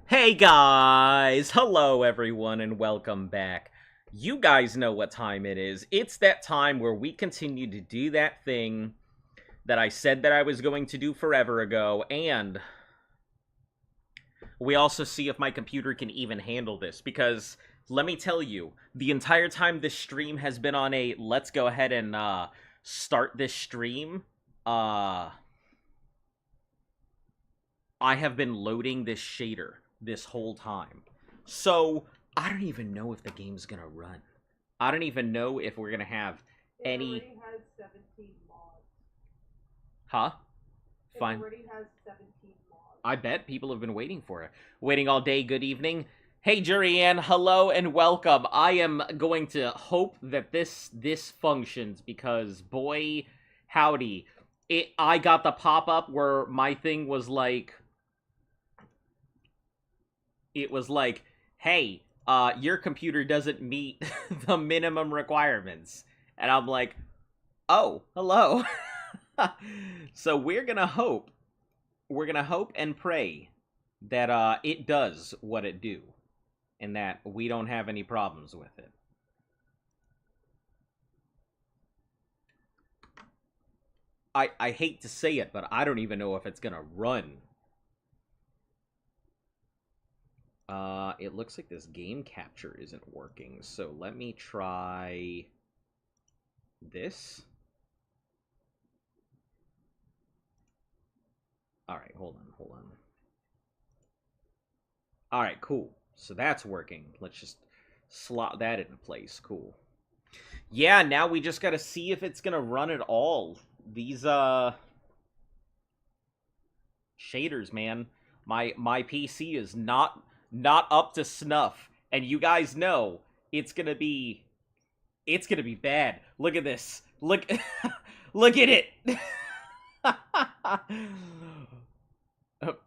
Hey guys! Hello everyone and welcome back. You guys know what time it is. It's that time where we continue to do that thing that I said that I was going to do forever ago, and we also see if my computer can even handle this, because let me tell you, the entire time this stream has been on a let's go ahead and start this stream, I have been loading this shader this whole time. So, I don't even know if the game's gonna run. I don't even know if we're gonna have any... It already has 17 mods. Huh? Fine. It already has 17 mods. I bet people have been waiting for it. Waiting all day, good evening. Hey, Jurianne, hello and welcome. I am going to hope that this functions, because boy, howdy. I got the pop-up where my thing was like... It was like, hey, your computer doesn't meet the minimum requirements. And I'm like, oh, hello. So we're gonna hope and pray that it does what it do, and that we don't have any problems with it. I hate to say it, but I don't even know if it's gonna run. It looks like this game capture isn't working, so let me try this. Alright, hold on. Alright, cool. So that's working. Let's just slot that into place. Cool. Yeah, now we just gotta see if it's gonna run at all. These, shaders, man. My PC is not up to snuff, and you guys know it's gonna be bad. Look at this. Look at it.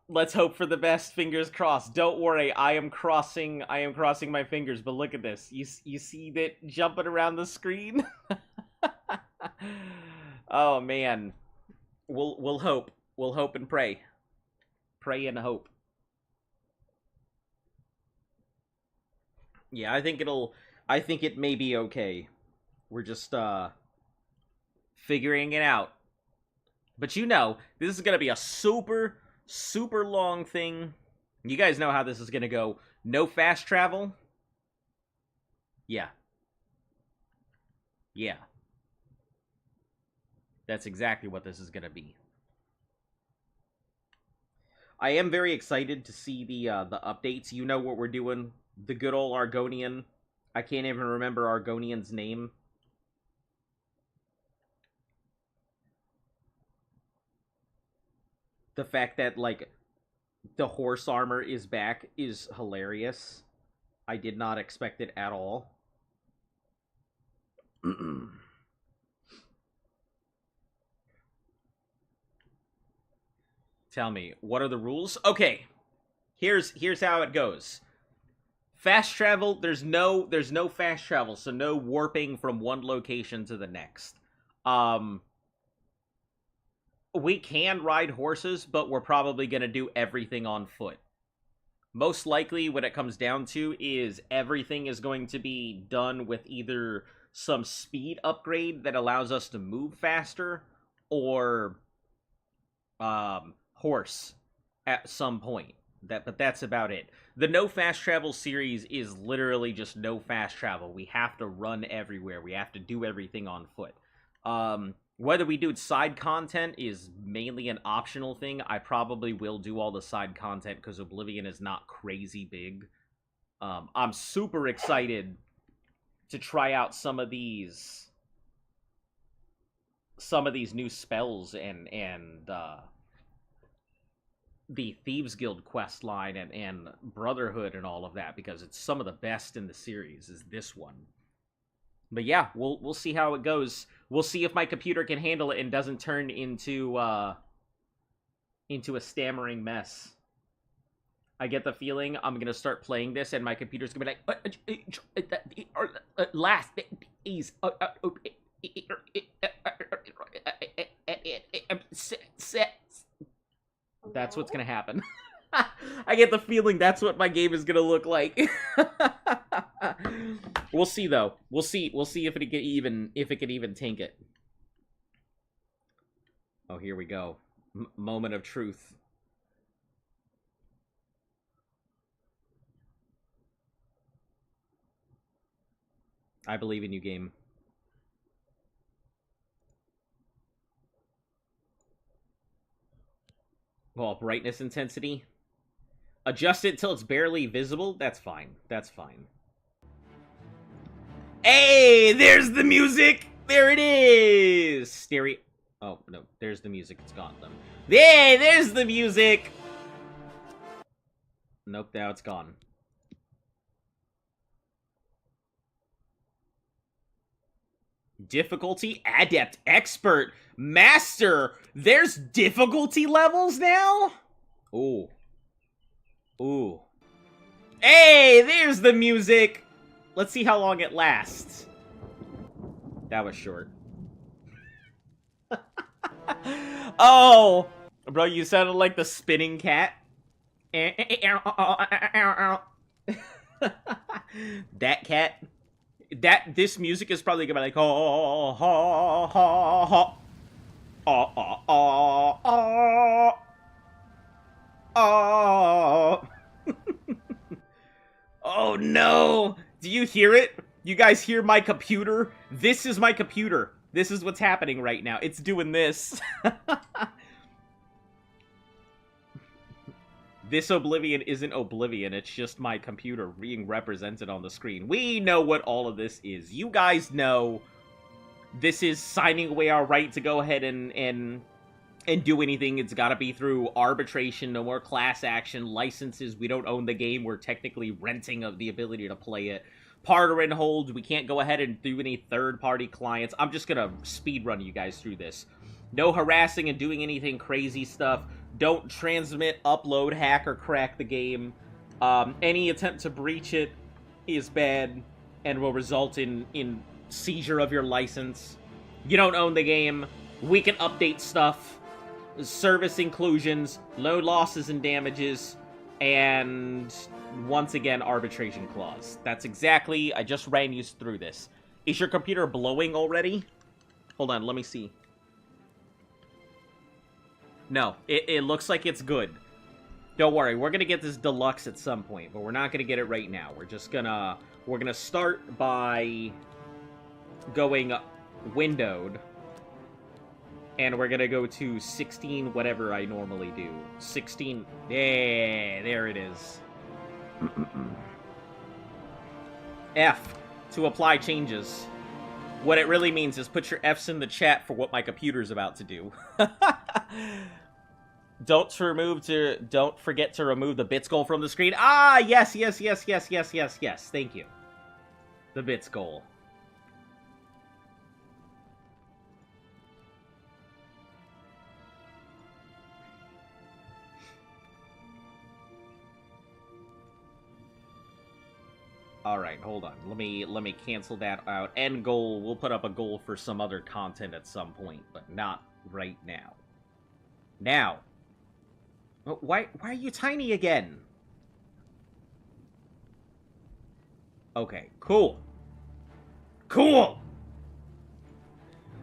Let's hope for the best. Fingers crossed. Don't worry, I am crossing my fingers. But look at this. You see that jumping around the screen? Oh man, we'll hope. We'll hope and pray. Pray and hope. Yeah, I think it may be okay. We're just, figuring it out. But you know, this is gonna be a super long thing. You guys know how this is gonna go. No fast travel. Yeah. Yeah. That's exactly what this is gonna be. I am very excited to see the updates. You know what we're doing. The good old Argonian. I can't even remember Argonian's name. The fact that, like, the horse armor is back is hilarious. I did not expect it at all. Tell me, what are the rules? Okay, here's how it goes. Fast travel, there's no fast travel, so no warping from one location to the next. We can ride horses, but we're probably going to do everything on foot. Most likely, what it comes down to is everything is going to be done with either some speed upgrade that allows us to move faster, or horse at some point. But that's about it. The no fast travel series is literally just no fast travel. We have to run everywhere. We have to do everything on foot. Whether we do side content is mainly an optional thing. I probably will do all the side content because Oblivion is not crazy big. I'm super excited to try out some of these new spells and the Thieves Guild quest line and Brotherhood and all of that, because it's some of the best in the series is this one. But yeah, we'll see how it goes. We'll see if my computer can handle it and doesn't turn into a stammering mess. I get the feeling I'm gonna start playing this and my computer's gonna be like, last is that's what's gonna happen. I get the feeling that's what my game is gonna look like. We'll see though. We'll see if it can even tank it. Oh, here we go. Moment of truth. I believe in you, game. Well, brightness intensity. Adjust it till it's barely visible. That's fine. That's fine. Hey, there's the music. There it is. Stereo. Oh, no. There's the music. It's gone, though. Hey, there's the music. Nope, now it's gone. Difficulty, adept, expert, master. There's difficulty levels now? Ooh. Ooh. Hey, there's the music. Let's see how long it lasts. That was short. Oh, bro, you sounded like the spinning cat. That cat. This music is probably gonna be like oh ha ha ha oh. Oh no! Do you hear it? You guys hear my computer? This is my computer. This is what's happening right now. It's doing this. This Oblivion isn't Oblivion, it's just my computer being represented on the screen. We know what all of this is. You guys know this is signing away our right to go ahead and do anything. It's gotta be through arbitration, no more class action, licenses. We don't own the game, we're technically renting of the ability to play it. Partner and holds, we can't go ahead and do any third-party clients. I'm just gonna speedrun you guys through this. No harassing and doing anything crazy stuff. Don't transmit, upload, hack, or crack the game. Any attempt to breach it is bad and will result in seizure of your license. You don't own the game. We can update stuff. Service inclusions, load losses and damages, and once again, arbitration clause. That's exactly, I just ran you through this. Is your computer blowing already? Hold on, let me see. No, it looks like it's good. Don't worry, we're gonna get this deluxe at some point, but we're not gonna get it right now. We're gonna start by going windowed, and we're gonna go to 16, whatever I normally do. 16, yeah, there it is. F, to apply changes. What it really means is put your Fs in the chat for what my computer's about to do. Don't forget to remove the bits goal from the screen. Ah, yes. Thank you. The bits goal. All right, hold on. Let me cancel that out. End goal. We'll put up a goal for some other content at some point, but not right now. Now. Why are you tiny again? Okay, cool. Cool!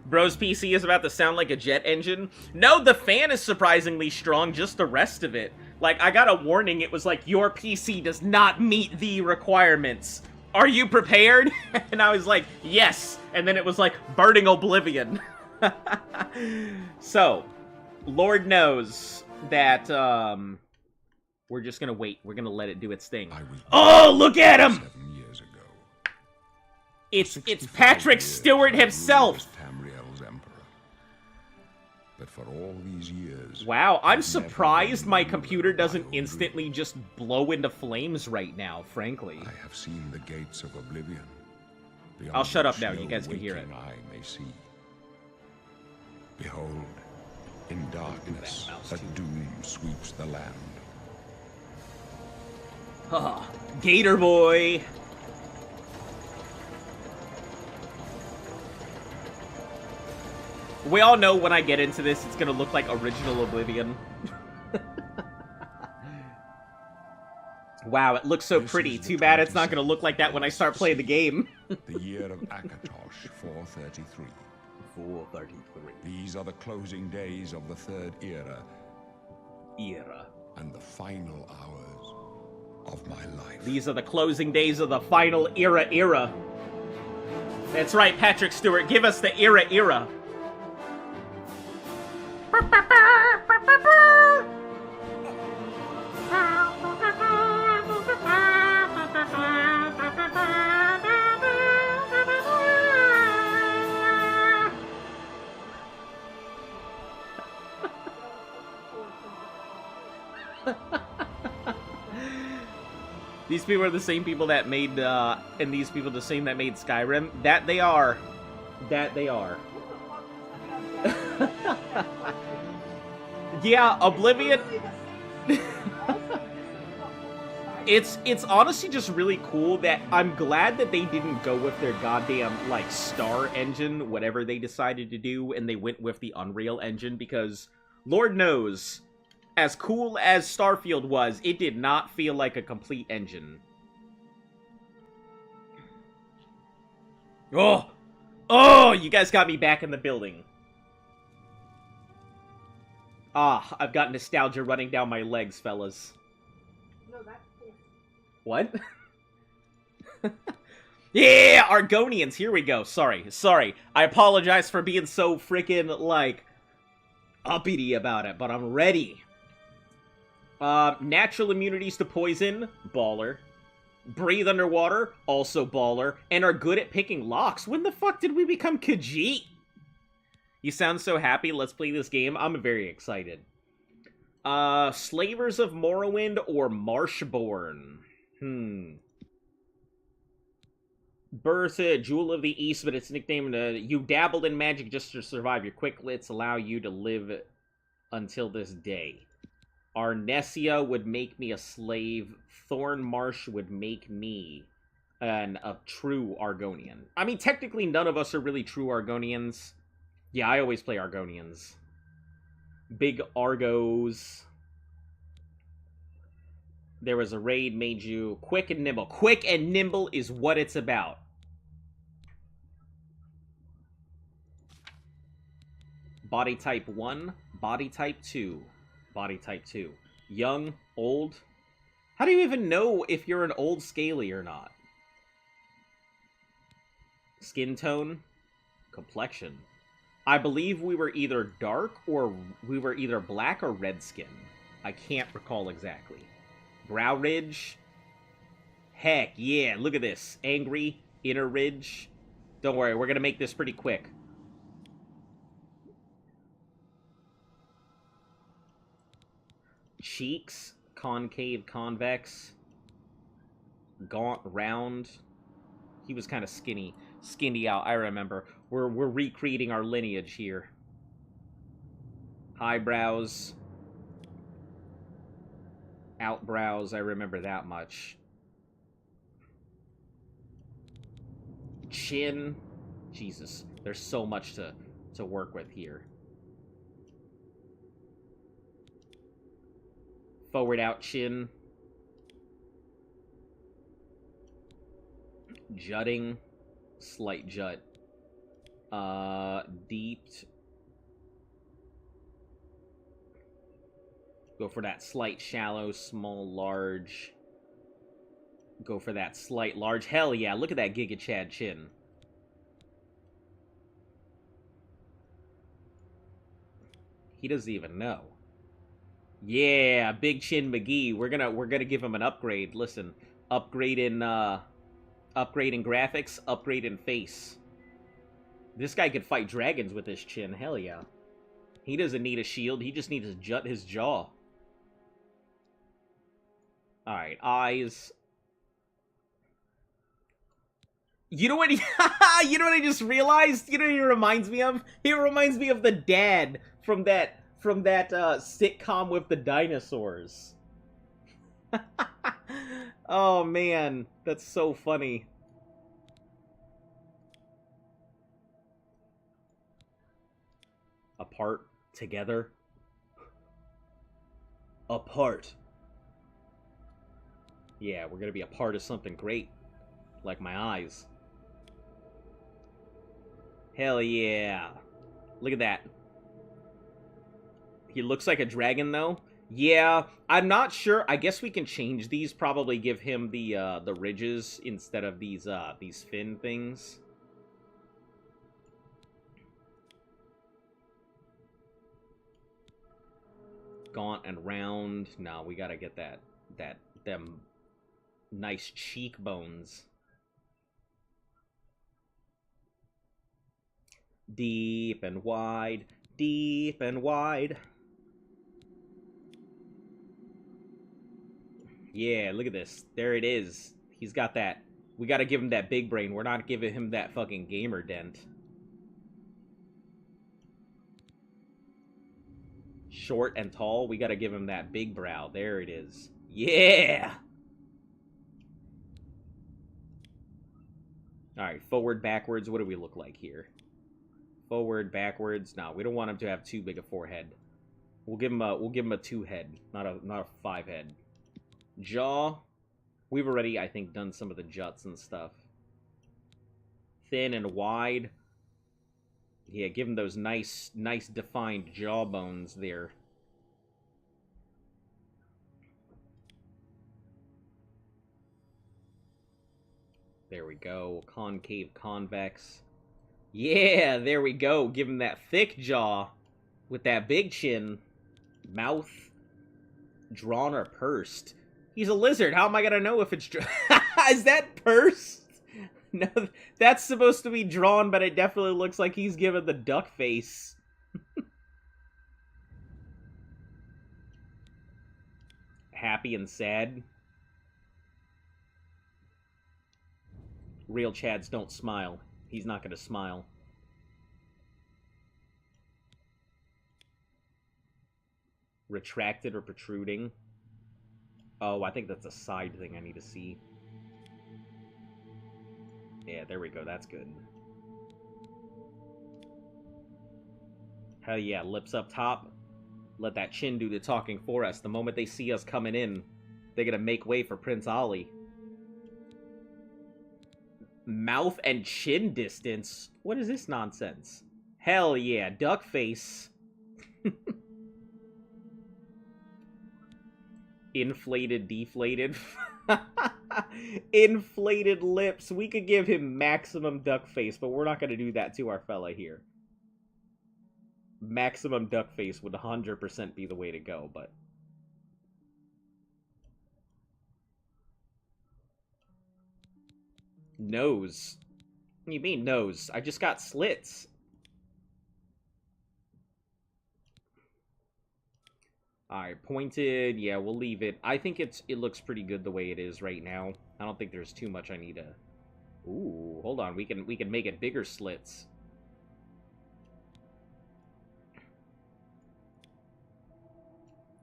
Bro's PC is about to sound like a jet engine. No, the fan is surprisingly strong, just the rest of it. Like, I got a warning, it was like, your PC does not meet the requirements. Are you prepared? And I was like, yes. And then it was like, burning Oblivion. So, Lord knows that, we're just gonna wait. We're gonna let it do its thing. Oh, look at him! 7 years ago. It's Patrick Stewart himself! But for all these years... Wow, I'm surprised my computer doesn't instantly just blow into flames right now, frankly. I have seen the gates of Oblivion. I'll shut up now, you guys can hear it. I may see. Behold, in darkness, a doom sweeps the land. Ah, Gator Boy! We all know when I get into this, it's gonna look like original Oblivion. Wow, it looks so This pretty. is the Too bad it's not 27th going to look like that when I start playing the game. The year of Akatosh, 433. 433. These are the closing days of the third era and the final hours of my life. These are the closing days of the final era. That's right, Patrick Stewart. Give us the era. These people are the same people that made, and these people the same that made Skyrim. That they are. Yeah, Oblivion. It's honestly just really cool that I'm glad that they didn't go with their goddamn, like, Star engine, whatever they decided to do, and they went with the Unreal engine, because Lord knows, as cool as Starfield was, it did not feel like a complete engine. Oh, you guys got me back in the building. Ah, I've got nostalgia running down my legs, fellas. No, that's cool. What? Yeah, Argonians, here we go. Sorry. I apologize for being so freaking, like, uppity about it, but I'm ready. Natural immunities to poison, baller. Breathe underwater, also baller. And are good at picking locks. When the fuck did we become Khajiit? You sound so happy, let's play this game. I'm very excited. Slavers of Morrowind or Marshborn? Bertha, Jewel of the East, but it's nicknamed, you dabbled in magic just to survive. Your quick lits allow you to live until this day. Arnesia would make me a slave. Thornmarsh would make me a true Argonian. I mean, technically none of us are really true Argonians. Yeah, I always play Argonians. Big Argos. There was a raid made you quick and nimble. Quick and nimble is what it's about. Body type 1, body type 2, body type 2. Young, old. How do you even know if you're an old scaly or not? Skin tone, complexion. I believe we were either dark or we were either black or red skin. I can't recall exactly. Brow ridge. Heck yeah, look at this. Angry, inner ridge. Don't worry, we're gonna make this pretty quick. Cheeks, concave, convex. Gaunt, round. He was kind of skinny out, I remember. We're recreating our lineage here. Eyebrows. Outbrows, I remember that much. Chin. Jesus, there's so much to work with here. Forward out chin. Jutting. Slight jut. Deeped. Go for that slight shallow, small, large. Go for that slight large. Hell yeah, look at that Giga Chad chin. He doesn't even know. Yeah, Big Chin McGee. We're gonna give him an upgrade. Listen, upgrade in graphics, upgrade in face. This guy could fight dragons with his chin. Hell yeah. He doesn't need a shield. He just needs to jut his jaw. All right, eyes. You know what? You know what I just realized? You know what he reminds me of? He reminds me of the dad from that sitcom with the dinosaurs. Oh man, that's so funny. Apart, together. Apart. Yeah, we're gonna be a part of something great. Like my eyes. Hell yeah. Look at that. He looks like a dragon, though. Yeah, I'm not sure. I guess we can change these. Probably give him the ridges instead of these fin things. Gaunt and round. No, we gotta get them nice cheekbones. Deep and wide, deep and wide. Yeah, look at this. There it is. He's got that. We gotta give him that big brain. We're not giving him that fucking gamer dent. Short and tall, we gotta give him that big brow. There it is. Yeah! Alright, forward, backwards. What do we look like here? Forward, backwards. No, we don't want him to have too big a forehead. We'll give him a 2 head, not a 5 head. Jaw. We've already, I think, done some of the juts and stuff. Thin and wide. Yeah, give him those nice defined jawbones there. There we go. Concave, convex. Yeah, there we go. Give him that thick jaw with that big chin. Mouth drawn or pursed. He's a lizard. How am I gonna know if it's is that pursed? No, that's supposed to be drawn, but it definitely looks like he's given the duck face. Happy and sad. Real Chads don't smile. He's not gonna smile. Retracted or protruding. Oh, I think that's a side thing I need to see. Yeah, there we go. That's good. Hell yeah, lips up top. Let that chin do the talking for us. The moment they see us coming in, they're gonna make way for Prince Ali. Mouth and chin distance? What is this nonsense? Hell yeah, duck face. Inflated, deflated. Inflated lips. We could give him maximum duck face, but we're not going to do that to our fella here. Maximum duck face would 100% be the way to go, but... Nose. What do you mean, nose? I just got slits. Alright, pointed. Yeah, we'll leave it. I think it looks pretty good the way it is right now. I don't think there's too much I need to... Ooh, hold on. We can make it bigger slits.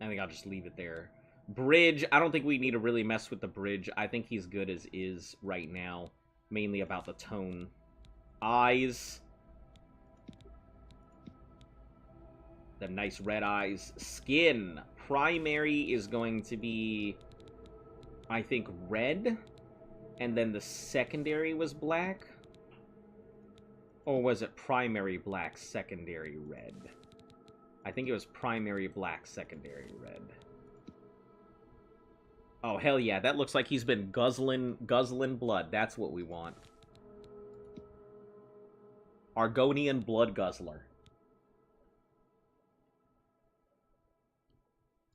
I think I'll just leave it there. Bridge. I don't think we need to really mess with the bridge. I think he's good as is right now. Mainly about the tone. Eyes. The nice red eyes. Skin. Primary is going to be, I think, red. And then the secondary was black. Or was it primary black, secondary red? I think it was primary black, secondary red. Oh, hell yeah. That looks like he's been guzzling blood. That's what we want. Argonian blood guzzler.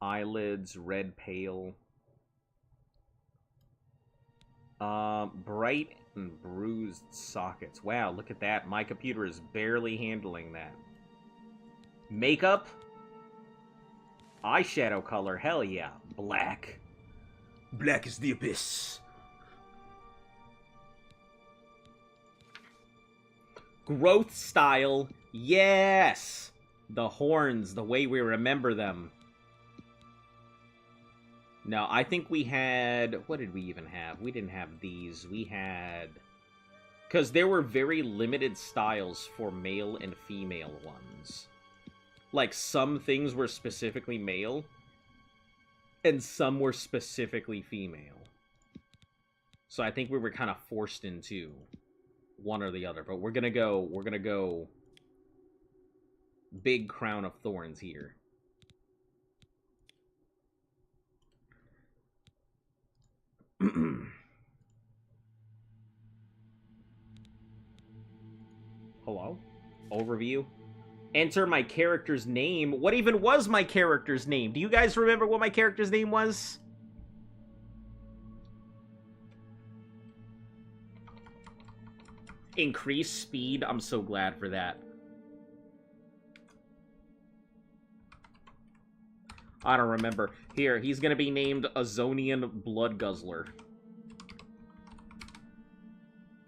Eyelids, red pale. Bright and bruised sockets. Wow, look at that. My computer is barely handling that. Makeup. Eyeshadow color. Hell yeah. Black. Black is the abyss. Growth style. Yes! The horns, the way we remember them. No, I think we had... What did we even have? We didn't have these. We had... Because there were very limited styles for male and female ones. Like, some things were specifically male, and some were specifically female. So I think we were kind of forced into one or the other, but we're gonna go big crown of thorns here. Hello? Overview? Enter my character's name. What even was my character's name? Do you guys remember what my character's name was? Increase speed. I'm so glad for that. I don't remember. Here, he's gonna be named Azonian Blood Guzzler.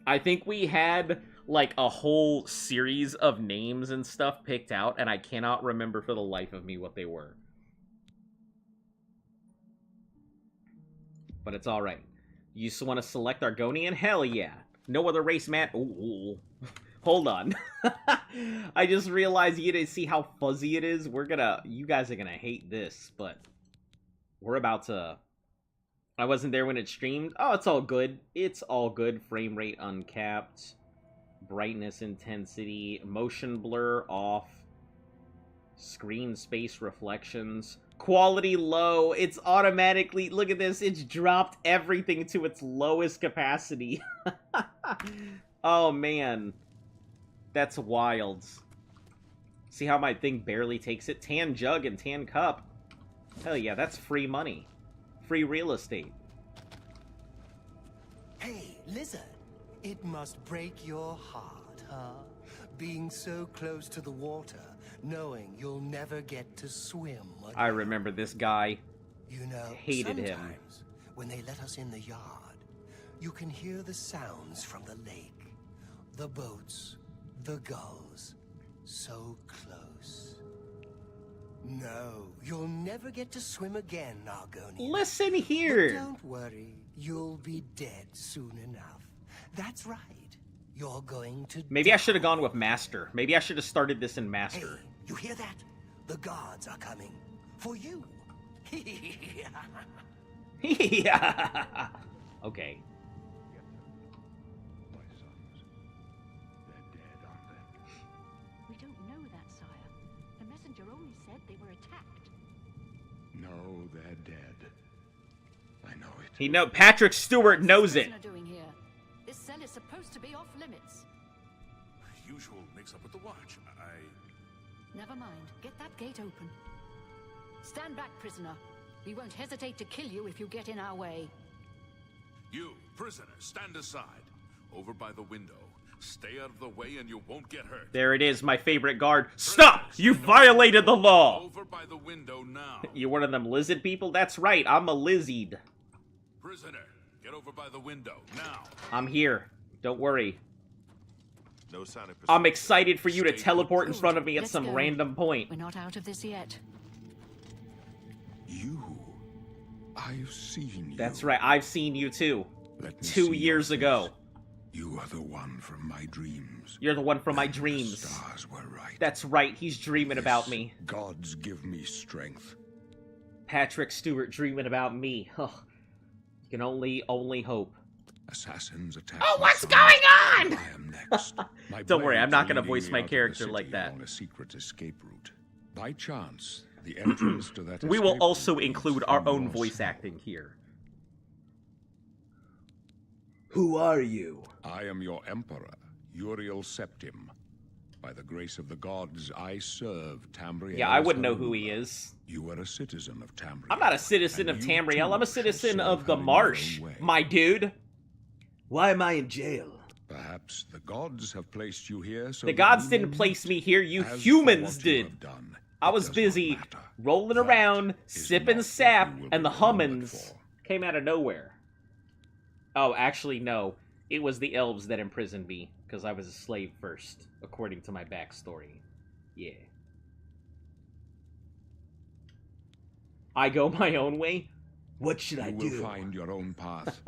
I think we had, like, a whole series of names and stuff picked out, and I cannot remember for the life of me what they were. But it's alright. You just want to select Argonian? Hell yeah. No other race, man. Ooh. Hold on. I just realized you didn't see how fuzzy it is. You guys are gonna hate this, but we're about to... I wasn't there when it streamed. Oh, it's all good. It's all good. Frame rate uncapped. Brightness intensity. Motion blur off. Screen space reflections. Quality low. It's automatically... Look at this. It's dropped everything to its lowest capacity. Oh, man. That's wild. See how my thing barely takes it? Tan jug and tan cup. Hell yeah, that's free money. Free real estate. Hey, lizard. It must break your heart, huh? Being so close to the water, knowing you'll never get to swim again. I remember this guy. You know, hated him. Sometimes, when they let us in the yard, you can hear the sounds from the lake. The boats, the gulls, so close. No, you'll never get to swim again, Argonian. Listen here. But don't worry, you'll be dead soon enough. That's right. You're going to Maybe die. I should have gone with Master. Maybe I should have started this in Master. Hey, you hear that? The guards are coming. For you. Yeah. Okay. We don't know that, sire. The messenger only said they were attacked. No, they're dead. I know it. Patrick Stewart knows it. What's the prisoner doing here? This cell is supposed to be off limits. Usual mix-up with the watch. Never mind. Get that gate open. Stand back, prisoner. We won't hesitate to kill you if you get in our way. You, prisoner, stand aside. Over by the window. Stay out of the way and you won't get hurt. There it is, my favorite guard. Stop! You violated the law! Over by the window now. You one of them lizard people? That's right, I'm a lizard. Prisoner, get over by the window now. I'm here. Don't worry. No sign of I'm excited for you to Stay teleport in Good. front of me at Let's some go. random point. We're not out of this yet. You. I've seen you. That's right, I've seen you too. Let me 2 see years your ago. face. You are the one from my dreams. You're the one from my And the dreams. stars were right. That's right, he's dreaming about Yes, me. Gods give me strength. Patrick Stewart dreaming about me. Ugh. You can only hope. Assassins attack. Oh, my what's son. going on? I am next. My Don't worry, I'm blades not are gonna leading voice me my out of the character like city that. along a secret escape route. By chance, the entrance to that We will escape also route include leads our from own your voice cell. acting here. Who are you? I am your emperor, Uriel Septim. By the grace of the gods, I serve Tamriel. Yeah, I wouldn't know who he is. You are a citizen of Tamriel. I'm not a citizen and of you Tamriel, too I'm a shall citizen serve of the her in your marsh, own way. my dude. Why am I in jail? Perhaps the gods have placed you here so The that gods you didn't may place meet. me here, you As for humans what you did. have done, I it was does not busy matter. rolling That around, is sipping not what sap, you will and the be remembered hummins for. came out of nowhere. Oh, actually, no. It was the elves that imprisoned me, because I was a slave first, according to my backstory. Yeah. I go my own way? What should I You do? will find your own path.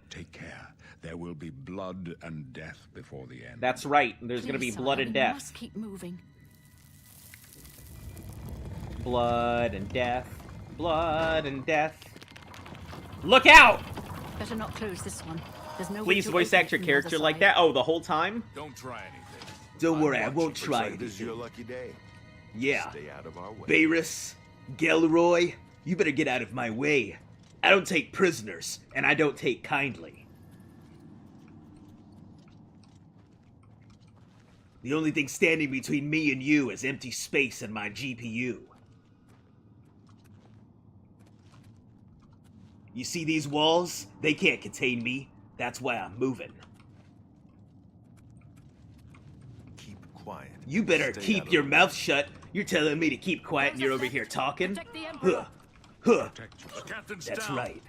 Take care. There will be blood and death before the end. That's right, there's gonna be Please, blood sire, and we death. must keep moving. Blood and death. Blood and death. Look out! Better not close this one. There's no way Please to voice open it act your from the character other like side. that? Oh, the whole time? Don't try anything. Don't worry, I I'm won't watching. try Looks like this is your anything. lucky day. Yeah. Stay out of our way. Beerus, Gelroy, you better get out of my way. I don't take prisoners, and I don't take kindly. The only thing standing between me and you is empty space and my GPU. You see these walls? They can't contain me. That's why I'm moving. Keep quiet. You better Stay out keep of your the mouth shut. You're telling me to keep quiet and you're over here talking? Protect the Emperor. Huh. Protect The yourself. captain's That's down. right.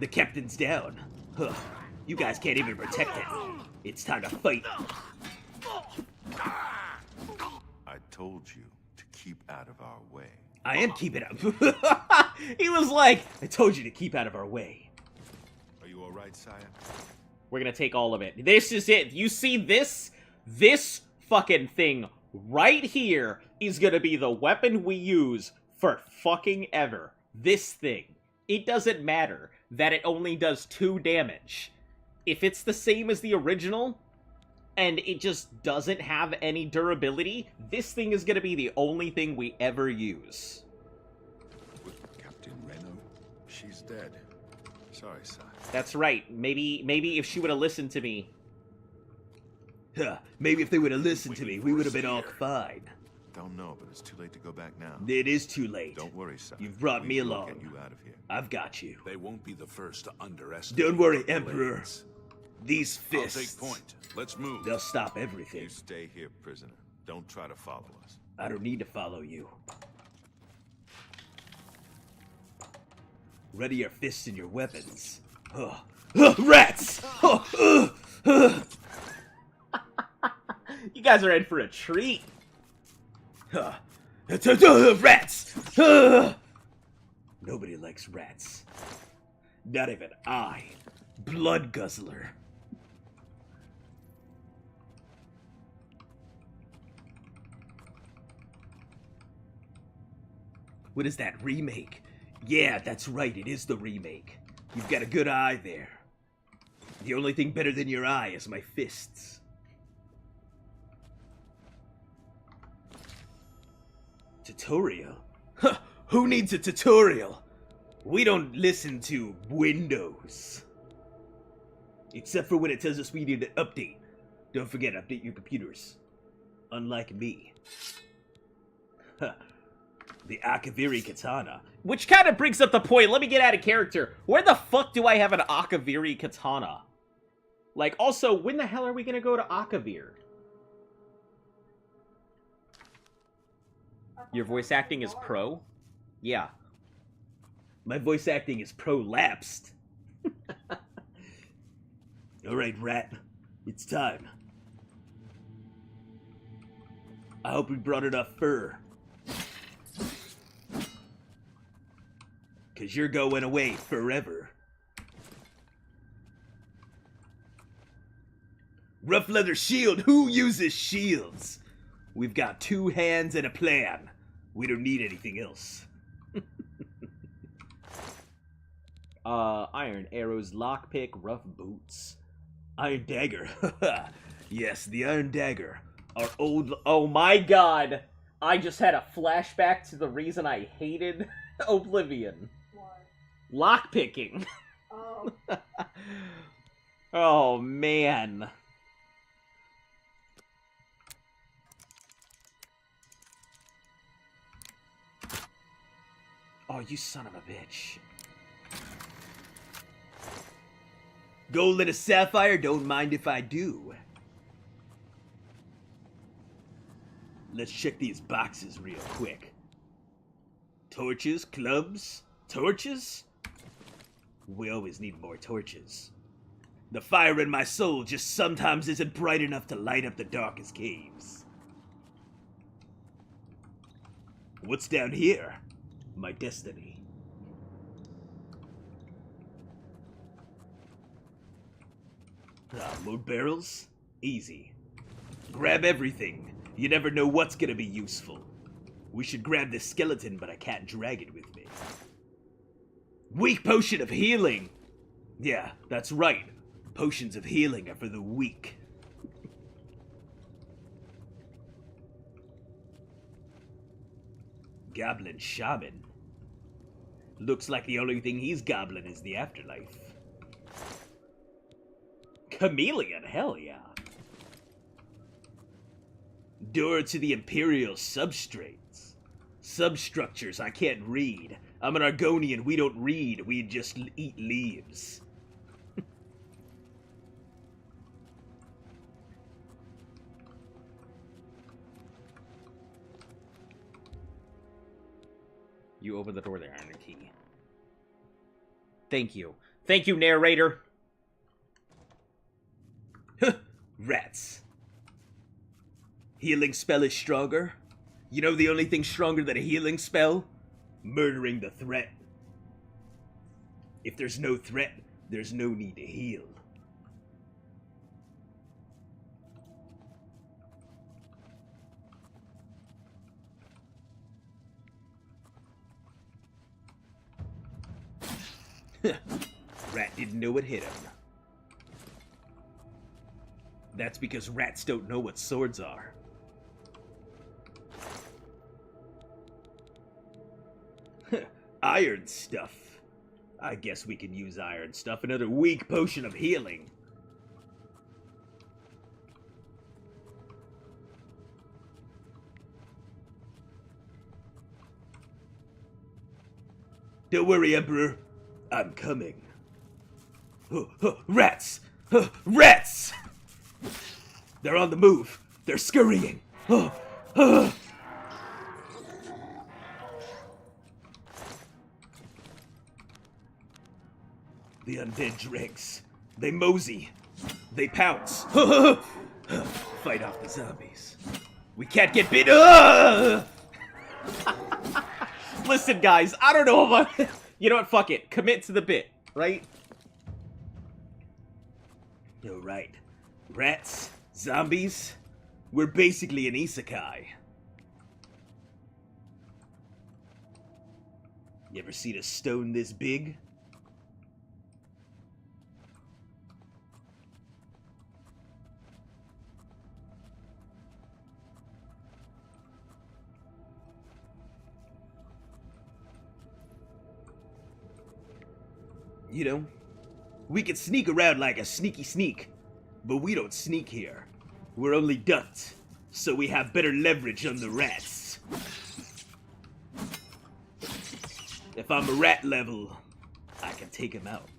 The captain's down. Huh. You guys can't even protect it. It's time to fight. I told you to keep out of our way. I am keeping up. He was like, I told you to keep out of our way. Are you all right, sire? We're gonna take all of it. This is it. You see this? This fucking thing right here is gonna be the weapon we use for fucking ever. This thing. It doesn't matter that it only does 2 damage. If it's the same as the original, and it just doesn't have any durability, this thing is gonna be the only thing we ever use. Captain Reno. She's dead. Sorry, sire. That's right. Maybe if she would have listened to me. Huh. Maybe if they would have listened to me, we would have been all fine. Don't know, but it's too late to go back now. It is too late. Don't worry, sire. You've brought We me will along. Get you out of here. I've got you. They won't be the first to underestimate. Don't worry, the Emperor. blades. These I'll fists, take point. Let's move. they'll stop everything. You stay here, prisoner. Don't try to follow us. I don't need to follow you. Ready your fists and your weapons. Rats! You guys are in for a treat. Rats! Nobody likes rats. Not even I. Blood guzzler. What is that, remake? Yeah, that's right, it is the remake. You've got a good eye there. The only thing better than your eye is my fists. Tutorial? Huh, who needs a tutorial? We don't listen to Windows. Except for when it tells us we need an update. Don't forget, update your computers. Unlike me. Huh. The Akaviri Katana. Which kind of brings up the point. Let me get out of character. Where the fuck do I have an Akaviri Katana? Like, also, when the hell are we gonna go to Akavir? Your voice acting is pro? Yeah. My voice acting is prolapsed. Alright, rat. It's time. I hope we brought enough fur. Cause you're going away forever. Rough leather shield! Who uses shields? We've got 2 hands and a plan. We don't need anything else. Iron arrows, lockpick, rough boots. Iron dagger. Yes, the iron dagger. Our old... Oh my god! I just had a flashback to the reason I hated Oblivion. Why? Lockpicking. Oh, Oh man. Oh, you son of a bitch. Gold and a sapphire, don't mind if I do. Let's check these boxes real quick. Torches, clubs, torches? We always need more torches. The fire in my soul just sometimes isn't bright enough to light up the darkest caves. What's down here? My destiny. Load barrels? Easy. Grab everything. You never know what's gonna be useful. We should grab this skeleton, but I can't drag it with me. Weak potion of healing! Yeah, that's right. Potions of healing are for the weak. Goblin shaman. Looks like the only thing he's goblin is the afterlife. Chameleon, hell yeah. Door to the Imperial substrates. Substructures I can't read. I'm an Argonian, we don't read, we just eat leaves. You open the door there, Iron Key. Thank you. Thank you, narrator. Rats. Healing spell is stronger. You know the only thing stronger than a healing spell? Murdering the threat. If there's no threat, there's no need to heal. Rat didn't know what hit him. That's because rats don't know what swords are. Iron stuff. I guess we can use iron stuff. Another weak potion of healing. Don't worry, Emperor. I'm coming. Rats! Rats! They're on the move. They're scurrying. The undead dregs. They mosey. They pounce. Fight off the zombies. We can't get bit. Listen, guys, I don't know if I... You know what? Fuck it. Commit to the bit, right? You're right. Rats, zombies, we're basically an isekai. You ever seen a stone this big? You know, we could sneak around like a sneaky sneak, but we don't sneak here. We're only ducked, so we have better leverage on the rats. If I'm a rat level, I can take him out.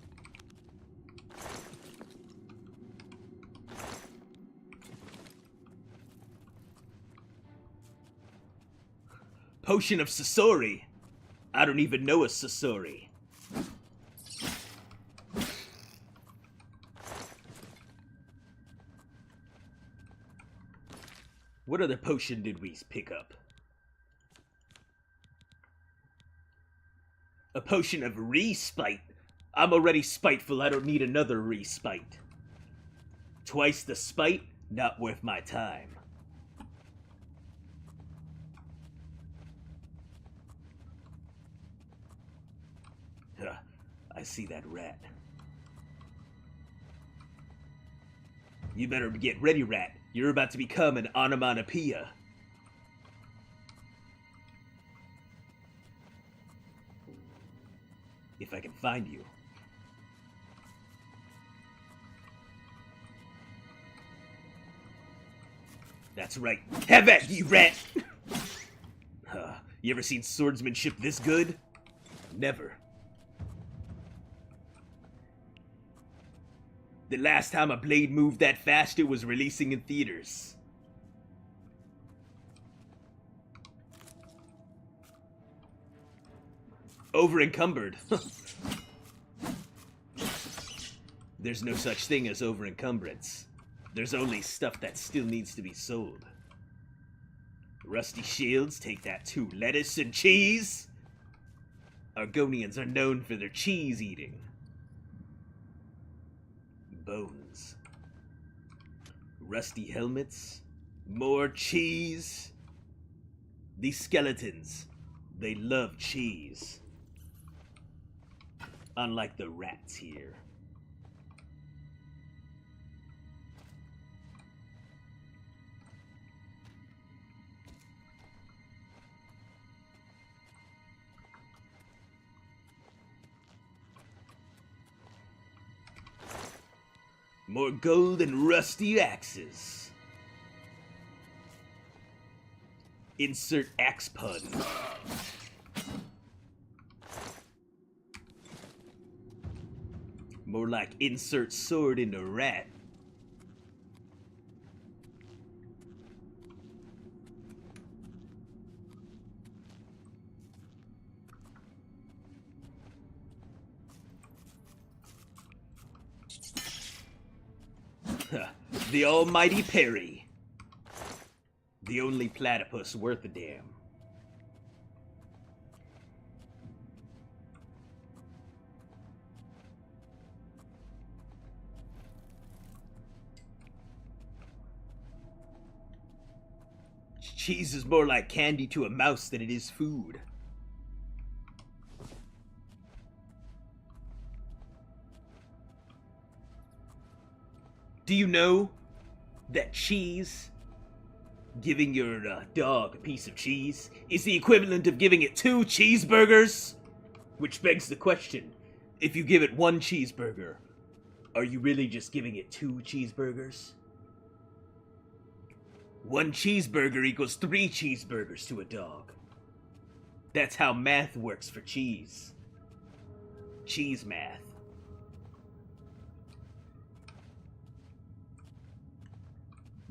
Potion of Sasori. I don't even know a Sasori. What other potion did we pick up? A potion of respite. I'm already spiteful, I don't need another respite. Twice the spite, not worth my time. Huh, I see that rat. You better get ready, rat. You're about to become an onomatopoeia. If I can find you. That's right. Have at ye, rat! You ever seen swordsmanship this good? Never. The last time a blade moved that fast, it was releasing in theaters. Over-encumbered. There's no such thing as over-encumbrance. There's only stuff that still needs to be sold. Rusty shields, take that too. Lettuce and cheese? Argonians are known for their cheese eating. Bones. Rusty helmets. More cheese. These skeletons, they love cheese. Unlike the rats here. More gold and rusty axes. Insert axe pun. More like insert sword into rat. The almighty Perry. The only platypus worth a damn. Cheese is more like candy to a mouse than it is food. Do you know that cheese, giving your dog a piece of cheese, is the equivalent of giving it 2 cheeseburgers? Which begs the question, if you give it 1 cheeseburger, are you really just giving it 2 cheeseburgers? 1 cheeseburger equals 3 cheeseburgers to a dog. That's how math works for cheese. Cheese math.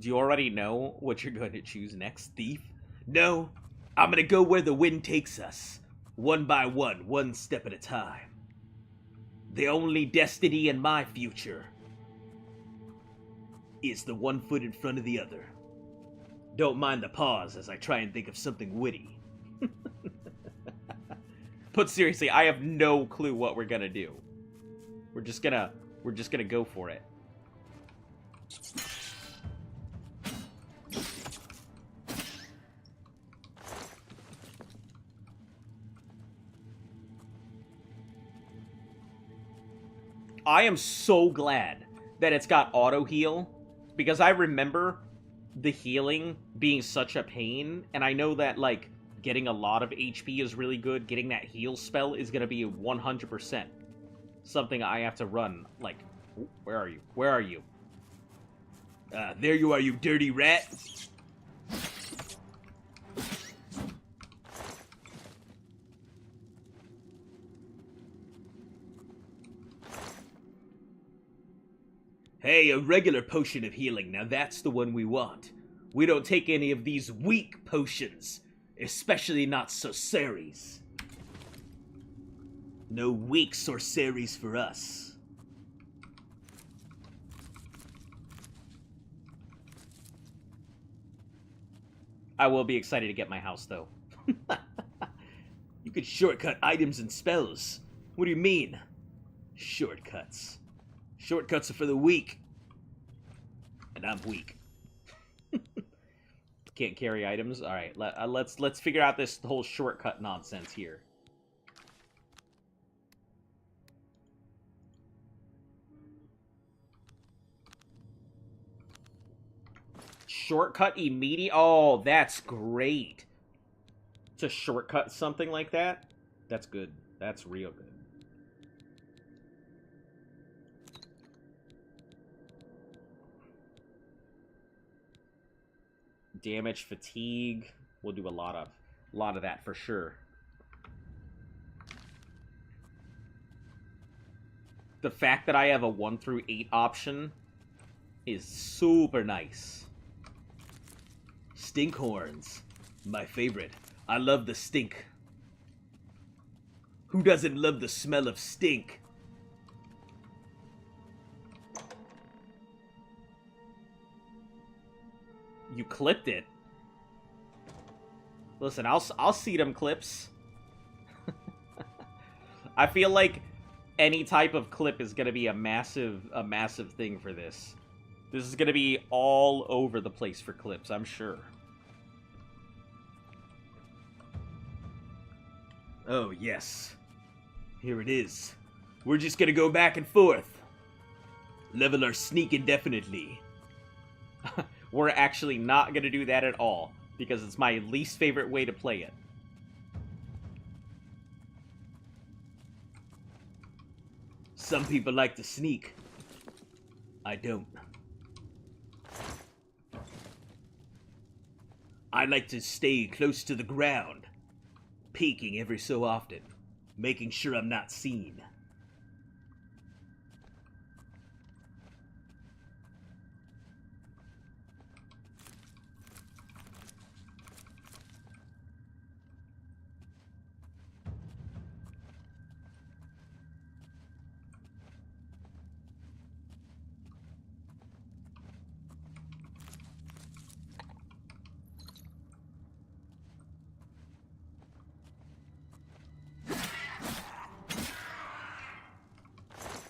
Do you already know what you're going to choose next, thief? No, I'm gonna go where the wind takes us. One by one step at a time. The only destiny in my future is the one foot in front of the other. Don't mind the pause as I try and think of something witty. But seriously, I have no clue what we're gonna do. We're just gonna go for it. I am so glad that it's got auto heal, because I remember the healing being such a pain, and I know that, like, getting a lot of HP is really good. Getting that heal spell is gonna be 100% something I have to run. Like, where are you? Where are you? There you are, you dirty rat. Hey, a regular potion of healing. Now that's the one we want. We don't take any of these weak potions. Especially not sorceries. No weak sorceries for us. I will be excited to get my house, though. You could shortcut items and spells. What do you mean? Shortcuts. Shortcuts are for the weak. And I'm weak. Can't carry items? Alright, let's figure out this whole shortcut nonsense here. Shortcut immediate? Oh, that's great. To shortcut something like that? That's good. That's real good. Damage, fatigue. We'll do a lot of that for sure. The fact that I have a 1 through 8 option is super nice. Stinkhorns. My favorite. I love the stink. Who doesn't love the smell of stink? You clipped it. Listen, I'll see them clips. I feel like any type of clip is gonna be a massive thing for this. This is gonna be all over the place for clips, I'm sure. Oh, yes. Here it is. We're just gonna go back and forth. Level our sneak indefinitely. We're actually not gonna do that at all, because it's my least favorite way to play it. Some people like to sneak. I I don't. I like to stay close to the ground, peeking every so often, making sure I'm not seen.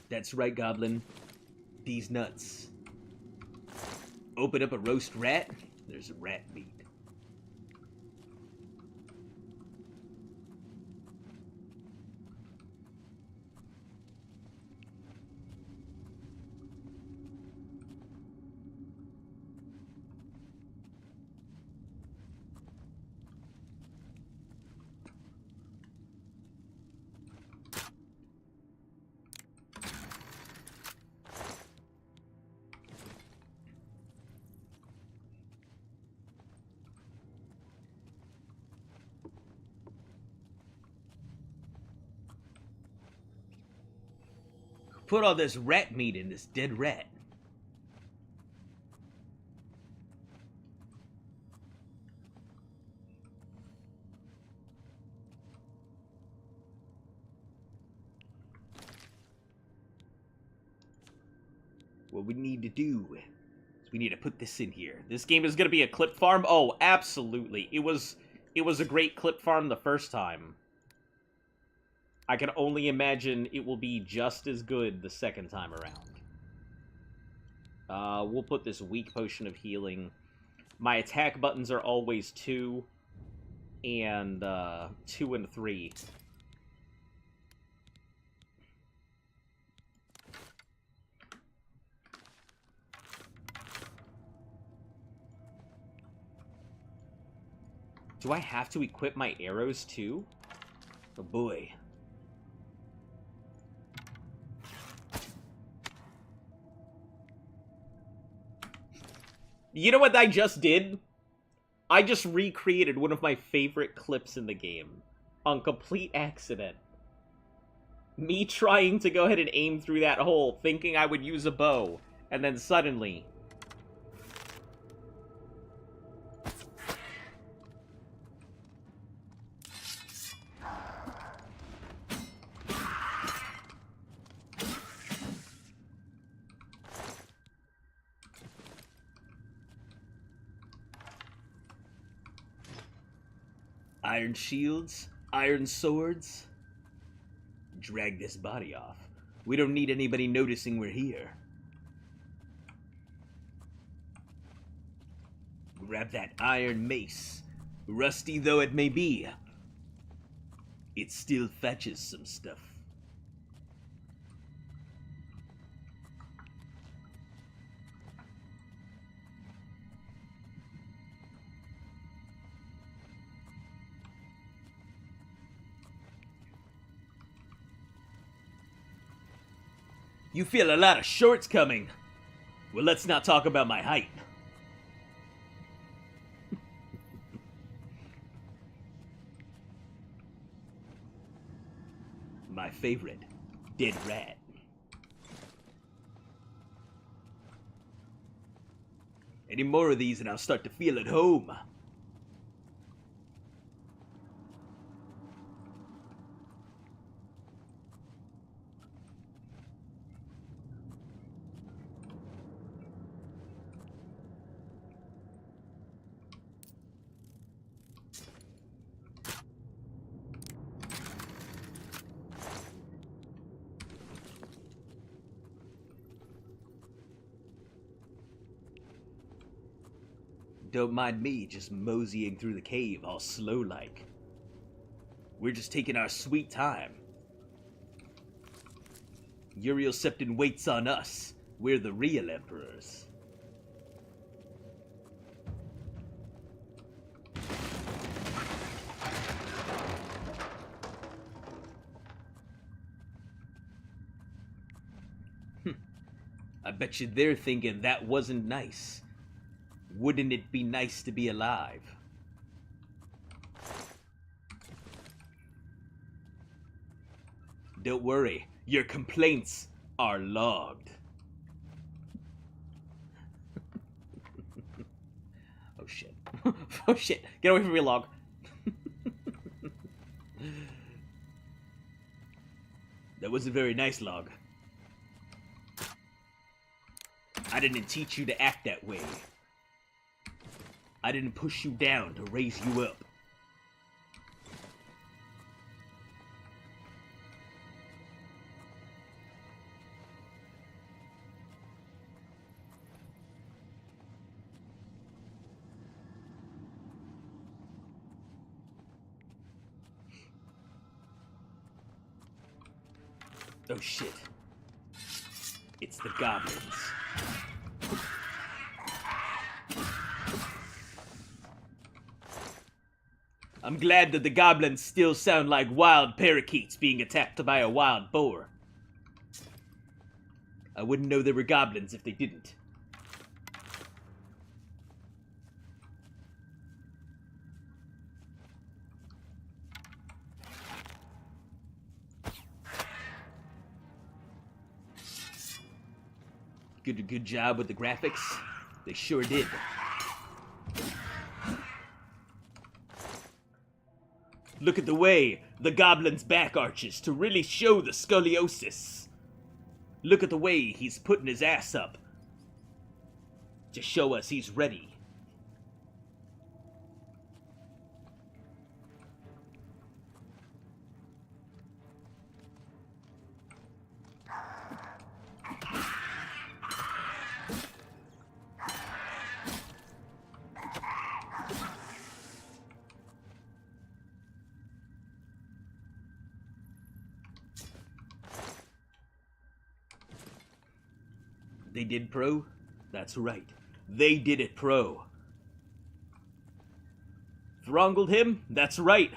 That's right, Goblin. These nuts. Open up a roast rat, there's a rat meat. Put all this rat meat in this dead rat. What we need to do is we need to put this in here. This game is gonna be a clip farm? Oh, absolutely. It was a great clip farm the first time. I can only imagine it will be just as good the second time around. We'll put this weak potion of healing. My attack buttons are always 2 and 2 and 3. Do I have to equip my arrows too? Oh boy. You know what I just did? I just recreated one of my favorite clips in the game. On complete accident. Me trying to go ahead and aim through that hole, thinking I would use a bow, and then suddenly... Iron shields, iron swords. Drag this body off. We don't need anybody noticing we're here. Grab that iron mace. Rusty though it may be, it still fetches some stuff. You feel a lot of shorts coming. Well, let's not talk about my height. My favorite, dead rat. Any more of these and I'll start to feel at home. Don't mind me just moseying through the cave all slow-like. We're just taking our sweet time. Uriel Septon waits on us. We're the real emperors. bet you they're thinking that wasn't nice. Wouldn't it be nice to be alive? Don't worry, your complaints are logged. Oh shit. Oh shit. Get away from me, log. That wasn't very nice, log. I didn't teach you to act that way. I didn't push you down to raise you up. Oh shit. It's the goblins. I'm glad that the goblins still sound like wild parakeets being attacked by a wild boar. I wouldn't know they were goblins if they didn't. Good job with the graphics. They sure did. Look at the way the goblin's back arches to really show the scoliosis. Look at the way he's putting his ass up to show us he's ready. They did pro? That's right. They did it pro. Throngled him? That's right.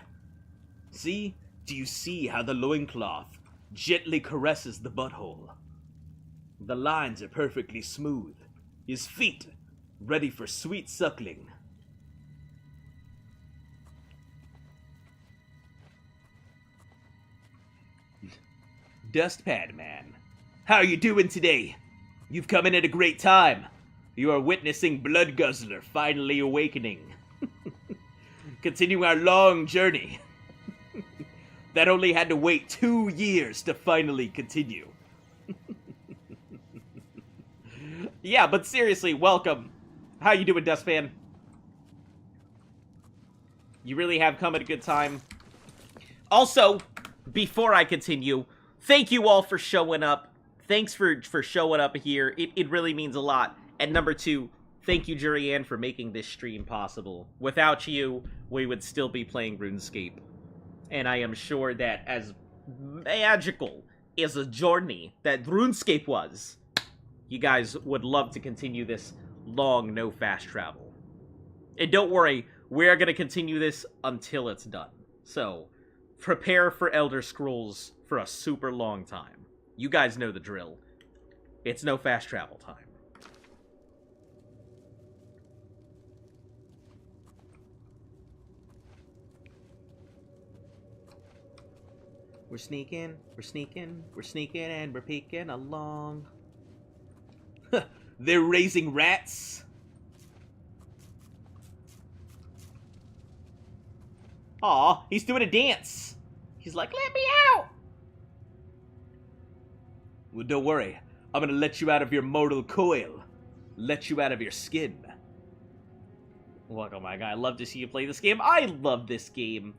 See? Do you see how the loincloth gently caresses the butthole? The lines are perfectly smooth. His feet ready for sweet suckling. Dustpad Man, how are you doing today? You've come in at a great time. You are witnessing Blood Guzzler finally awakening. Continuing our long journey. That only had to wait 2 years to finally continue. Yeah, but seriously, welcome. How you doing, Dustpan? You really have come at a good time. Also, before I continue, thank you all for showing up. Thanks for showing up here. It really means a lot. And number 2, thank you, Jurianne, for making this stream possible. Without you, we would still be playing RuneScape. And I am sure that as magical as a journey that RuneScape was, you guys would love to continue this long, no fast travel. And don't worry, we're going to continue this until it's done. So, prepare for Elder Scrolls for a super long time. You guys know the drill. It's no fast travel time. We're sneaking, and we're peeking along. They're raising rats. Aw, he's doing a dance. He's like, let me out. Well, don't worry. I'm gonna let you out of your mortal coil. Let you out of your skin. Welcome, my guy. I love to see you play this game. I love this game.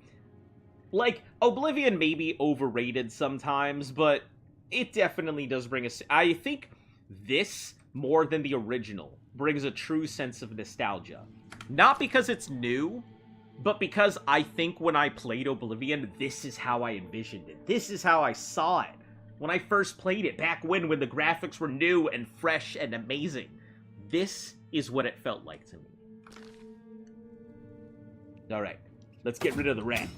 Like, Oblivion may be overrated sometimes, but it definitely does bring us... I think this, more than the original, brings a true sense of nostalgia. Not because it's new, but because I think when I played Oblivion, this is how I envisioned it. This is how I saw it. When I first played it, back when the graphics were new and fresh and amazing. This is what it felt like to me. Alright, let's get rid of the rat.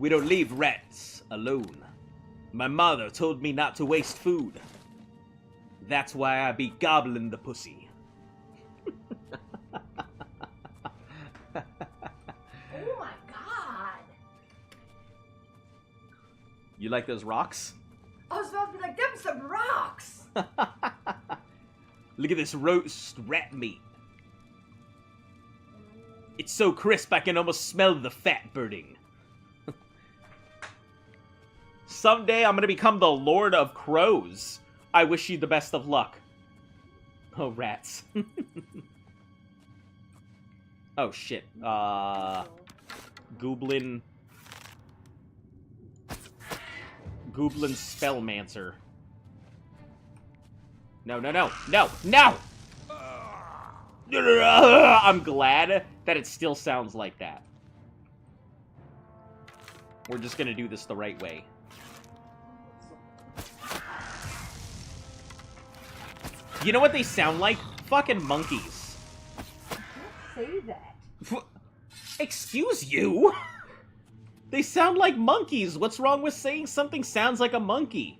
We don't leave rats alone. My mother told me not to waste food. That's why I be gobbling the pussy. Oh my god! You like those rocks? I was about to be like, them some rocks! Look at this roast rat meat. It's so crisp I can almost smell the fat burning. Someday I'm gonna become the Lord of Crows. I wish you the best of luck. Oh, rats. Oh, shit. Goblin Spellmancer. No, no, no, no, no! I'm glad that it still sounds like that. We're just gonna do this the right way. You know what they sound like? Fucking monkeys. Say that. Excuse you? They sound like monkeys. What's wrong with saying something sounds like a monkey?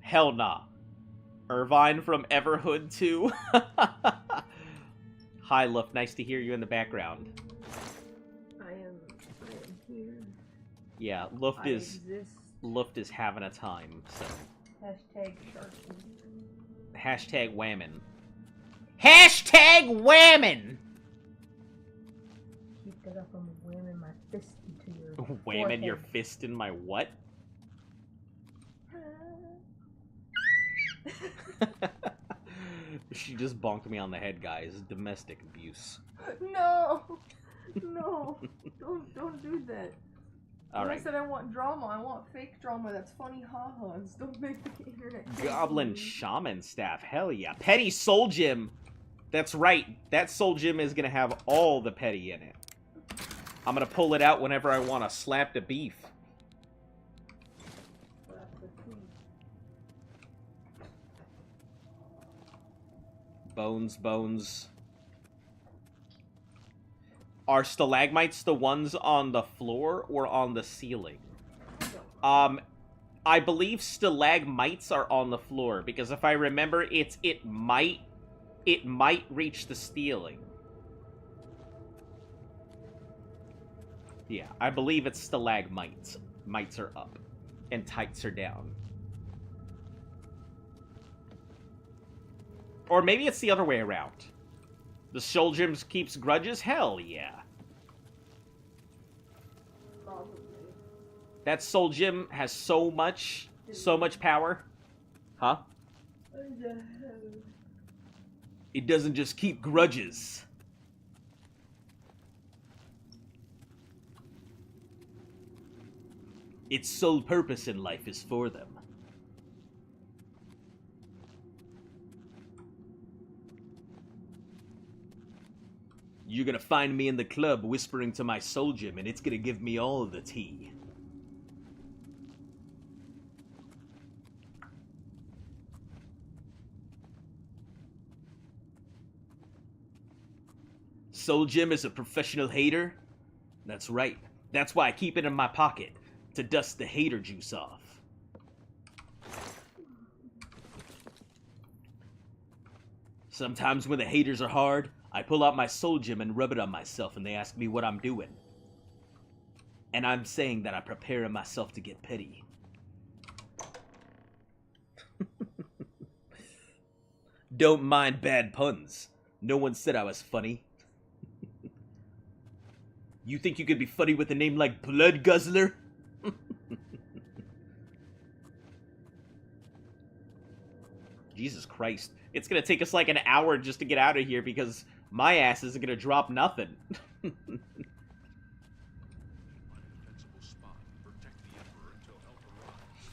Hell nah. Irvine from Everhood 2. Hi, Luft. Nice to hear you in the background. I am here. Yeah, I Luft exist. is having a time, so. Hashtag Sharky. Hashtag whammon. Hashtag whammon! Keep that up, I'm whamming my fist into your Whamming your forehead. fist in my what? She just bonked me on the head, guys. Domestic abuse. No! No! Don't do that. When I Alright. said I want drama, I want fake drama that's funny ha-has. Don't make the internet crazy. Goblin Shaman Staff. Hell yeah. Petty Soul Gem. That's right. That Soul Gem is going to have all the petty in it. I'm going to pull it out whenever I want to slap the beef. Bones, bones. Are stalagmites the ones on the floor or on the ceiling? I believe stalagmites are on the floor because if I remember, it might reach the ceiling. Yeah, I believe it's stalagmites. Mites are up, and tights are down. Or maybe it's the other way around. The Soul Gems keeps grudges? Hell yeah. That Soul Gem has so much power. Huh? It doesn't just keep grudges. Its sole purpose in life is for them. You're gonna find me in the club whispering to my Soul Gem, and it's gonna give me all the tea. Soul Gem is a professional hater? That's right. That's why I keep it in my pocket, to dust the hater juice off. Sometimes when the haters are hard, I pull out my Soul Gem and rub it on myself and they ask me what I'm doing. And I'm saying that I'm preparing myself to get petty. Don't mind bad puns. No one said I was funny. You think you could be funny with a name like Blood Guzzler? Jesus Christ. It's gonna take us like an hour just to get out of here because my ass isn't gonna drop nothing. Defensible spot. Protect the Emperor until help arrives.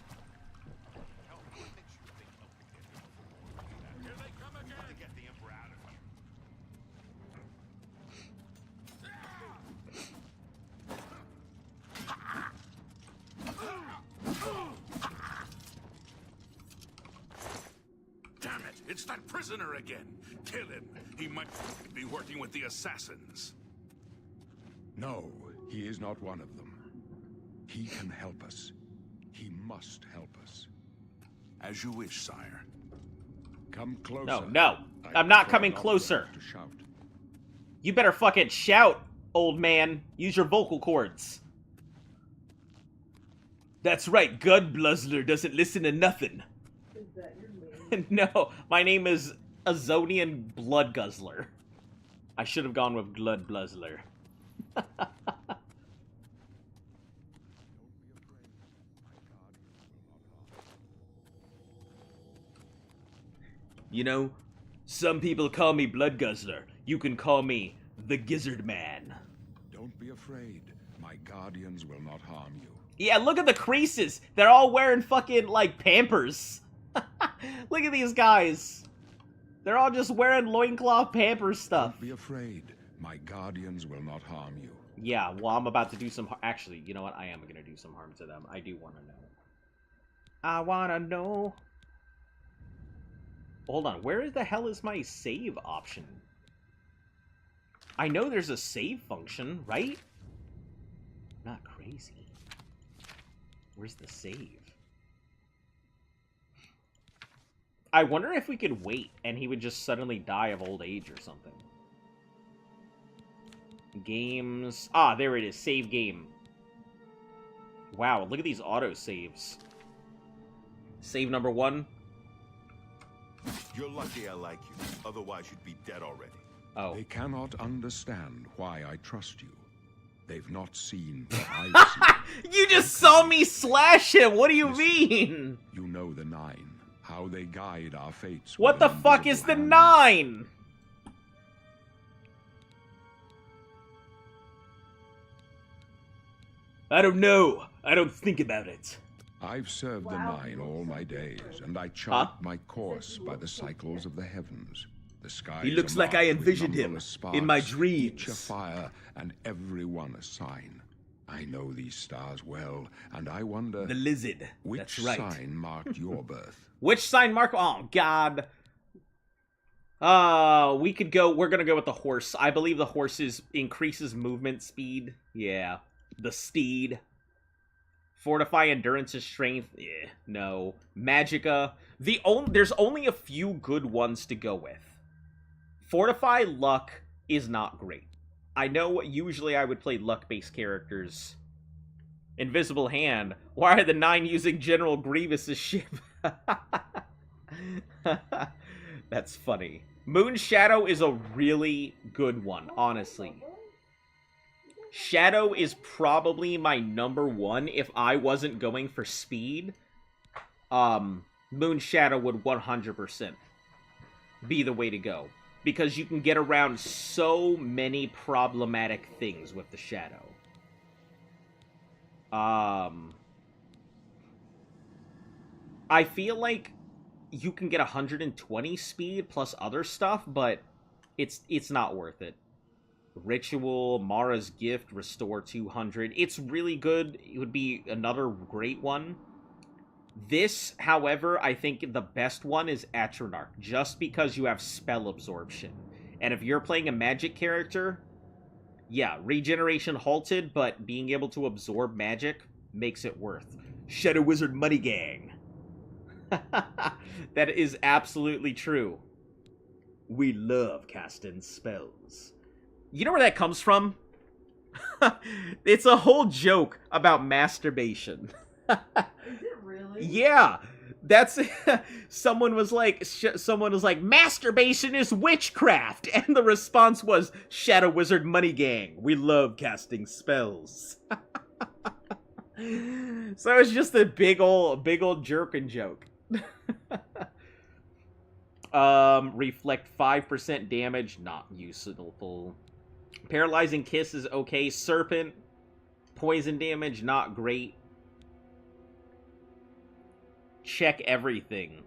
Help, what makes you think help can get here before more than that? Here they come again! To get the Emperor out of here. Damn it! It's that prisoner again! Kill him! He might be working with the assassins. No, he is not one of them. He can help us. He must help us. As you wish, sire. Come closer. No. I'm not coming closer. To shout. You better fucking shout, old man. Use your vocal cords. That's right, Gunbluzzler doesn't listen to nothing. Is that your name? No, my name is Azonian Blood Guzzler. I should have gone with Blood Bluzzler. You know, some people call me Blood Guzzler. You can call me the Gizzard Man. Don't be afraid. My guardians will not harm you. Yeah, look at the creases. They're all wearing fucking, like, Pampers. Look at these guys. They're all just wearing loincloth Pampers stuff. Don't be afraid. My guardians will not harm you. Yeah, well, I'm about to do some... Actually, you know what? I am going to do some harm to them. I do want to know. I want to know. Hold on. Where the hell is my save option? I know there's a save function, right? Not crazy. Where's the save? I wonder if we could wait and he would just suddenly die of old age or something. Games. Ah, there it is. Save game. Wow, look at these auto saves. Save number 1. You're lucky I like you. Otherwise, you'd be dead already. Oh. They cannot understand why I trust you. They've not seen what I've seen. You just saw me slash him! What do you mean? You know the 9. How they guide our fates. What with the an fuck is the invisible 9? hand. I don't know. I don't think about it. I've served Wow, the you 9 look all so my different. days, and I chart my course by the cycles of the heavens. The skies He looks are like I marked with envisioned him numberless in my sparks, dreams. Each a fire, and every one a sign. I know these stars well, and I wonder The lizard. which That's right. sign marked your birth. Which sign mark? Oh, God. We could go... We're gonna go with the horse. I believe the horse increases movement speed. Yeah. The steed. Fortify endurance and strength. Yeah, no. Magicka. There's only a few good ones to go with. Fortify luck is not great. I know usually I would play luck-based characters. Invisible Hand. Why are the 9 using General Grievous's ship? That's funny. Moon Shadow is a really good one, honestly. Shadow is probably my number 1 if I wasn't going for speed. Moon Shadow would 100% be the way to go. Because you can get around so many problematic things with the Shadow. I feel like you can get 120 speed plus other stuff, but it's not worth it. Ritual, Mara's Gift, Restore 200. It's really good. It would be another great one. This, however, I think the best one is Atronach, just because you have spell absorption. And if you're playing a magic character, yeah, regeneration halted, but being able to absorb magic makes it worth. Shadow Wizard Money Gang. That is absolutely true. We love casting spells. You know where that comes from? It's a whole joke about masturbation. Is it really? Yeah, that's someone was like masturbation is witchcraft, and the response was Shadow Wizard Money Gang. We love casting spells. So it's just a big old jerkin joke. Reflect 5% damage, not useful. Paralyzing Kiss is okay. Serpent, poison damage, not great. Check everything.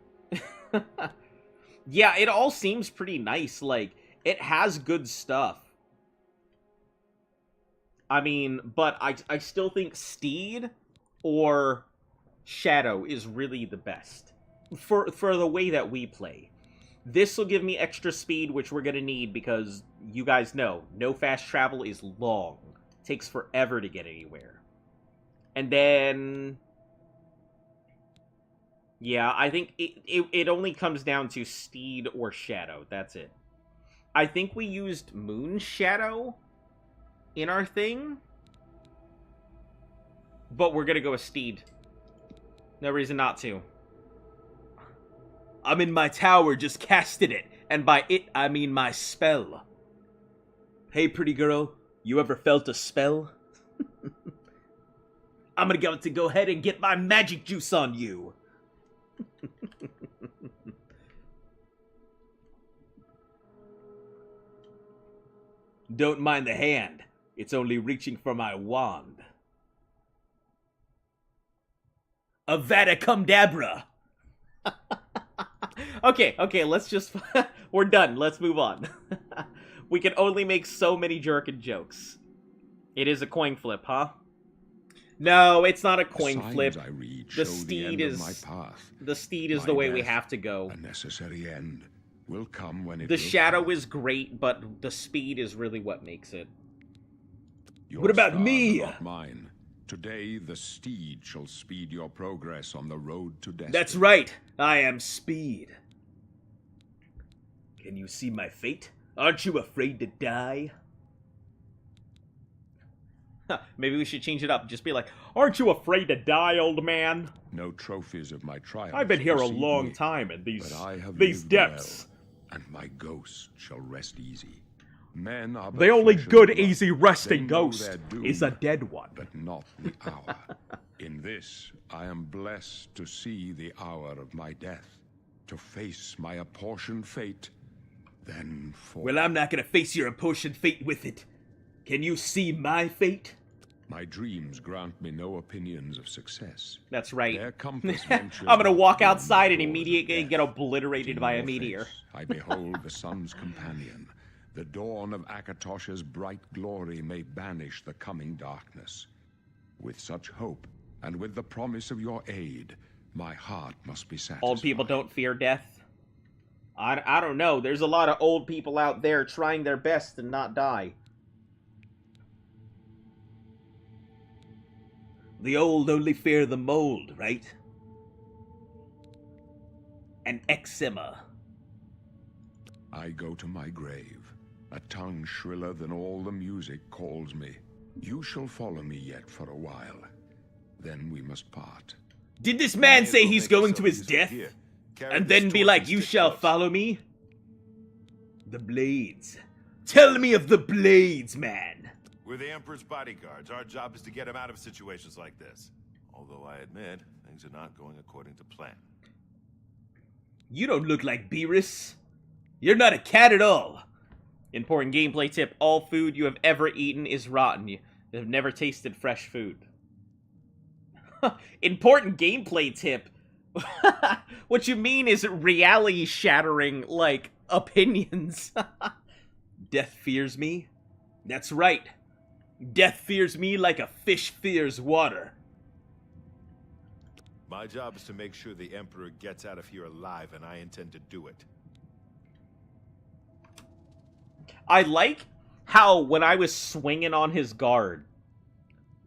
Yeah, it all seems pretty nice. Like, it has good stuff. I mean, but I still think Steed or Shadow is really the best for the way that we play. This will give me extra speed, which we're going to need because you guys know, no fast travel is long. Takes forever to get anywhere. And then... yeah, I think it only comes down to Steed or Shadow. That's it. I think we used Moon Shadow in our thing. But we're gonna go with Steed. No reason not to. I'm in my tower, just casted it. And by it, I mean my spell. Hey, pretty girl, you ever felt a spell? I'm gonna go ahead and get my magic juice on you. Don't mind the hand. It's only reaching for my wand. Avada Kedavra. Okay, let's just... we're done. Let's move on. We can only make so many jerkin jokes. It is a coin flip, huh? No, it's not a coin flip. I read The show steed the end is... of my path. the steed is My the way we death, have to go. A necessary end will come when it The will shadow come. is great, but the speed is really what makes it. Your What about star, me? not mine. Today, the steed shall speed your progress on the road to destiny. That's right. I am Speed. Can you see my fate? Aren't you afraid to die? Maybe we should change it up. Just be like, aren't you afraid to die, old man? No trophies of my triumph. I've been here a precede long me, time in but I have these lived depths. well, and my ghost shall rest easy. Men are but The only flesh and good, blood. easy They resting know ghost their doom, is a dead one. but not the hour. In this, I am blessed to see the hour of my death, to face my apportioned fate, then fall. Well, I'm not gonna face your apportioned fate with it. Can you see my fate? My dreams grant me no opinions of success. That's right. Their compass ventures I'm gonna not walk beyond outside the and doors of immediately death. get obliterated In by a your meteor. face, I behold the sun's companion. The dawn of Akatosh's bright glory may banish the coming darkness. With such hope, and with the promise of your aid, my heart must be satisfied. Old people don't fear death. I don't know. There's a lot of old people out there trying their best to not die. The old only fear the mold, right? And eczema. I go to my grave. A tongue shriller than all the music calls me. You shall follow me yet for a while. Then we must part. Did this man say he's Make going yourself to his useful death? here. Carry And this then be torch like, and you stick shall close." follow me? The blades. Tell me of the blades, man. We're the Emperor's bodyguards. Our job is to get him out of situations like this. Although I admit, things are not going according to plan. You don't look like Beerus. You're not a cat at all. Important gameplay tip. All food you have ever eaten is rotten. You have never tasted fresh food. Important gameplay tip. What you mean is reality-shattering, like, opinions. Death fears me? That's right. Death fears me like a fish fears water. My job is to make sure the Emperor gets out of here alive, and I intend to do it. I like how when I was swinging on his guard,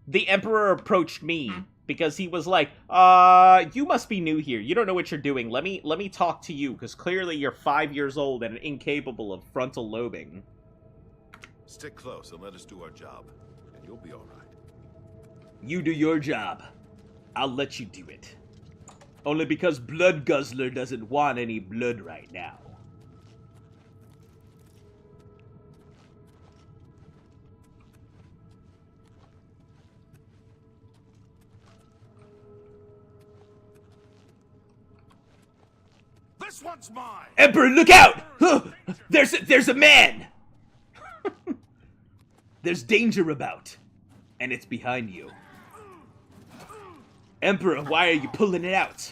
the Emperor approached me because he was like, you must be new here. You don't know what you're doing. Let me talk to you, because clearly you're 5 years old and incapable of frontal lobing. Stick close and let us do our job, and you'll be all right. You do your job. I'll let you do it. Only because Blood Guzzler doesn't want any blood right now. This one's mine! Emperor, look out! Huh! There's a man! There's danger about. And it's behind you. Emperor, why are you pulling it out?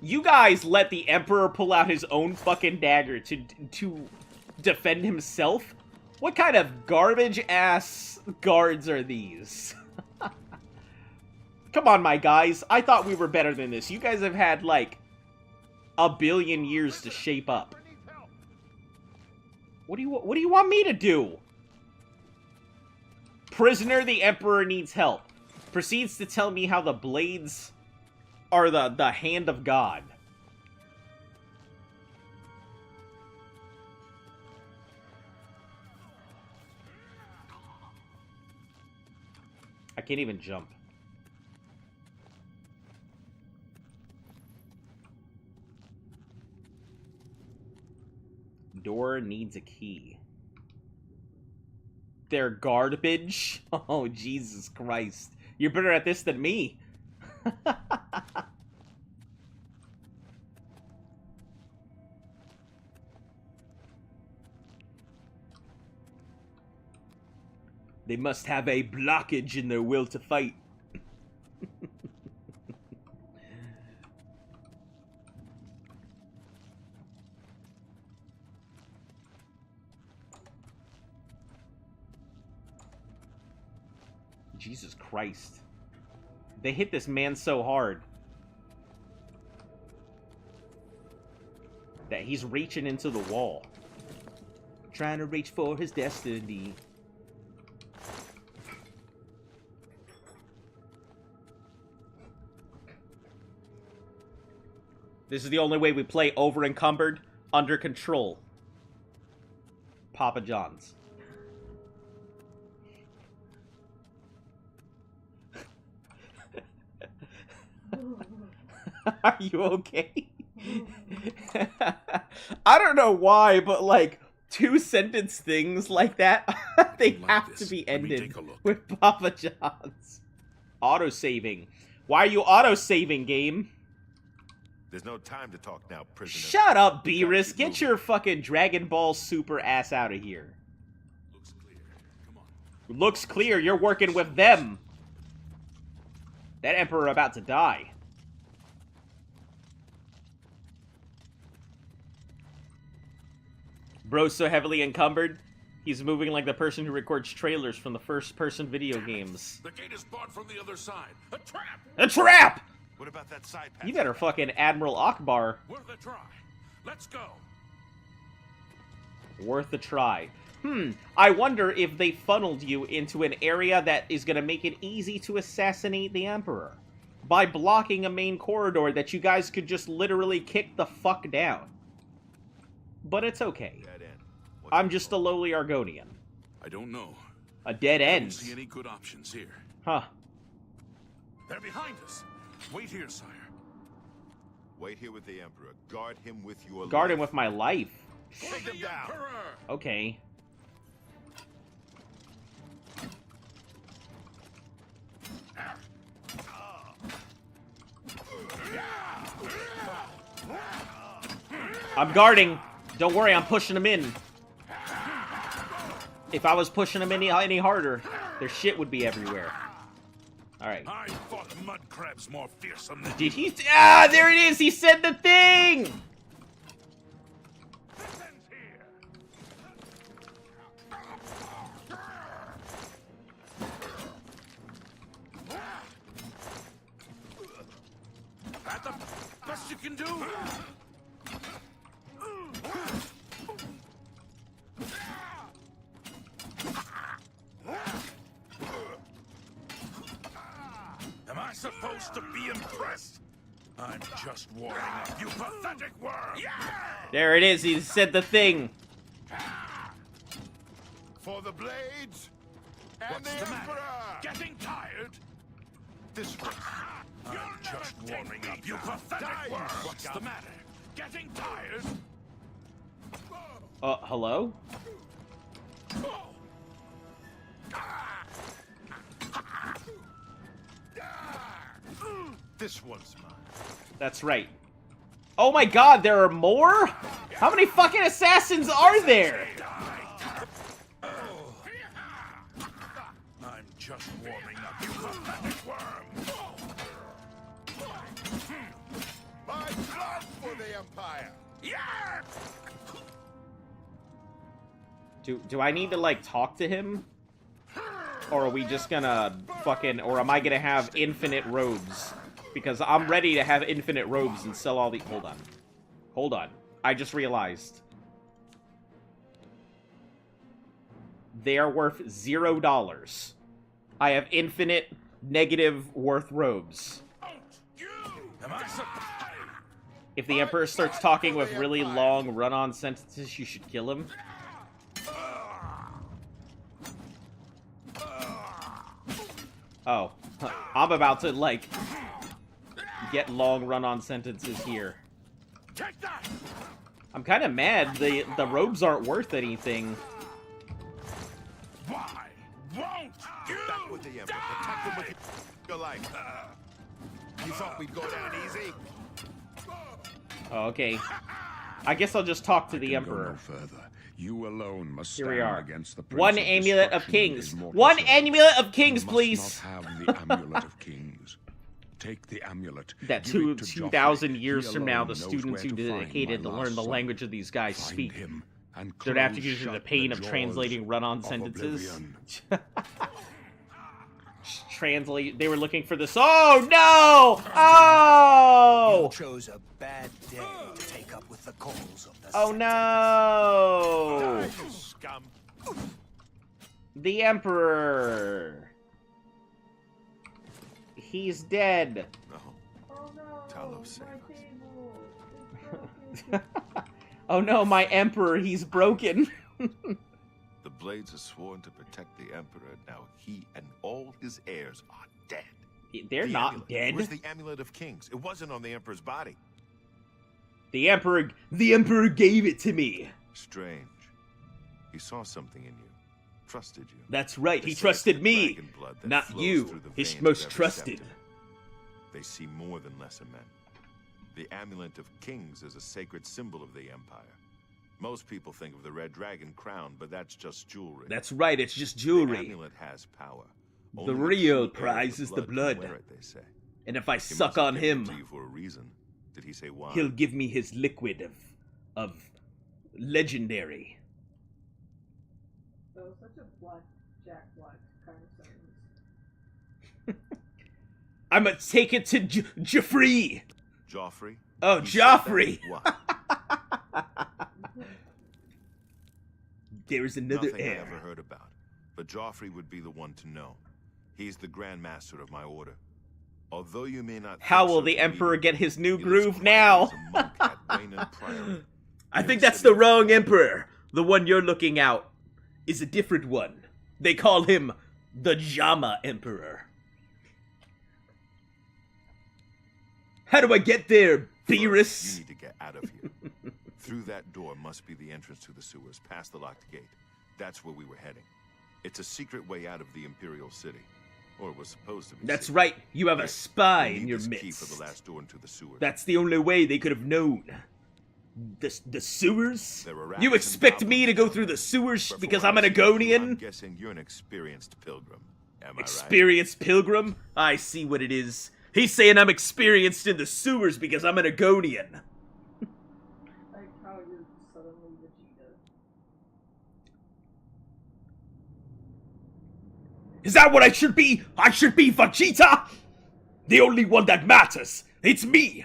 You guys let the Emperor pull out his own fucking dagger to defend himself? What kind of garbage-ass guards are these? Come on, my guys. I thought we were better than this. You guys have had, like, a billion years to shape up. What do you want me to do? Prisoner, the Emperor needs help. Proceeds to tell me how the blades are the hand of God. I can't even jump. Door needs a key. They're garbage? Oh, Jesus Christ. You're better at this than me. They must have a blockage in their will to fight. Jesus Christ. They hit this man so hard that he's reaching into the wall. Trying to reach for his destiny. This is the only way we play over encumbered, under control. Papa John's. Are you okay? I don't know why, but like 2-sentence things like that, they have to be ended with Papa John's. Auto-saving. Why are you auto-saving, game? There's no time to talk now, prisoner. Shut up, Beerus. Get your fucking Dragon Ball Super ass out of here. Looks clear. Come on. Looks clear. You're working with them. That Emperor about to die. Bro's so heavily encumbered, he's moving like the person who records trailers from the first-person video games. The gate is barred from the other side. A trap! A trap! What about that side path? You better fucking Admiral Akbar. Worth a try. Let's go. Worth a try. I wonder if they funneled you into an area that is going to make it easy to assassinate the Emperor. By blocking a main corridor that you guys could just literally kick the fuck down. But it's okay. Dead end. I'm just a lowly Argonian. I don't know. A dead I don't end. see any good options here. Huh. They're behind us. Wait here, sire. Wait here with the Emperor. Guard him with your Guard him life. with my life. Take them down. Okay. I'm guarding. Don't worry, I'm pushing him in. If I was pushing him any harder, their shit would be everywhere. Alright. I fought mud crabs more fearsome than Did he? Ah, there it is! He said the thing! this ends here. That the best you can do? Am I supposed to be impressed? I'm just warming up, you pathetic worm! There it is, he said the thing. For the blades and What's the the matter? Emperor. Getting tired? This way. I'm just warming up, you pathetic worm! What's the matter? Getting tired? Hello? This one's mine. That's right. Oh my god, there are more? How many fucking assassins are there? I'm just warming up, you pathetic worm! My blood for the Empire. Yeah! Do I need to, like, talk to him? Or are we just gonna fucking... Or am I gonna have infinite robes? Because I'm ready to have infinite robes and sell all the... Hold on. Hold on. I just realized. They are worth $0. I have infinite negative worth robes. If the Emperor starts talking with really long run-on sentences, you should kill him. Oh. I'm about to, like, get long run-on sentences here. I'm kind of mad. The robes aren't worth anything. Why won't you? Back with the Emperor. Protect him with your life. You thought we'd go down easy? Oh, okay. I guess I'll just talk to the Can go Emperor. no further. You alone must Here stand we are. against the Prince One of amulet of Destruction and kings. his mortal One servant. amulet of kings, You please. must not have the amulet of kings. Take the amulet. That give two it to 2,000 Joffrey. years He from now, alone the knows students where who to find dedicated my to learn last the son. language of these guys Find speak. him and They'd have to close go through the shut pain of jaws translating run-on of sentences. oblivion. Translate. They were looking for this. Oh no! Oh! You chose a bad day to take up with the calls of the Oh no! You scum. The Emperor. He's dead. No. Oh no, Talos save my us. table. It's broken. Oh no, my Emperor, he's broken. The Blades are sworn to protect the Emperor. Now he and all his heirs are dead. They're The not amulet. dead. Where's the Amulet of Kings? It wasn't on the Emperor's body. The Emperor gave it to me. Strange. He saw something in you. Trusted you. That's right, They he say trusted it's the me. dragon blood that Not flows you, through the his veins most of every trusted. scepter. They see more than lesser men. The Amulet of Kings is a sacred symbol of the Empire. Most people think of the red dragon crown, but that's just jewelry. That's right, it's just The jewelry. amulet has power. The Only real true heir of prize is the can blood. wear it, they say. And if I He suck must have on given him, it to you for a reason. Did he say why? he'll give me his liquid of legendary. That was such a Jack Black kind of sentence. I'ma take it to Joffrey. Joffrey? Oh, He said that? Joffrey. Why? There's another Nothing I heir. ever heard about. But Joffrey would be the one to know. He's the Grand Master of my order. Although you may not How think will so the Emperor immediately, get his new he lives groove quietly now? as a monk at Wayland Priory. I Near think the that's city the of wrong London. emperor. The one you're looking out is a different one. They call him the Jama Emperor. How do I get there, First, you Beerus? need to get out of here. Through that door must be the entrance to the sewers, past the locked gate. That's where we were heading. It's a secret way out of the Imperial City. Or it was supposed to be. That's secret. right, you have a Here, spy you'll in need your this key midst. for the last door into the sewers. That's the only way they could have known. The sewers? There are You rats and expect me to goblins go down through there. the sewers But from because what I'm an I've seen of you, I'm Agonian? guessing you're an experienced pilgrim. Am I right? Experienced pilgrim? I see what it is. He's saying I'm experienced in the sewers because I'm an Agonian. Like how you're suddenly Vegeta. Is that what I should be? I should be Vegeta? The only one that matters. It's me.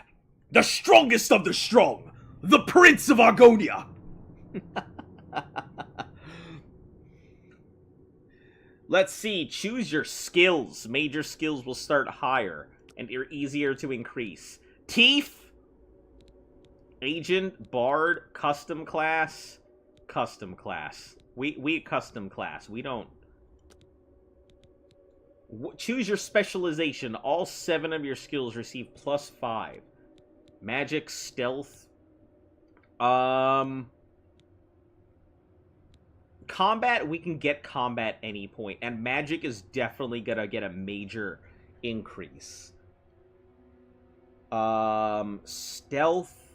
The strongest of the strong. The Prince of Argonia. Let's see. Choose your skills. Major skills will start higher and are easier to increase. Teeth, Agent, Bard, Custom class, Custom class. We custom class. We don't. Choose your specialization. All 7 of your skills receive +5. Magic, Stealth. Combat, we can get combat any point, and magic is definitely gonna get a major increase. Stealth.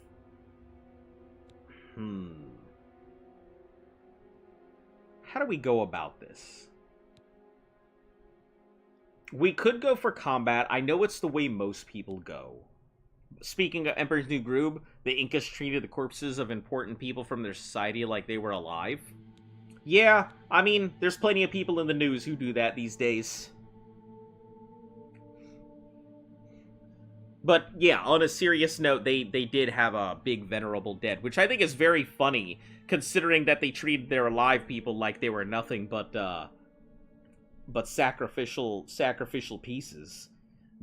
How do we go about this? We could go for combat. I know it's the way most people go. Speaking of Emperor's New Groove, the Incas treated the corpses of important people from their society like they were alive. Yeah, I mean, there's plenty of people in the news who do that these days. But yeah, on a serious note, they did have a big venerable dead, which I think is very funny, considering that they treated their alive people like they were nothing but but sacrificial pieces.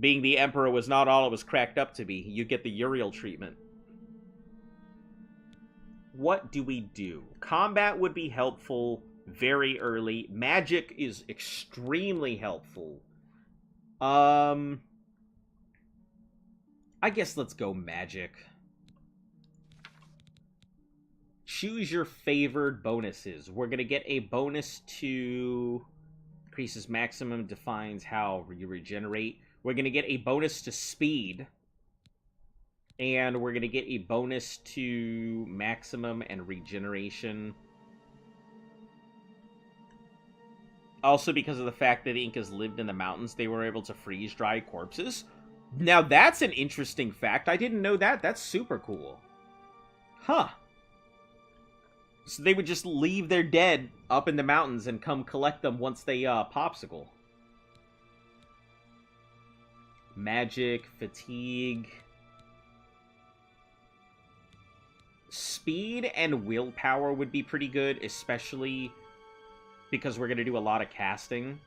Being the Emperor was not all it was cracked up to be. You get the Uriel treatment. What do we do? Combat would be helpful very early. Magic is extremely helpful. I guess let's go magic. Choose your favored bonuses. We're going to get a bonus to increases maximum, defines how you regenerate. We're going to get a bonus to speed. And we're going to get a bonus to maximum and regeneration. Also, because of the fact that the Incas lived in the mountains, they were able to freeze dry corpses. Now, that's an interesting fact. I didn't know that. That's super cool. Huh. So they would just leave their dead up in the mountains and come collect them once they popsicle. Magic, fatigue. Speed and willpower would be pretty good, especially because we're going to do a lot of casting.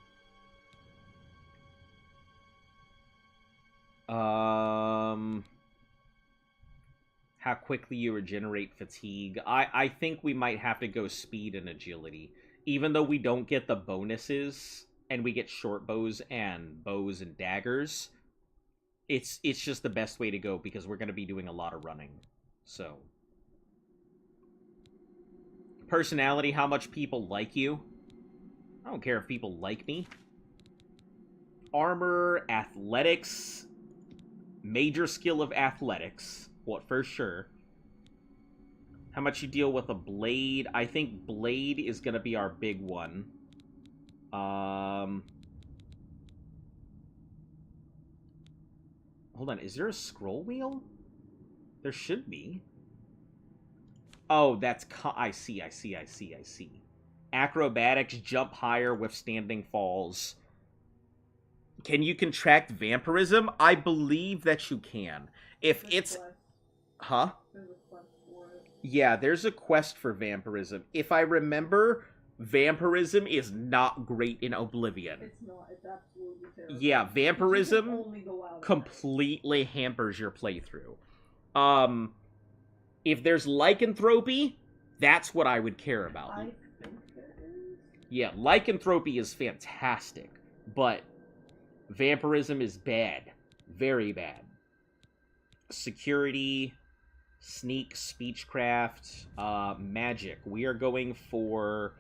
How quickly you regenerate fatigue. I think we might have to go speed and agility. Even though we don't get the bonuses, and we get short bows and daggers, it's just the best way to go because we're going to be doing a lot of running. So, personality, how much people like you. I don't care if people like me. Armor, athletics, major skill of athletics, what for sure. How much you deal with a blade? I think blade is gonna be our big one. Hold on, is there a scroll wheel? There should be. Oh, that's... I see. Acrobatics, jump higher, withstanding falls. Can you contract vampirism? I believe that you can. If it's... Huh? There's a quest for it. Yeah, there's a quest for vampirism. If I remember, vampirism is not great in Oblivion. It's not. It's absolutely terrible. Yeah, You vampirism can only go out completely hampers your playthrough. If there's lycanthropy, that's what I would care about. I think there is. Yeah, lycanthropy is fantastic, but vampirism is bad. Very bad. Security, sneak, speechcraft, magic. We are going for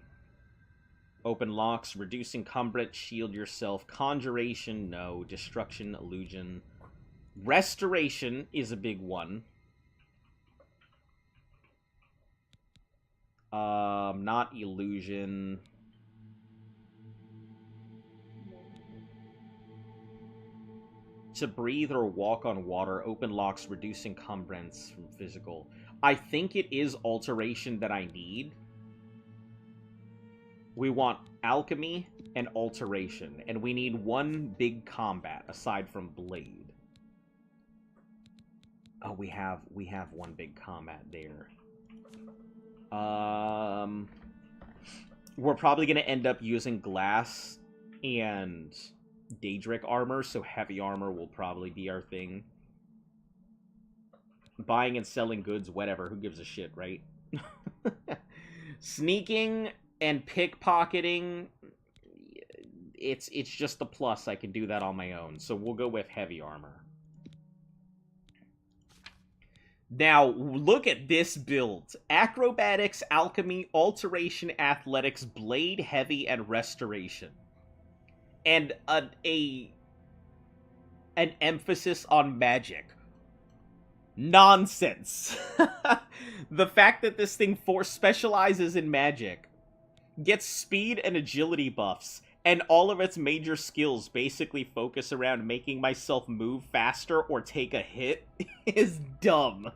open locks, reduce encumbrance, shield yourself, conjuration, no, destruction, illusion. Restoration is a big one. Not illusion. To breathe or walk on water, open locks, reduce encumbrance from physical. I think it is alteration that I need. We want alchemy and alteration, and we need one big combat aside from blade. Oh, we have one big combat there. We're probably going to end up using glass and Daedric armor, so heavy armor will probably be our thing. Buying and selling goods, whatever, who gives a shit, right? Sneaking and pickpocketing, it's just a plus. I can do that on my own, so we'll go with heavy armor. Now, look at this build. Acrobatics, alchemy, alteration, athletics, blade, heavy, and restoration. And an emphasis on magic. Nonsense. The fact that this thing specializes in magic, gets speed and agility buffs, and all of its major skills basically focus around making myself move faster or take a hit is dumb.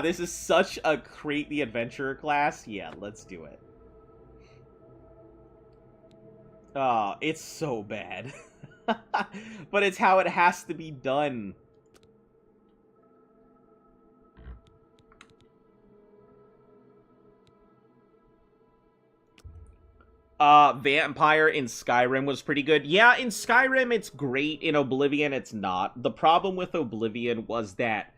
This is such a Create the Adventurer class. Yeah, let's do it. It's so bad. But it's how it has to be done. Vampire in Skyrim was pretty good. Yeah, in Skyrim it's great. In Oblivion it's not. The problem with Oblivion was that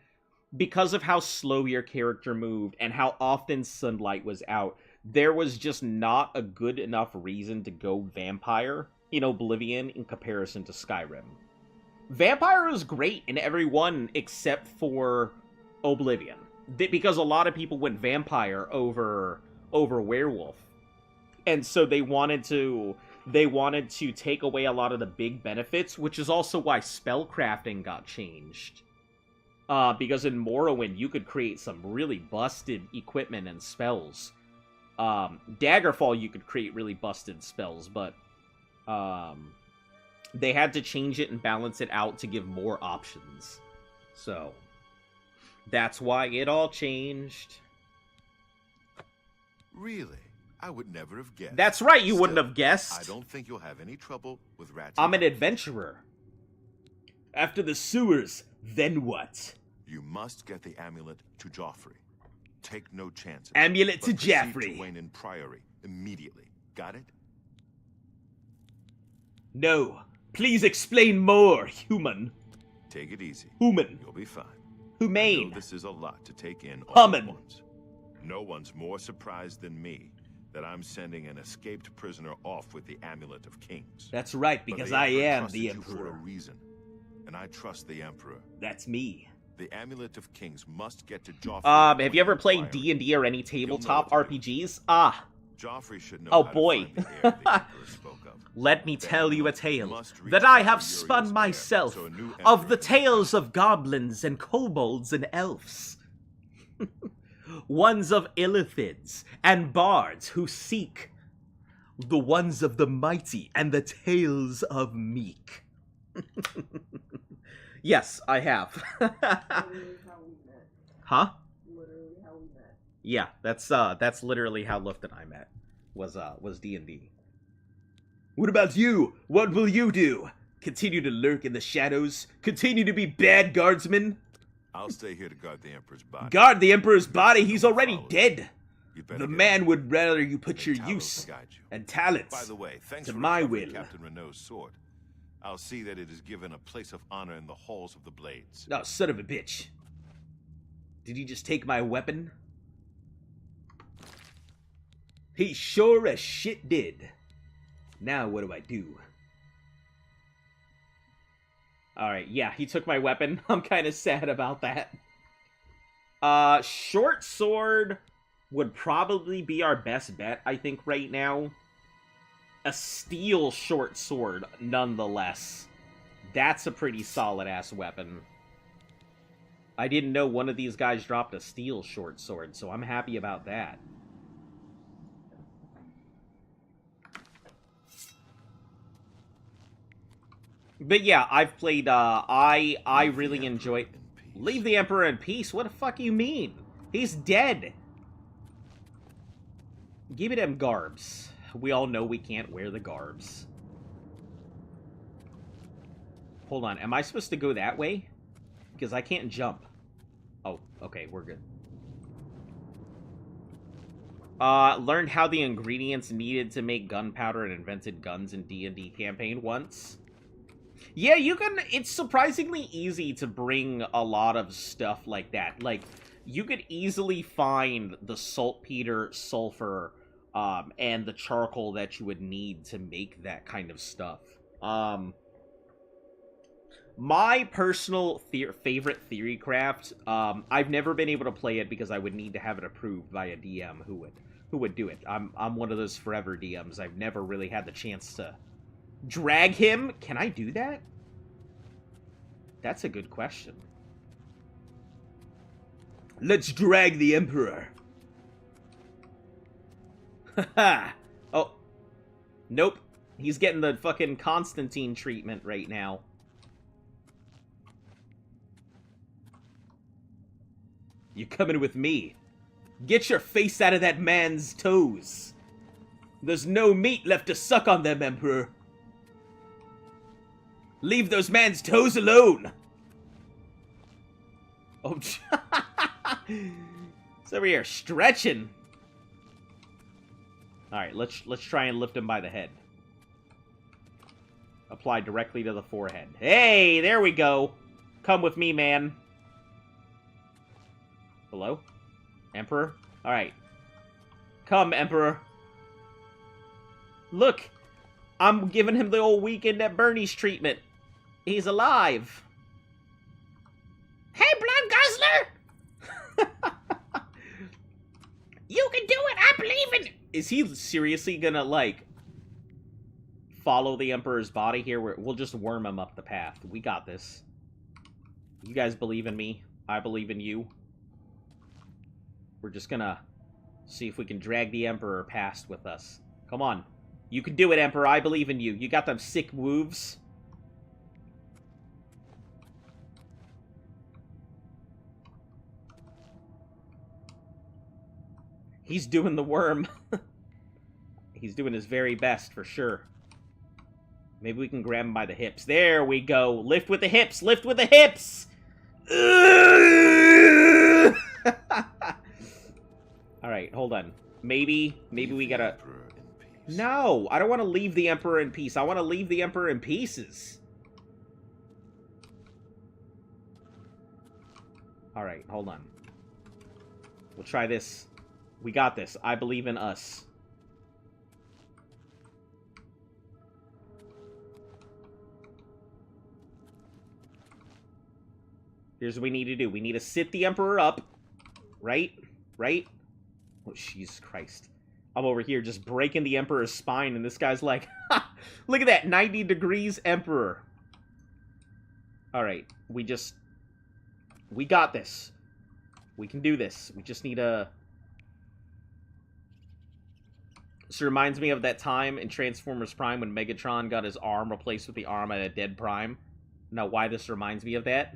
because of how slow your character moved and how often sunlight was out, there was just not a good enough reason to go Vampire in Oblivion in comparison to Skyrim. Vampire is great in every one except for Oblivion, because a lot of people went Vampire over Werewolf, and so they wanted to take away a lot of the big benefits, which is also why spellcrafting got changed. Because in Morrowind you could create some really busted equipment and spells. Daggerfall you could create really busted spells, but they had to change it and balance it out to give more options. So that's why it all changed. Really? I would never have guessed. That's right, you wouldn't Still, have guessed. I don't think you'll have any trouble with rats. I'm an adventurer. After the sewers, then what? You must get the amulet to Joffrey. Take no chances. Amulet to but proceed Jaffrey. to Wayne Priory immediately. Got it? No. Please explain more, human. Take it easy. Human. You'll be fine. Humane. I know this is a lot to take in all at Human. once. No one's more surprised than me that I'm sending an escaped prisoner off with the Amulet of Kings. That's right, But because the I Emperor am trusted the you for a Emperor. reason, and I trust the Emperor. That's me. The Amulet of Kings must get to Joffrey. Have you ever played Priory. D&D or any tabletop what to do. RPGs? Ah, Joffrey should know Oh, how to boy. find the heir the Emperor spoke of. let me The tell you a amulet tale must reach that I have Furio's spun heir, myself so a new of emperor the can tales of goblins and kobolds and elves. Ones of illithids and bards who seek, the ones of the mighty and the tales of meek. Yes, I have. Literally how we met. Huh? Literally how we met. Yeah, that's literally how Luft and I met. Was D&D. What about you? What will you do? Continue to lurk in the shadows? Continue to be bad guardsmen? I'll stay here to guard the Emperor's body. Guard the Emperor's body, he's already dead. You better The get man ready. would rather you put May your Talos use guide you. and talents By the way, thanks to for my recovering will. Captain Renault's sword. I'll see that it is given a place of honor in the halls of the Blades. Oh, son of a bitch. Did he just take my weapon? He sure as shit did. Now what do I do? Alright, yeah, he took my weapon. I'm kind of sad about that. Short sword would probably be our best bet, I think, right now. A steel short sword, nonetheless. That's a pretty solid-ass weapon. I didn't know one of these guys dropped a steel short sword, so I'm happy about that. But yeah, I've played, I really enjoy... Leave the Emperor in peace? What the fuck you mean? He's dead! Give me them garbs. We all know we can't wear the garbs. Hold on, am I supposed to go that way? Because I can't jump. Oh, okay, we're good. Learned how the ingredients needed to make gunpowder and invented guns in D&D campaign once. Yeah, you can... It's surprisingly easy to bring a lot of stuff like that. Like, you could easily find the saltpeter, sulfur, and the charcoal that you would need to make that kind of stuff. My personal favorite theory craft, I've never been able to play it because I would need to have it approved by a DM who would do it. I'm one of those forever DMs. I've never really had the chance to drag him. Can I do that? That's a good question. Let's drag the Emperor. Haha. Oh. Nope. He's getting the fucking Constantine treatment right now. You coming with me? Get your face out of that man's toes. There's no meat left to suck on them, Emperor. Leave those man's toes alone. Oh, it's over here stretching. Alright, let's try and lift him by the head. Apply directly to the forehead. Hey, there we go. Come with me, man. Hello? Emperor? Alright. Come, Emperor. Look! I'm giving him the old weekend at Bernie's treatment. He's alive. Hey, Blood Guzzler! You can do it! I believe in... Is he seriously gonna, like, follow the Emperor's body here? We'll just worm him up the path. We got this. You guys believe in me. I believe in you. We're just gonna see if we can drag the Emperor past with us. Come on. You can do it, Emperor. I believe in you. You got them sick moves. He's doing the worm. He's doing his very best, for sure. Maybe we can grab him by the hips. There we go. Lift with the hips. Lift with the hips. Alright, hold on. Maybe we gotta... No, I don't want to leave the Emperor in peace. I want to leave the Emperor in pieces. Alright, hold on. We'll try this. We got this. I believe in us. Here's what we need to do. We need to sit the Emperor up. Right? Right? Oh, Jesus Christ. I'm over here just breaking the Emperor's spine, and this guy's like, ha! Look at that, 90 degrees Emperor. Alright, we got this. We can do this. We just need a... This reminds me of that time in Transformers Prime when Megatron got his arm replaced with the arm of a dead Prime. Now, why this reminds me of that?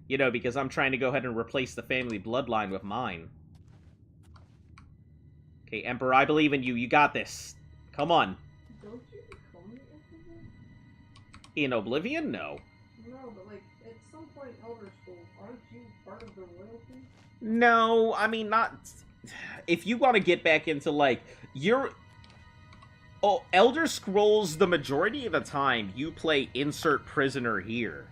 You know, because I'm trying to go ahead and replace the family bloodline with mine. Okay, Emperor, I believe in you. You got this. Come on. Don't you become the Emperor? In Oblivion? No. No, but like, at some point in Elder Scrolls, aren't you part of the royalty? No, I mean, not... If you want to get back into, like, you're... Oh, Elder Scrolls, the majority of the time, you play insert prisoner here.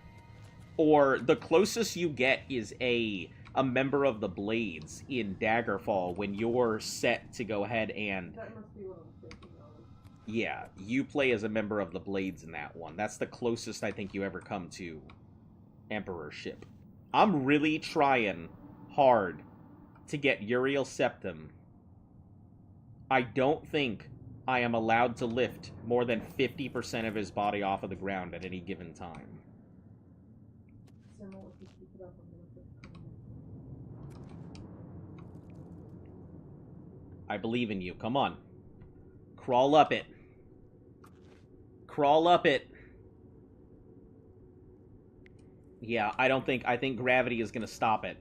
Or the closest you get is a member of the Blades in Daggerfall when you're set to go ahead and... That must be what I'm thinking of. Yeah, you play as a member of the Blades in that one. That's the closest I think you ever come to Emperorship. I'm really trying hard to get Uriel Septim. I don't think I am allowed to lift more than 50% of his body off of the ground at any given time. Similar, if you keep it up, I'm gonna put it I believe in you. Come on. Crawl up it. Crawl up it. Yeah, I think gravity is gonna stop it.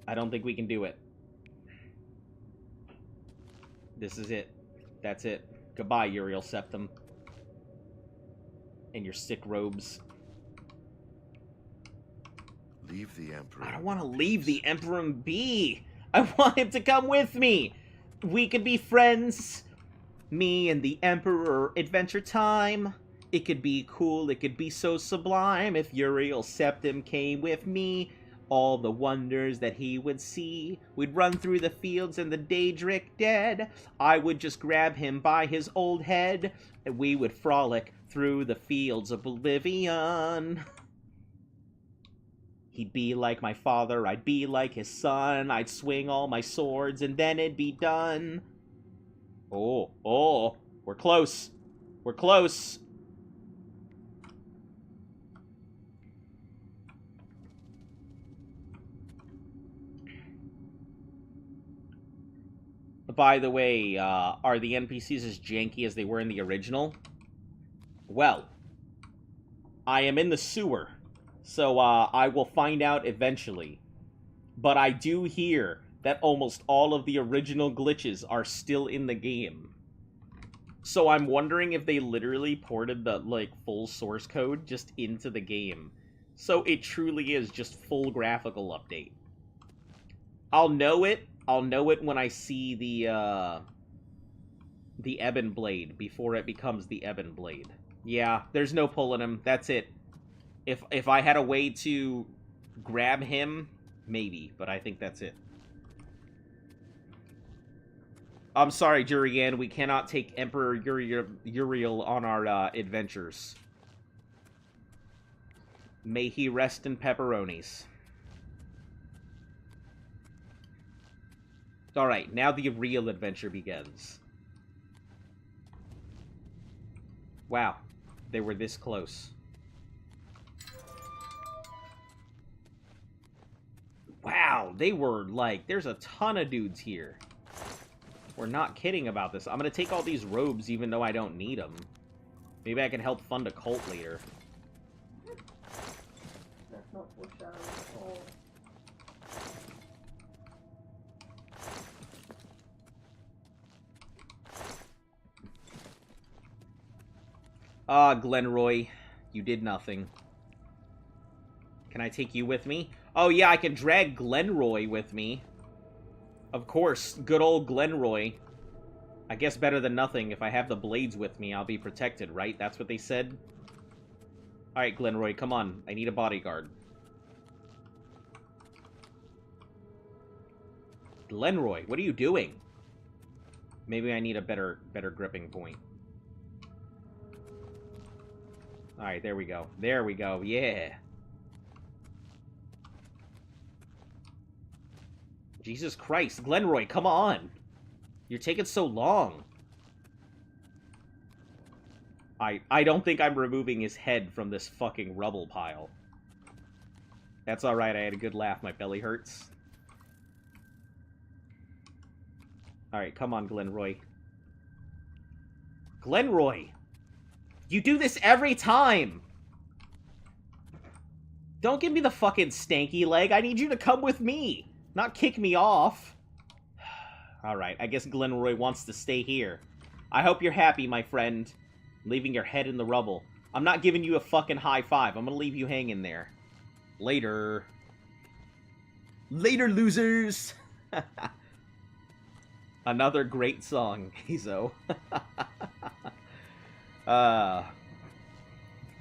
I don't think we can do it. This is it. That's it. Goodbye, Uriel Septim. And your sick robes. Leave the Emperor. I don't want to leave the Emperor be. I want him to come with me. We could be friends. Me and the Emperor adventure time. It could be cool. It could be so sublime if Uriel Septim came with me. All the wonders that he would see. We'd run through the fields and the Daedric dead. I would just grab him by his old head, and we would frolic through the fields of Oblivion. He'd be like my father, I'd be like his son. I'd swing all my swords, and then it'd be done. Oh, we're close. We're close. By the way, are the NPCs as janky as they were in the original? Well, I am in the sewer, so I will find out eventually. But I do hear that almost all of the original glitches are still in the game. So I'm wondering if they literally ported the, like, full source code just into the game. So it truly is just full graphical update. I'll know it I'll know it when I see the Ebon Blade before it becomes the Ebon Blade. Yeah, there's no pulling him. That's it. If I had a way to grab him, maybe, but I think that's it. I'm sorry, Jurian, we cannot take Emperor Uriel on our adventures. May he rest in pepperonis. Alright, now the real adventure begins. Wow, they were this close. Wow, they were like, there's a ton of dudes here. We're not kidding about this. I'm gonna take all these robes even though I don't need them. Maybe I can help fund a cult later. That's not foreshadowing at all. Ah, Glenroy, you did nothing. Can I take you with me? Oh yeah, I can drag Glenroy with me. Of course, good old Glenroy. I guess better than nothing. If I have the blades with me, I'll be protected, right? That's what they said? Alright, Glenroy, come on. I need a bodyguard. Glenroy, what are you doing? Maybe I need a better gripping point. Alright, there we go. There we go, yeah. Jesus Christ, Glenroy, come on! You're taking so long. I don't think I'm removing his head from this fucking rubble pile. That's alright, I had a good laugh. My belly hurts. Alright, come on, Glenroy. Glenroy! You do this every time! Don't give me the fucking stanky leg. I need you to come with me, not kick me off. Alright, I guess Glenroy wants to stay here. I hope you're happy, my friend. Leaving your head in the rubble. I'm not giving you a fucking high five. I'm gonna leave you hanging there. Later. Later, losers! Another great song, Hazo.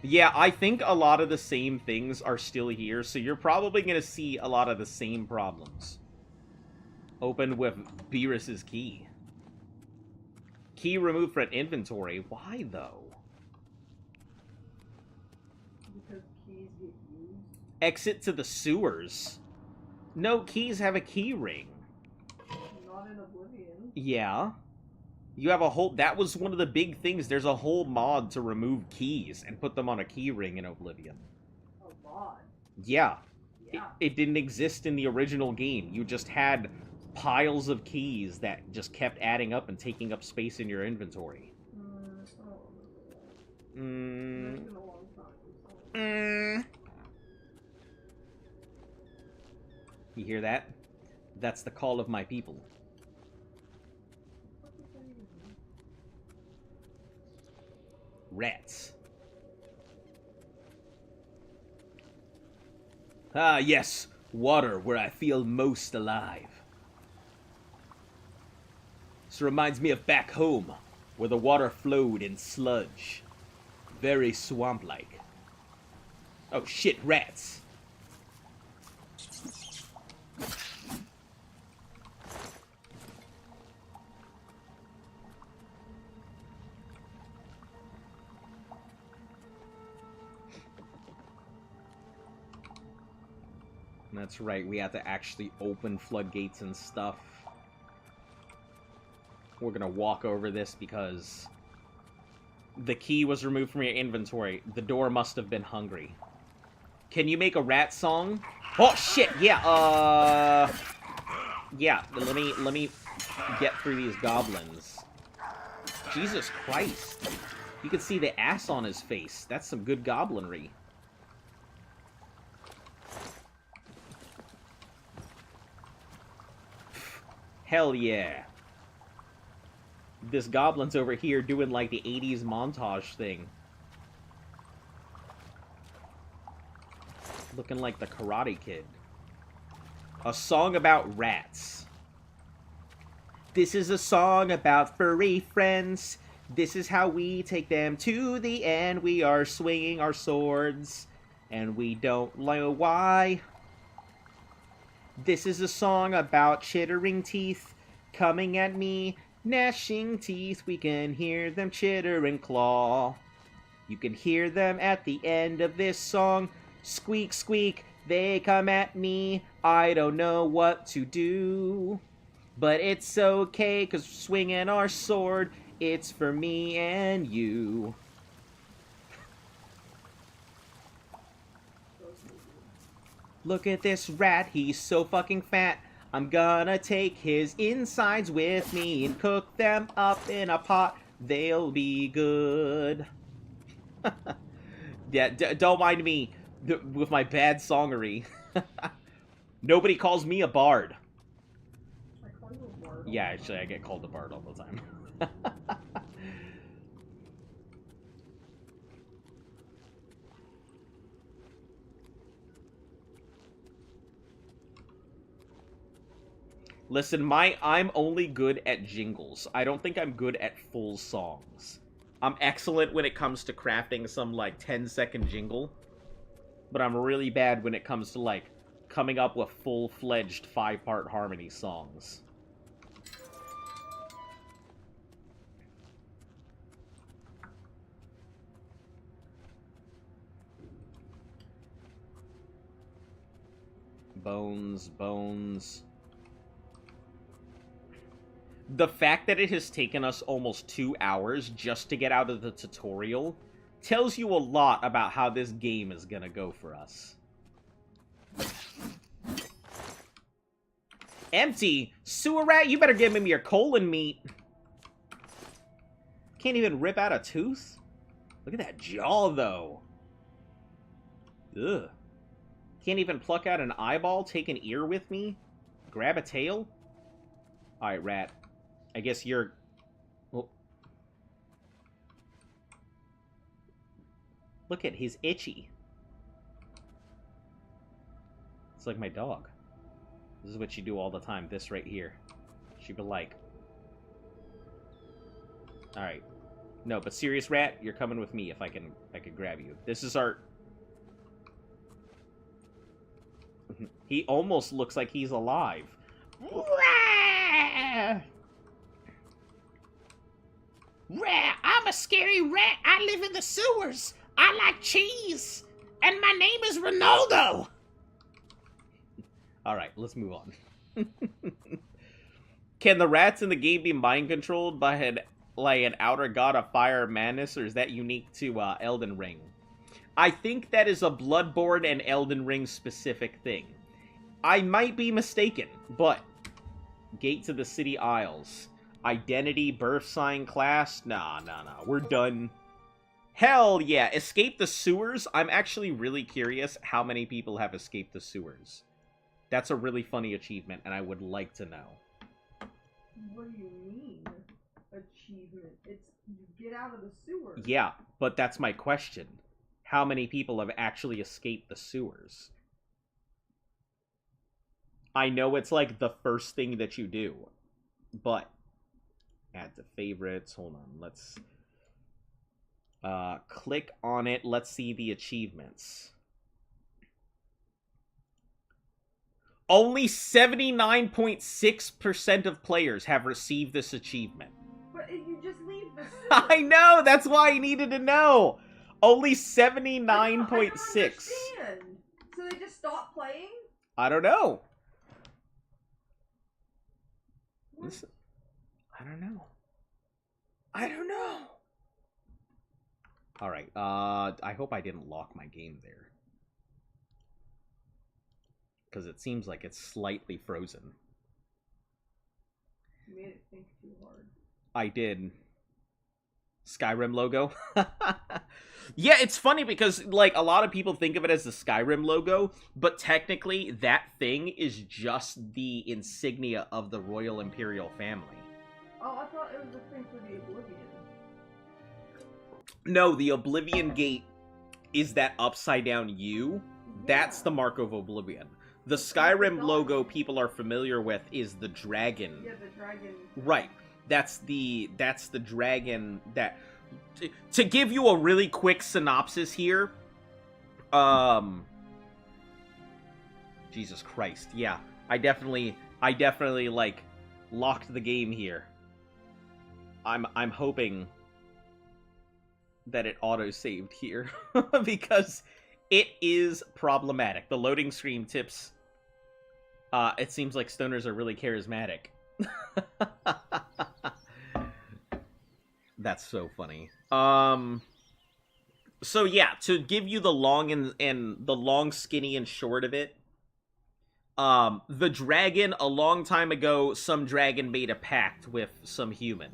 Yeah, I think a lot of the same things are still here, so you're probably gonna see a lot of the same problems. Open with Beerus's key. Key removed from inventory. Why, though? Because keys get used. Exit to the sewers. No, keys have a key ring. Not in Oblivion. Yeah. You have a whole... That was one of the big things. There's a whole mod to remove keys and put them on a key ring in Oblivion. A mod. Yeah. Yeah. It didn't exist in the original game. You just had piles of keys that just kept adding up and taking up space in your inventory. It's been a long time. You hear that? That's the call of my people. Rats. Ah, yes. Water, where I feel most alive. This reminds me of back home, where the water flowed in sludge. Very swamp-like. Oh shit, rats. That's right, we have to actually open floodgates and stuff. We're gonna walk over this because the key was removed from your inventory. The door must have been hungry. Can you make a rat song? Oh shit, yeah, yeah, let me get through these goblins. Jesus Christ. You can see the ass on his face. That's some good goblinry. Hell yeah. This goblin's over here doing like the 80s montage thing. Looking like the Karate Kid. A song about rats. This is a song about furry friends. This is how we take them to the end. We are swinging our swords, and we don't know why. This is a song about chittering teeth coming at me, gnashing teeth. We can hear them chitter and claw. You can hear them at the end of this song. Squeak, squeak, they come at me. I don't know what to do. But it's okay, 'cause swinging our sword, it's for me and you. Look at this rat, he's so fucking fat. I'm gonna take his insides with me and cook them up in a pot. They'll be good. Yeah, don't mind me with my bad songery. Nobody calls me a bard. I call you a bard. Yeah, actually, I get called a bard all the time. Listen, I'm only good at jingles. I don't think I'm good at full songs. I'm excellent when it comes to crafting some, like, 10-second jingle. But I'm really bad when it comes to, like, coming up with full-fledged 5-part harmony songs. Bones, bones. The fact that it has taken us almost 2 hours just to get out of the tutorial tells you a lot about how this game is gonna go for us. Empty? Sewer rat, you better give him your colon meat. Can't even rip out a tooth? Look at that jaw, though. Ugh. Can't even pluck out an eyeball, take an ear with me? Grab a tail? Alright, rat. I guess you're... Oh. Look at he's itchy. It's like my dog. This is what she do all the time. This right here. She'd be like... Alright. No, but serious rat, you're coming with me if I can grab you. This is our... He almost looks like he's alive. Rat, I'm a scary rat. I live in the sewers. I like cheese. And my name is Ronaldo. Alright, let's move on. Can the rats in the game be mind-controlled by an outer god of fire or madness, or is that unique to Elden Ring? I think that is a Bloodborne and Elden Ring specific thing. I might be mistaken, but... Gate to the City Isles. Identity, birth sign, class? Nah. We're done. Hell yeah. Escape the sewers? I'm actually really curious how many people have escaped the sewers. That's a really funny achievement, and I would like to know. What do you mean, achievement? It's you get out of the sewer. Yeah, but that's my question. How many people have actually escaped the sewers? I know it's like the first thing that you do, but... Add to favorites. Hold on. Let's click on it. Let's see the achievements. Only 79.6% of players have received this achievement. But you just leave the sewer. I know! That's why I needed to know! Only 79.6. I don't understand. So they just stop playing? I don't know. Listen. I don't know. Alright, I hope I didn't lock my game there. Because it seems like it's slightly frozen. You made it think too hard. I did. Skyrim logo? Yeah, it's funny because, like, a lot of people think of it as the Skyrim logo, but technically that thing is just the insignia of the Royal Imperial family. Oh, I thought it was the thing for the Oblivion. No, the Oblivion Gate is that upside down U, That's the Mark of Oblivion. The Skyrim logo people are familiar with is the dragon. Yeah, the dragon. Right. That's the dragon that... To give you a really quick synopsis here, Jesus Christ, yeah. I definitely, like, locked the game here. I'm hoping that it auto-saved here, because it is problematic. The loading screen tips, it seems like stoners are really charismatic. That's so funny. So yeah, to give you the long and the long, skinny, and short of it, the dragon, a long time ago, some dragon made a pact with some human.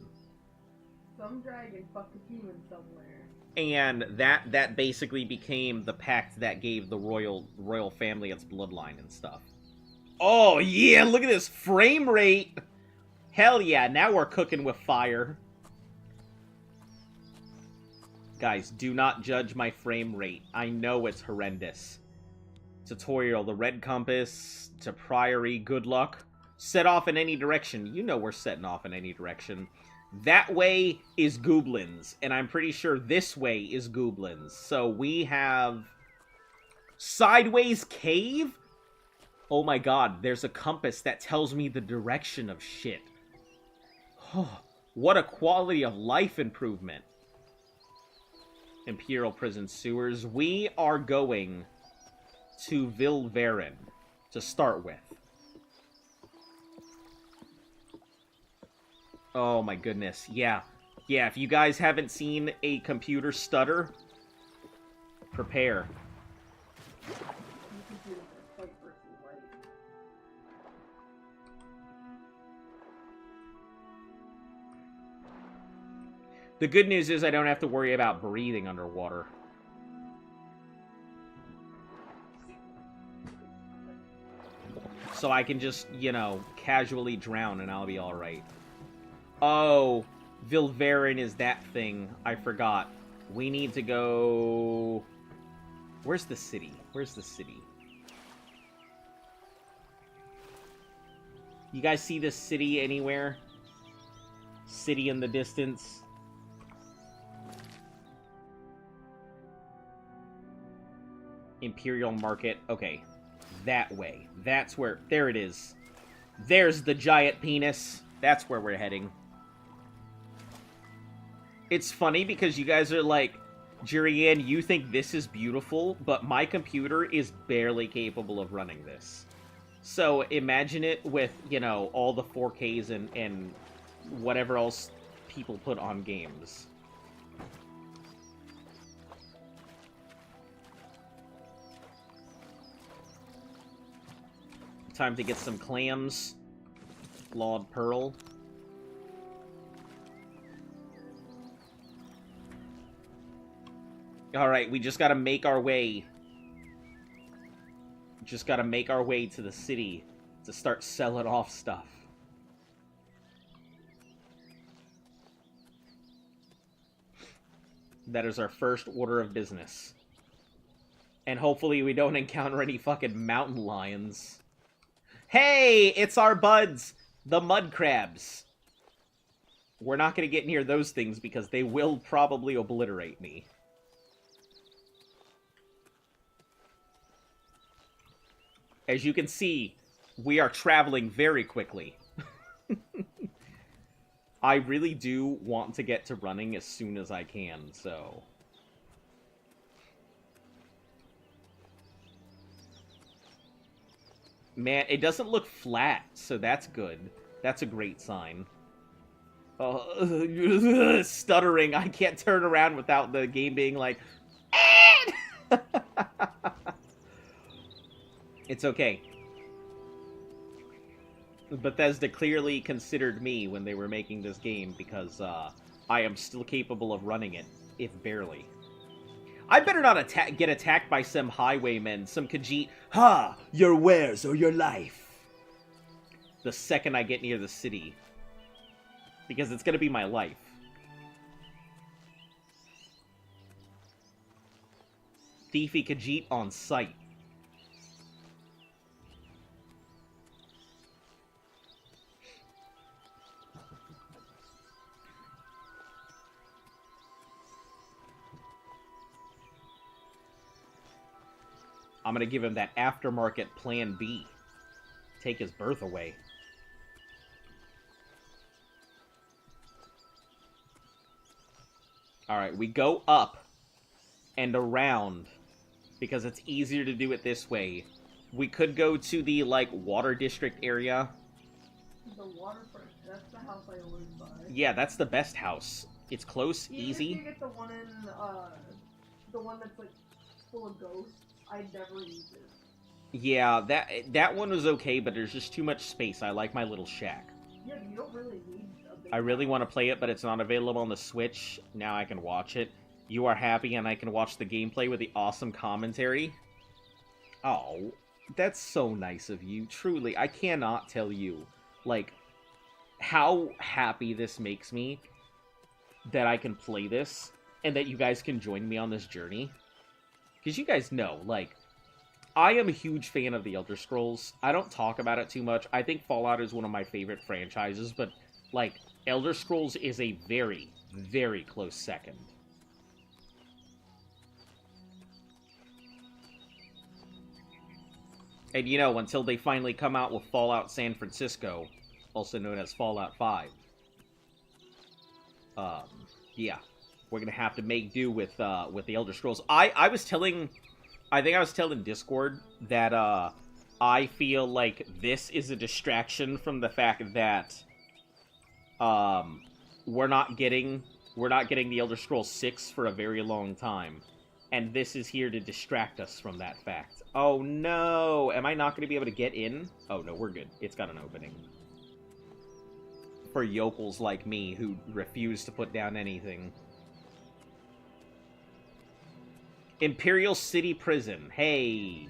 Some dragon fucked a human somewhere. And that basically became the pact that gave the royal family its bloodline and stuff. Oh yeah, look at this frame rate! Hell yeah, now we're cooking with fire. Guys, do not judge my frame rate. I know it's horrendous. Tutorial, the red compass, to Priory, good luck. Set off in any direction. You know we're setting off in any direction. That way is goblins, and I'm pretty sure this way is goblins. So we have... Sideways cave? Oh my god, there's a compass that tells me the direction of shit. Oh, what a quality of life improvement. Imperial Prison Sewers. We are going to Vilverin to start with. Oh my goodness, yeah. Yeah, if you guys haven't seen a computer stutter, prepare. The good news is I don't have to worry about breathing underwater. So I can just, you know, casually drown and I'll be alright. Oh, Vilverin is that thing. I forgot. We need to go... Where's the city? Where's the city? You guys see this city anywhere? City in the distance? Imperial Market. Okay. That way. That's where... There it is. There's the giant penis. That's where we're heading. It's funny because you guys are like, Jurian, you think this is beautiful, but my computer is barely capable of running this. So imagine it with, you know, all the 4Ks and whatever else people put on games. Time to get some clams. Flawed pearl. Alright, we just gotta make our way. Just gotta make our way to the city to start selling off stuff. That is our first order of business. And hopefully we don't encounter any fucking mountain lions. Hey, it's our buds, the mud crabs. We're not going to get near those things because they will probably obliterate me. As you can see, we are traveling very quickly. I really do want to get to running as soon as I can, so... Man, it doesn't look flat, so that's good. That's a great sign. Stuttering. I can't turn around without the game being like... It's okay. Bethesda clearly considered me when they were making this game because I am still capable of running it, if barely. I better not get attacked by some highwaymen, some Khajiit. Ha! Your wares or your life. The second I get near the city. Because it's gonna be my life. Thiefy Khajiit on sight. I'm gonna give him that aftermarket plan B. Take his berth away. Alright, we go up and around because it's easier to do it this way. We could go to the, like, water district area. The waterfront, that's the house I always buy. Yeah, that's the best house. It's close, Even easy. if you get the one in, the one that's, like, full of ghosts, I never use it. Yeah, that one was okay, but there's just too much space. I like my little shack. Yeah, you don't really need a big I really want to play it, but it's not available on the Switch. Now I can watch it. You are happy, and I can watch the gameplay with the awesome commentary. Oh, that's so nice of you. Truly, I cannot tell you, like, how happy this makes me that I can play this, and that you guys can join me on this journey. Because you guys know, like, I am a huge fan of the Elder Scrolls. I don't talk about it too much. I think Fallout is one of my favorite franchises, but, like, Elder Scrolls is a very, very close second. And, you know, until they finally come out with Fallout San Francisco, also known as Fallout 5. Yeah. We're gonna have to make do with the Elder Scrolls. I think I was telling Discord that, I feel like this is a distraction from the fact that, we're not getting the Elder Scrolls 6 for a very long time. And this is here to distract us from that fact. Oh no! Am I not going to be able to get in? Oh no, we're good. It's got an opening. For yokels like me who refuse to put down anything. Imperial City Prison. Hey!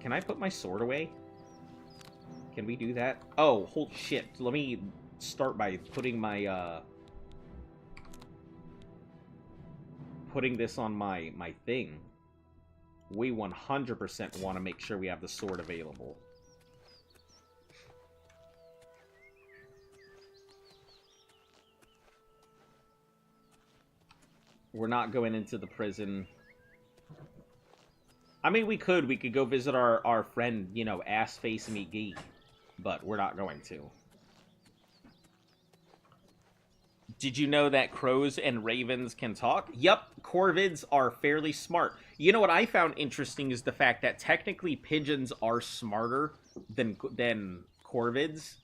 Can I put my sword away? Can we do that? Oh, hold shit. Let me start by putting my, putting this on my thing. We 100% want to make sure we have the sword available. We're not going into the prison. I mean, we could go visit our friend, you know, Assface McGee. But we're not going to. Did you know that crows and ravens can talk? Yup, corvids are fairly smart. You know what I found interesting is the fact that technically pigeons are smarter than corvids.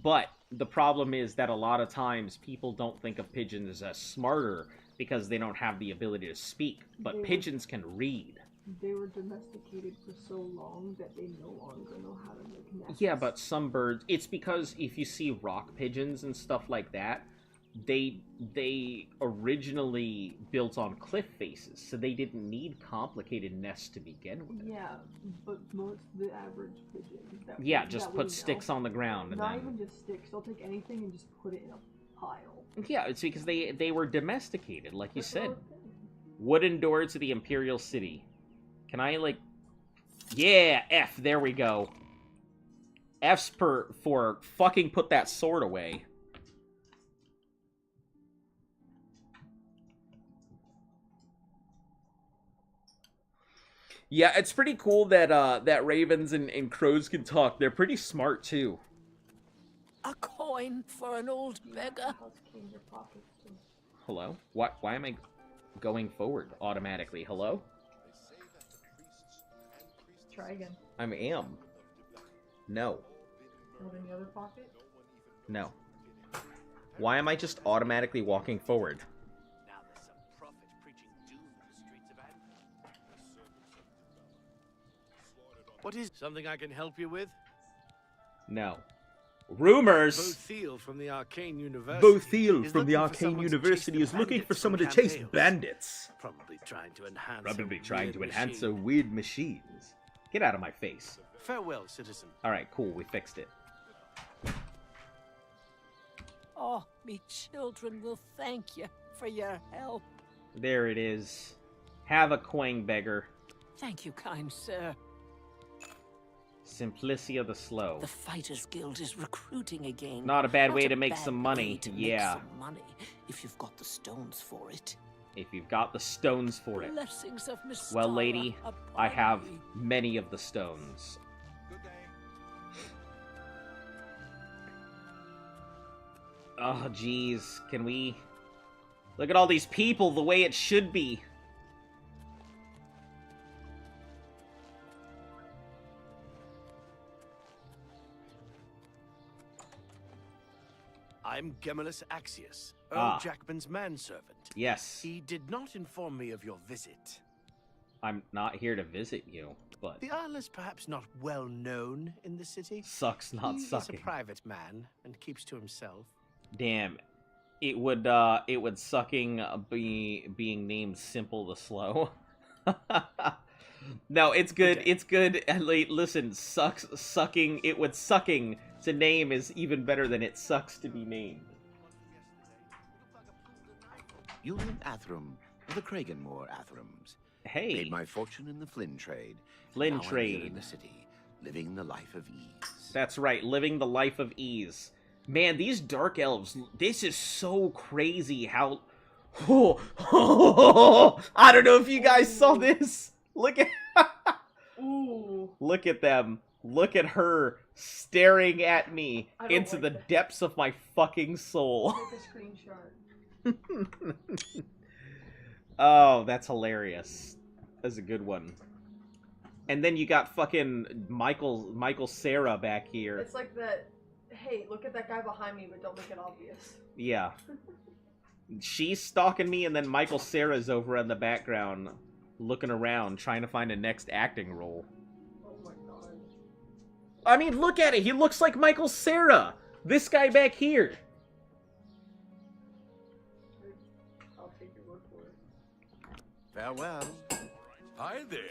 But the problem is that a lot of times people don't think of pigeons as smarter because they don't have the ability to speak. But pigeons can read. They were domesticated for so long that they no longer know how to make nests. Yeah, but some birds... It's because if you see rock pigeons and stuff like that, they originally built on cliff faces, so they didn't need complicated nests to begin with. Yeah, but most the average pigeons... Just put sticks on the ground. And Not even just sticks. They'll take anything and just put it in a pile. Yeah, it's because they were domesticated, like you said. Wooden door to the Imperial City. Can I, like... Yeah, F, there we go. F's for fucking put that sword away. Yeah, it's pretty cool that, that ravens and crows can talk. They're pretty smart, too. A coin for an old beggar? Hello? Why am I going forward automatically? Hello? Try again. I am. No. Hold in the other pocket? No. Why am I just automatically walking forward? Now there's some prophet preaching doom in the streets of Antwerp. What is something I can help you with? No. Rumors! Bothiel from the Arcane University. Bothiel from the Arcane University is looking for someone to chase bandits. Probably trying to enhance. A weird machines. Get out of my face. Farewell, citizen. Alright, cool, we fixed it. Oh, me children will thank you for your help. There it is. Have a coin, beggar. Thank you, kind sir. Simplicia the Slow. The Fighters Guild is recruiting again. Not a bad way Not to a make bad some money. way to Yeah. make some money if you've got the stones for it. If you've got the stones for it. Blessings of Mystara Well, lady, upon I have thee. many of the stones. Good day. Oh, jeez. Can we... Look at all these people the way it should be. I'm Gemellus Axius, Ah. Earl Jackman's manservant. Yes. He did not inform me of your visit. I'm not here to visit you, but... The Earl is perhaps not well known in the city. Sucks not he is sucking. a private man and keeps to himself. Damn. It would sucking be being named Simple the Slow. No, it's good. Okay. It's good. Listen, sucking. It would sucking to name is even better than it sucks to be named. Julian Athram of the Kraganmore Athrams. Hey, Made my fortune in the Flynn trade. Flynn Now I'm here trade. in the city, living the life of ease. That's right. Living the life of ease. Man, these dark elves. This is so crazy. How. I don't know if you guys saw this. Look at. Ooh. Look at them. Look at her staring at me I don't into like the that. depths of my fucking soul. Take a screenshot. Oh, that's hilarious. That's a good one. And then you got fucking Michael Sarah back here. It's like that. Hey, look at that guy behind me, but don't make it obvious. Yeah. She's stalking me, and then Michael Sarah's over in the background looking around, trying to find a next acting role. Oh my god. I mean, look at it. He looks like Michael Sarah. This guy back here. I'll take your word for it. Farewell. Hi there.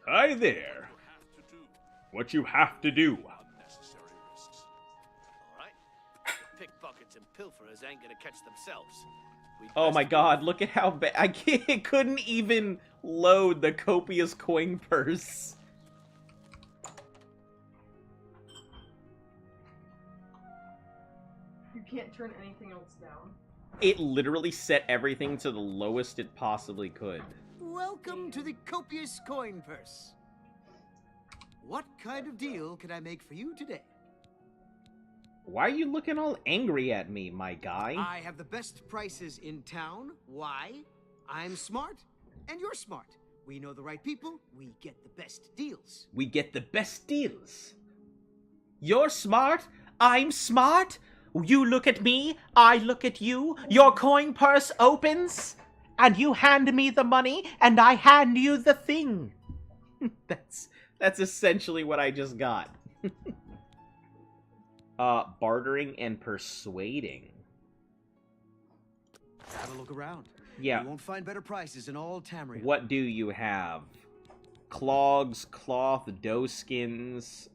Hi there. What you have to do. Unnecessary risks. All right? The pickpockets and pilferers ain't gonna catch themselves. We'd Oh best my be- god, look at how bad. It couldn't even load the copious coin purse. You can't turn anything else down. It literally set everything to the lowest it possibly could. Welcome to the copious coin purse. What kind of deal can I make for you today? Why are you looking all angry at me, my guy? I have the best prices in town. Why? I'm smart, and you're smart. We know the right people, we get the best deals. We get the best deals. You're smart, I'm smart. You look at me, I look at you. Your coin purse opens, and you hand me the money, and I hand you the thing. That's essentially what I just got. Bartering and persuading. Have a look around. Yeah. You won't find better prices in all Tamriel. What do you have? Clogs, cloth, doe skins,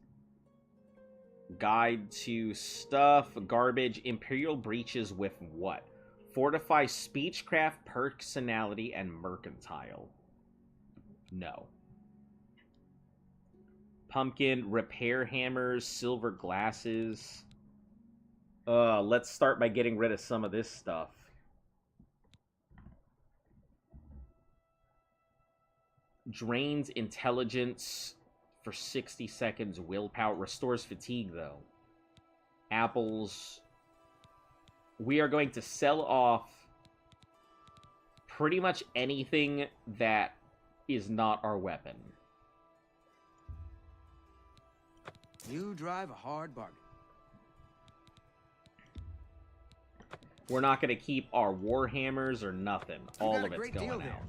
guide to stuff, garbage, imperial breeches with what? Fortify speechcraft, personality, and mercantile. No. Pumpkin, repair hammers, silver glasses. Let's start by getting rid of some of this stuff. Drains intelligence for 60 seconds. Willpower. Restores fatigue, though. Apples. We are going to sell off pretty much anything that is not our weapon. You drive a hard bargain. We're not going to keep our warhammers or nothing. You All got a of it's great going deal out. there.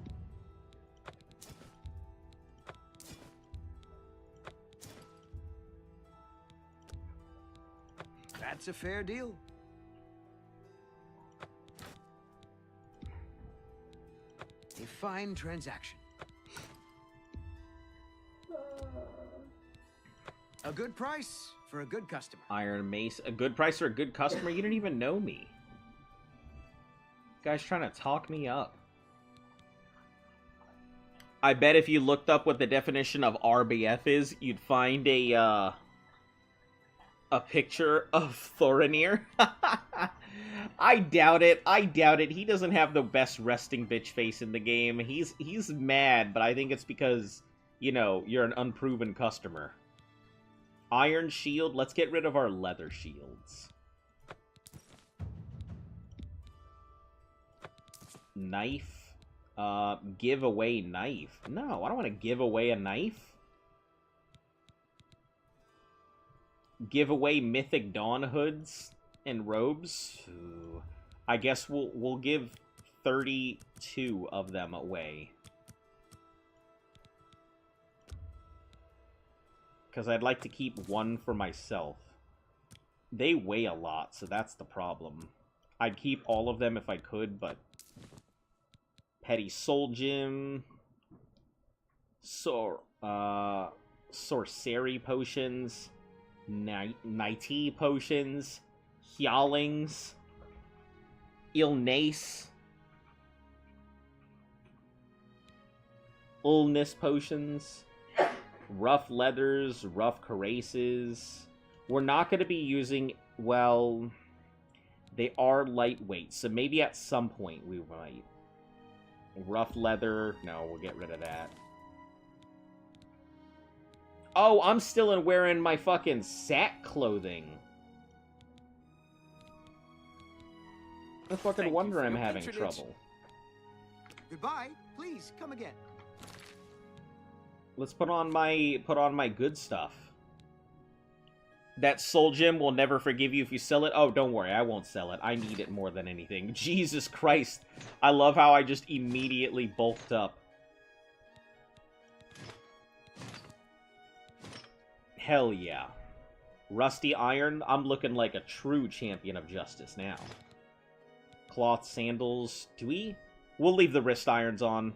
That's a fair deal. A fine transaction. A good price for a good customer. Iron Mace. A good price for a good customer? You didn't even know me. Guy's trying to talk me up. I bet if you looked up what the definition of RBF is, you'd find a picture of Thorinir. I doubt it. I doubt it. He doesn't have the best resting bitch face in the game. He's mad, but I think it's because, you know, you're an unproven customer. Iron shield. Let's get rid of our leather shields. Knife. Give away knife. No, I don't want to give away a knife. Give away mythic dawn hoods and robes. Ooh. I guess we'll give 32 of them away. Because I'd like to keep one for myself. They weigh a lot, so that's the problem. I'd keep all of them if I could, but... Petty Soul Gem. Sorcery Potions. Nighty Potions. Hyalings. Illness. Illness Potions. Rough Leathers. Rough Cuirasses. We're not going to be using, well... They are lightweight, so maybe at some point we might. Rough leather. No, we'll get rid of that. Oh, I'm still in wearing my fucking sack clothing. No fucking wonder I'm having trouble. Goodbye. Please, come again. Let's put on my good stuff. That soul gem will never forgive you if you sell it. Oh, don't worry, I won't sell it. I need it more than anything. Jesus Christ. I love how I just immediately bulked up. Hell yeah. Rusty iron. I'm looking like a true champion of justice now. Cloth sandals. Do we? We'll leave the wrist irons on.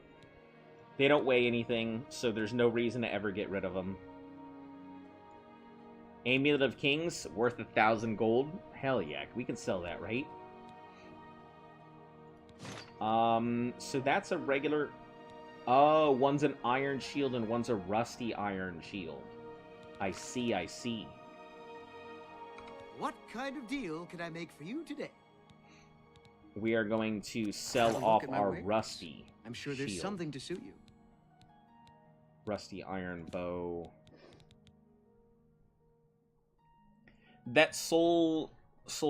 They don't weigh anything, so there's no reason to ever get rid of them. Amulet of Kings, worth 1,000 gold. Hell yeah, we can sell that, right? So that's a regular... Oh, one's an iron shield and one's a rusty iron shield. I see, I see. What kind of deal can I make for you today? We are going to sell off our rusty I'm sure there's shield. something to suit you. Rusty iron bow. That soul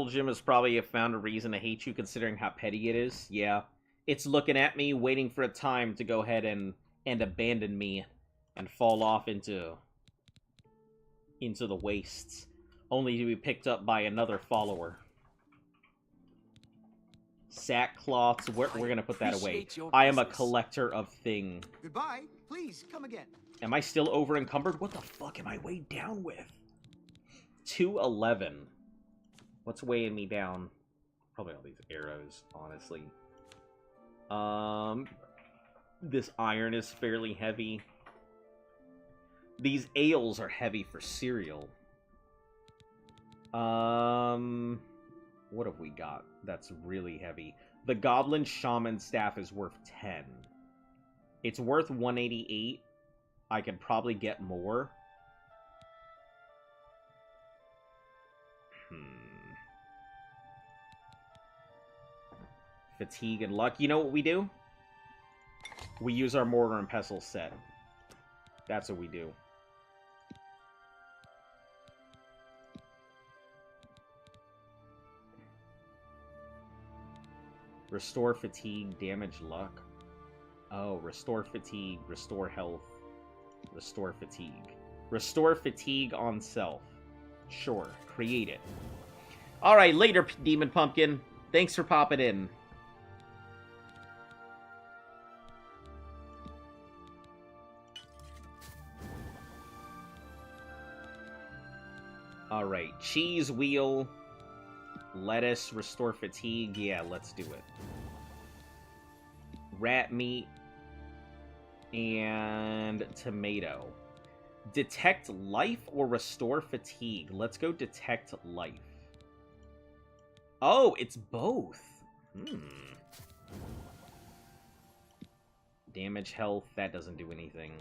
gem has probably found a reason to hate you, considering how petty it is. Yeah, it's looking at me, waiting for a time to go ahead and abandon me and fall off into the wastes, only to be picked up by another follower. Sackcloths, we're gonna put that away. I am a collector of things. Goodbye. Please come again. Am I still over encumbered? What the fuck am I weighed down with? 211. What's weighing me down? Probably all these arrows, honestly. This iron is fairly heavy. These ales are heavy for cereal. What have we got that's really heavy? The Goblin Shaman Staff is worth 10. It's worth 188. I could probably get more. Fatigue and luck. You know what we do? We use our mortar and pestle set. That's what we do. Restore fatigue, damage luck. Oh, restore fatigue, restore health, restore fatigue. Restore fatigue on self. Sure, create it. Alright, later, Demon Pumpkin. Thanks for popping in. Alright, cheese wheel, lettuce, restore fatigue. Yeah, let's do it. Rat meat, and tomato. Detect life or restore fatigue? Let's go detect life. Oh, it's both. Damage, health, that doesn't do anything.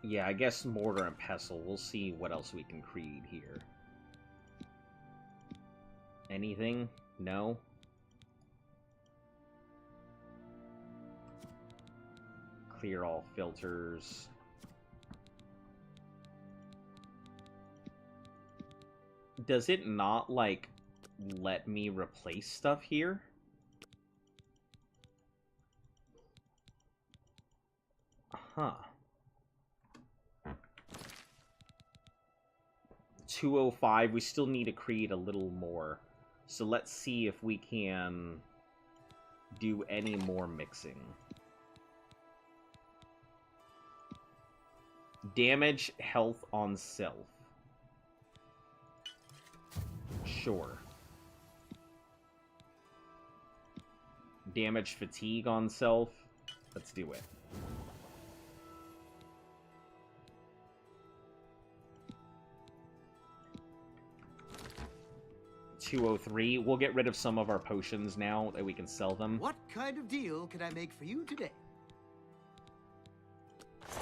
Yeah, I guess mortar and pestle. We'll see what else we can create here. Anything? No? Clear all filters. Does it not, like, let me replace stuff here? Huh. 205, we still need to create a little more. So let's see if we can do any more mixing. Damage health on self. Sure. Damage fatigue on self. Let's do it. $203. We'll get rid of some of our potions now that we can sell them. What kind of deal can I make for you today?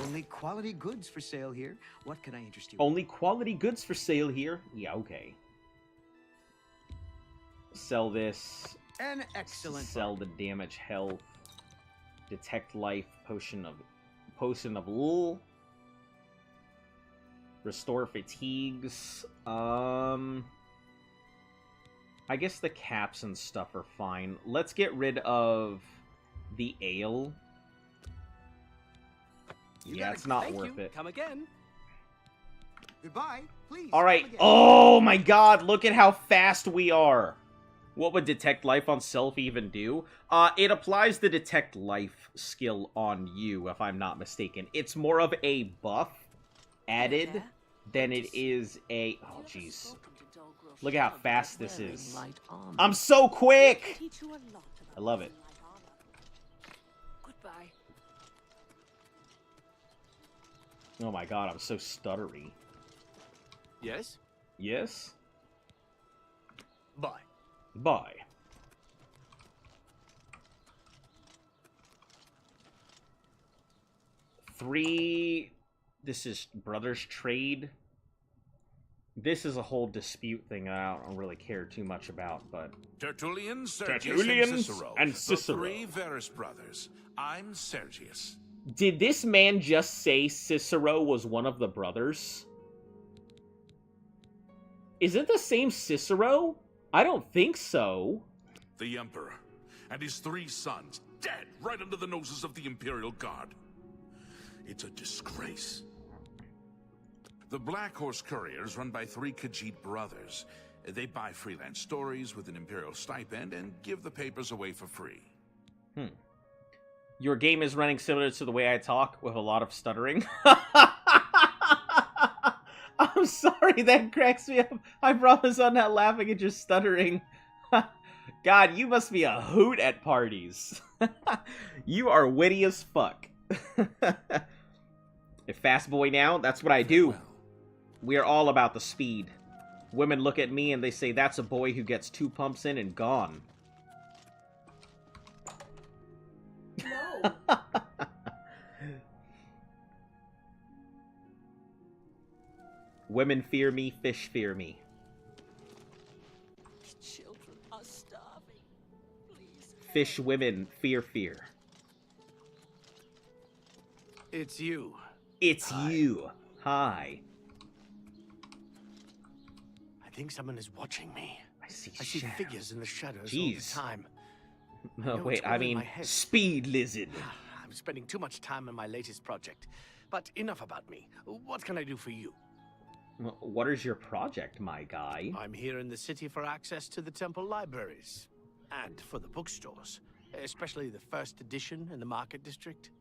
Only quality goods for sale here. What can I interest you in? Only quality goods for sale here? Yeah, okay. Sell this. An excellent Sell the damage health. Detect life. Potion of Lul. Restore fatigues. I guess the caps and stuff are fine. Let's get rid of the ale. Yeah, it's not worth it. Come again. Goodbye. Please. All right. Oh my god, look at how fast we are. What would Detect Life on self even do? It applies the Detect Life skill on you, if I'm not mistaken. It's more of a buff added than it is a... Oh, jeez. Look at how fast this is. I'm so quick! I love it. Goodbye. Oh my god, I'm so stuttery. Yes? Yes? Bye. Bye. Three... This is Brothers Trade. This is a whole dispute thing I don't really care too much about, but... Tertullian, Sergius, Tertullians and Cicero. The three Verus brothers. I'm Sergius. Did this man just say Cicero was one of the brothers? Is it the same Cicero? I don't think so. The Emperor and his three sons dead right under the noses of the Imperial Guard. It's a disgrace. The Black Horse Couriers, run by three Khajiit brothers. They buy freelance stories with an Imperial stipend and give the papers away for free. Your game is running similar to the way I talk, with a lot of stuttering. I'm sorry, that cracks me up. I promise I'm not laughing at your stuttering. God, you must be a hoot at parties. You are witty as fuck. If fast boy now, that's what I do. We are all about the speed. Women look at me and they say, that's a boy who gets 2 pumps in and gone. No. Women fear me, fish fear me. Children are starving. Please. Fish women fear fear. It's you. It's Hi. you. Hi. I think someone is watching me. I see shadows. Figures in the shadows Jeez. all the time. No, know wait, what's I going in mean, my head? speed lizard. I'm spending too much time on my latest project. But enough about me. What can I do for you? What is your project, my guy? I'm here in the city for access to the temple libraries. And for the bookstores. Especially the first edition in the market district.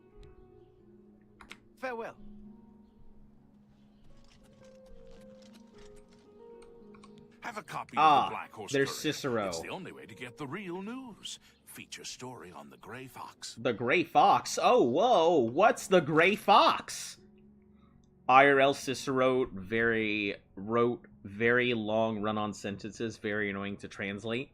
Farewell. Have a copy Ah, of the Black Horse there's Courier. Cicero. It's the only way to get the real news. Feature story on the Grey Fox. The Grey Fox? Oh, whoa, what's the Grey Fox? IRL Cicero wrote very long run-on sentences, very annoying to translate.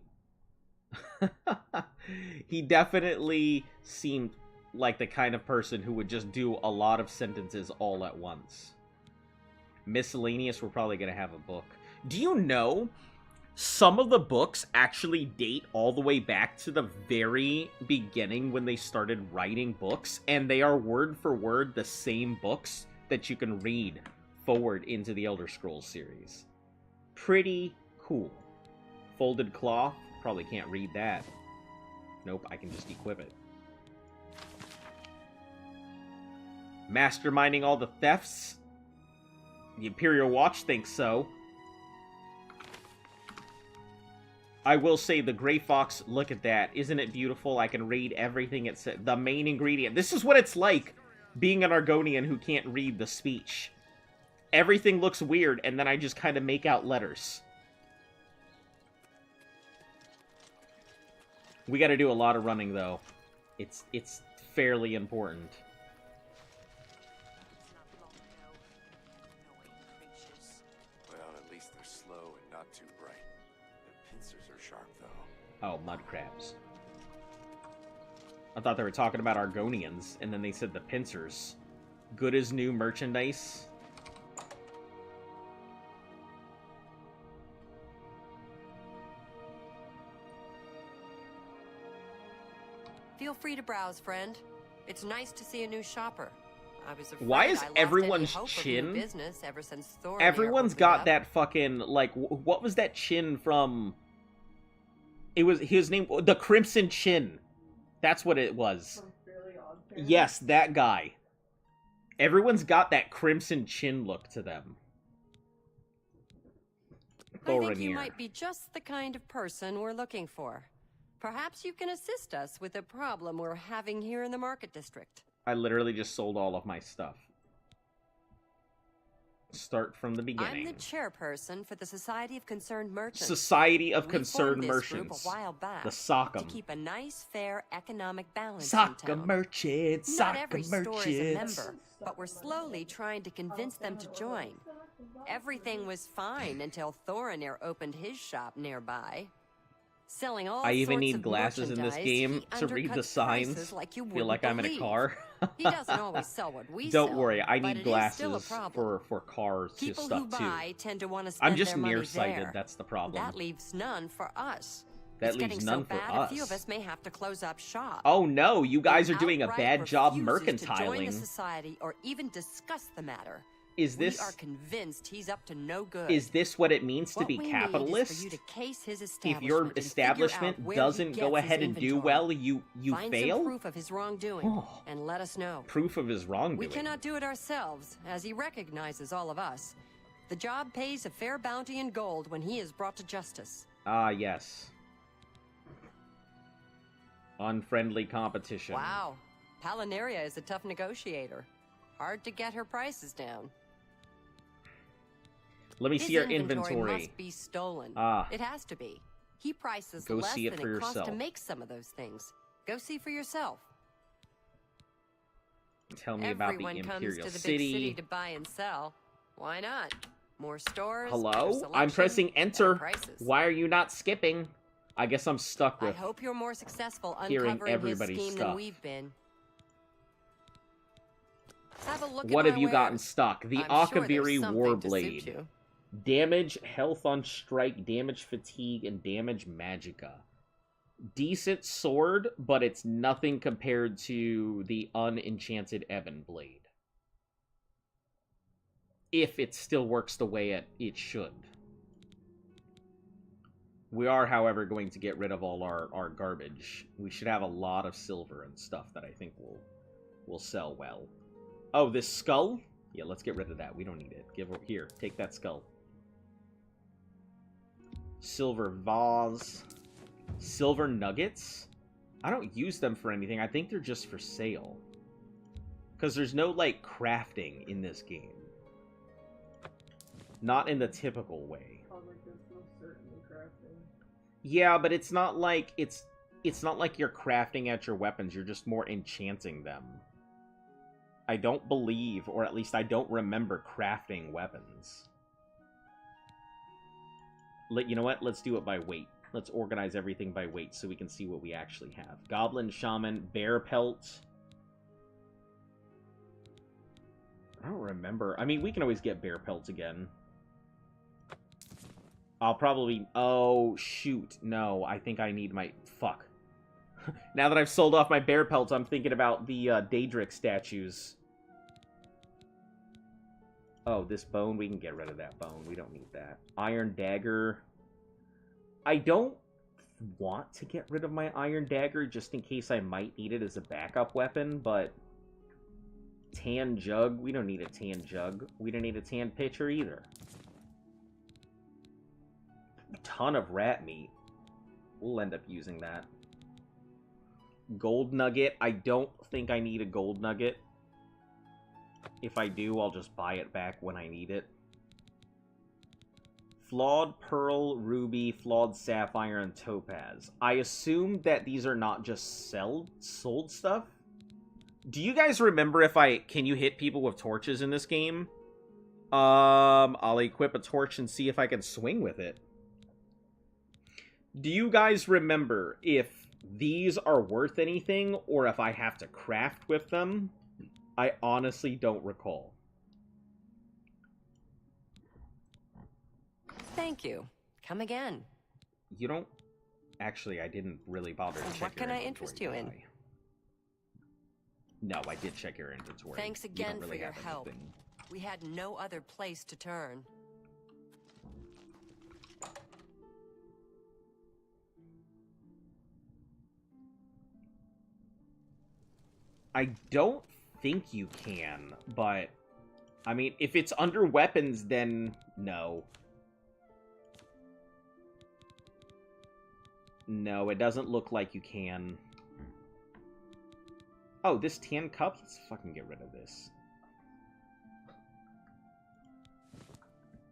He definitely seemed like the kind of person who would just do a lot of sentences all at once. Miscellaneous, we're probably going to have a book. Do you know some of the books actually date all the way back to the very beginning when they started writing books, and they are word for word the same books that you can read forward into the Elder Scrolls series. Pretty cool. Folded cloth, probably can't read that. Nope, I can just equip it. Masterminding all the thefts? The Imperial Watch thinks so. I will say the Grey Fox, look at that. Isn't it beautiful? I can read everything it said. The main ingredient. This is what it's like being an Argonian who can't read the speech. Everything looks weird, and then I just kind of make out letters. We gotta do a lot of running, though. It's fairly important. Well, at least they're slow and not too bright. Their pincers are sharp, though. Oh, mud crabs. I thought they were talking about Argonians, and then they said the pincers. Good as new merchandise. Feel free to browse, friend. It's nice to see a new shopper. I was afraid Why is I lost everyone's any hope of chin? new business ever since Thorin Everyone's opened got up. that fucking, like, what was that chin from? It was his name, the Crimson Chin. That's what it was. Yes, that guy. Everyone's got that Crimson Chin look to them. I think you might be just the kind of person we're looking for. Perhaps you can assist us with a problem we're having here in the Market District. I literally just sold all of my stuff. Start from the I'm beginning. the chairperson for the Society of Concerned Merchants. Society of We Concerned formed this group Merchants. a while back The Sockham. to keep a nice, fair economic balance in Soccer town. merchants, Not soccer every store is a merchants. member, but we're slowly trying to convince them to join. Everything was fine until Thorinir opened his shop nearby. Selling all I even sorts need of glasses in this merchandise, game he to read the undercuts signs. prices like you Feel wouldn't like I'm in a believe. car. He doesn't always sell what we Don't sell, worry, I but need it is still a glasses problem. for cars to People stuff who buy too. tend to want to spend I'm just their money nearsighted, there. that's the problem. That leaves none for us. That It's leaves getting none so for bad, a few of us. us may have to close up shop. Oh no, you guys are Who doing a outright bad job refuses to join the mercantiling. society or even discuss the matter. Is this We are convinced he's up to no good. is this what it means to What be we need is capitalist? for you to case his If your establishment and figure establishment out where doesn't he go gets ahead his and do inventory. well, you Find fail? some proof of his wrongdoing and let us know. Proof of his wrongdoing. We cannot do it ourselves, as he recognizes all of us. The job pays a fair bounty in gold when he is brought to justice. Ah, yes. Unfriendly competition. Wow, Palinaria is a tough negotiator. Hard to get her prices down. Let me His see your inventory inventory. must be stolen. Ah. It has to be. He prices Go less see it than for it costs to yourself. make some of those things. Go see for yourself. Tell me about the Everyone comes Imperial to the City. big city to buy and sell. Why not? More stores. Hello? better I'm selection, pressing better enter. prices. Why are you not skipping? I guess I'm stuck I with hope you're more successful hearing uncovering his everybody's scheme stuff. than we've been. Have a look What at have my you gotten wares. stuck? The I'm sure Akaviri there's something to suit Warblade. you. Damage, health on strike, damage fatigue, and damage magicka. Decent sword, but it's nothing compared to the unenchanted Ebon Blade. If it still works the way it should. We are, however, going to get rid of all our garbage. We should have a lot of silver and stuff that I think will sell well. Oh, this skull? Yeah, let's get rid of that. We don't need it. Here, take that skull. Silver vase. Silver nuggets? I don't use them for anything. I think they're just for sale. Because there's no, like, crafting in this game. Not in the typical way. Yeah, but it's not like it's not like you're crafting at your weapons. You're just more enchanting them. I don't believe, or at least I don't remember crafting weapons. You know what? Let's do it by weight. Let's organize everything by weight so we can see what we actually have. Goblin, Shaman, Bear Pelt, remember. I mean, we can always get bear pelts again. I'll probably... Oh, shoot. No, I think I need my... Fuck. Now that I've sold off my bear pelts, I'm thinking about the Daedric statues. Oh, this bone? We can get rid of that bone. We don't need that. Iron dagger. I don't want to get rid of my iron dagger just in case I might need it as a backup weapon, but... Tan jug? We don't need a tan jug. We don't need a tan pitcher either. A ton of rat meat. We'll end up using that. Gold nugget. I don't think I need a gold nugget. If I do, I'll just buy it back when I need it. Flawed pearl, ruby, flawed sapphire, and topaz. I assume that these are not just sold stuff. Do you guys remember if can you hit people with torches in this game? I'll equip a torch and see if I can swing with it. Do you guys remember if these are worth anything or if I have to craft with them? I honestly don't recall. Thank you. Come again. You don't... Actually, I didn't really bother to check What can I interest you in? No, I did check your inventory. Thanks again for your help. We had no other place to turn. I don't think you can, but... I mean, if it's under weapons, then no. No, it doesn't look like you can. Oh, this tan cup? Let's fucking get rid of this.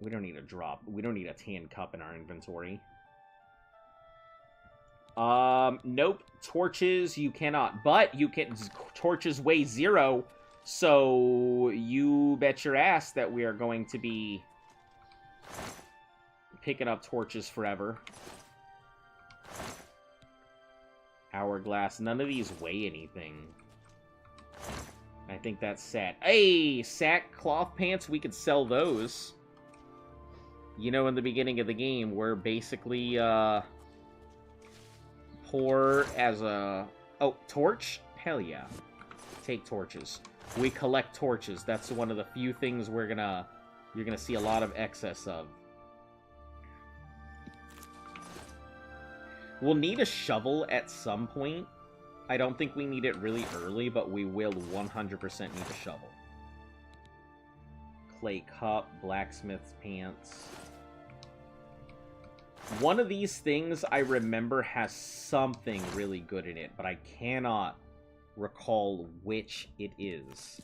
We don't need a drop. We don't need a tan cup in our inventory. Nope. Torches, you cannot. But you can... Torches weigh 0, so you bet your ass that we are going to be picking up torches forever. Hourglass. None of these weigh anything. I think that's sad. Hey! Sackcloth pants, we could sell those. You know, in the beginning of the game, we're basically, poor as a... Oh, torch? Hell yeah. Take torches. We collect torches. That's one of the few things you're gonna see a lot of excess of. We'll need a shovel at some point. I don't think we need it really early, but we will 100% need a shovel. Clay cup, blacksmith's pants. One of these things I remember has something really good in it, but I cannot recall which it is.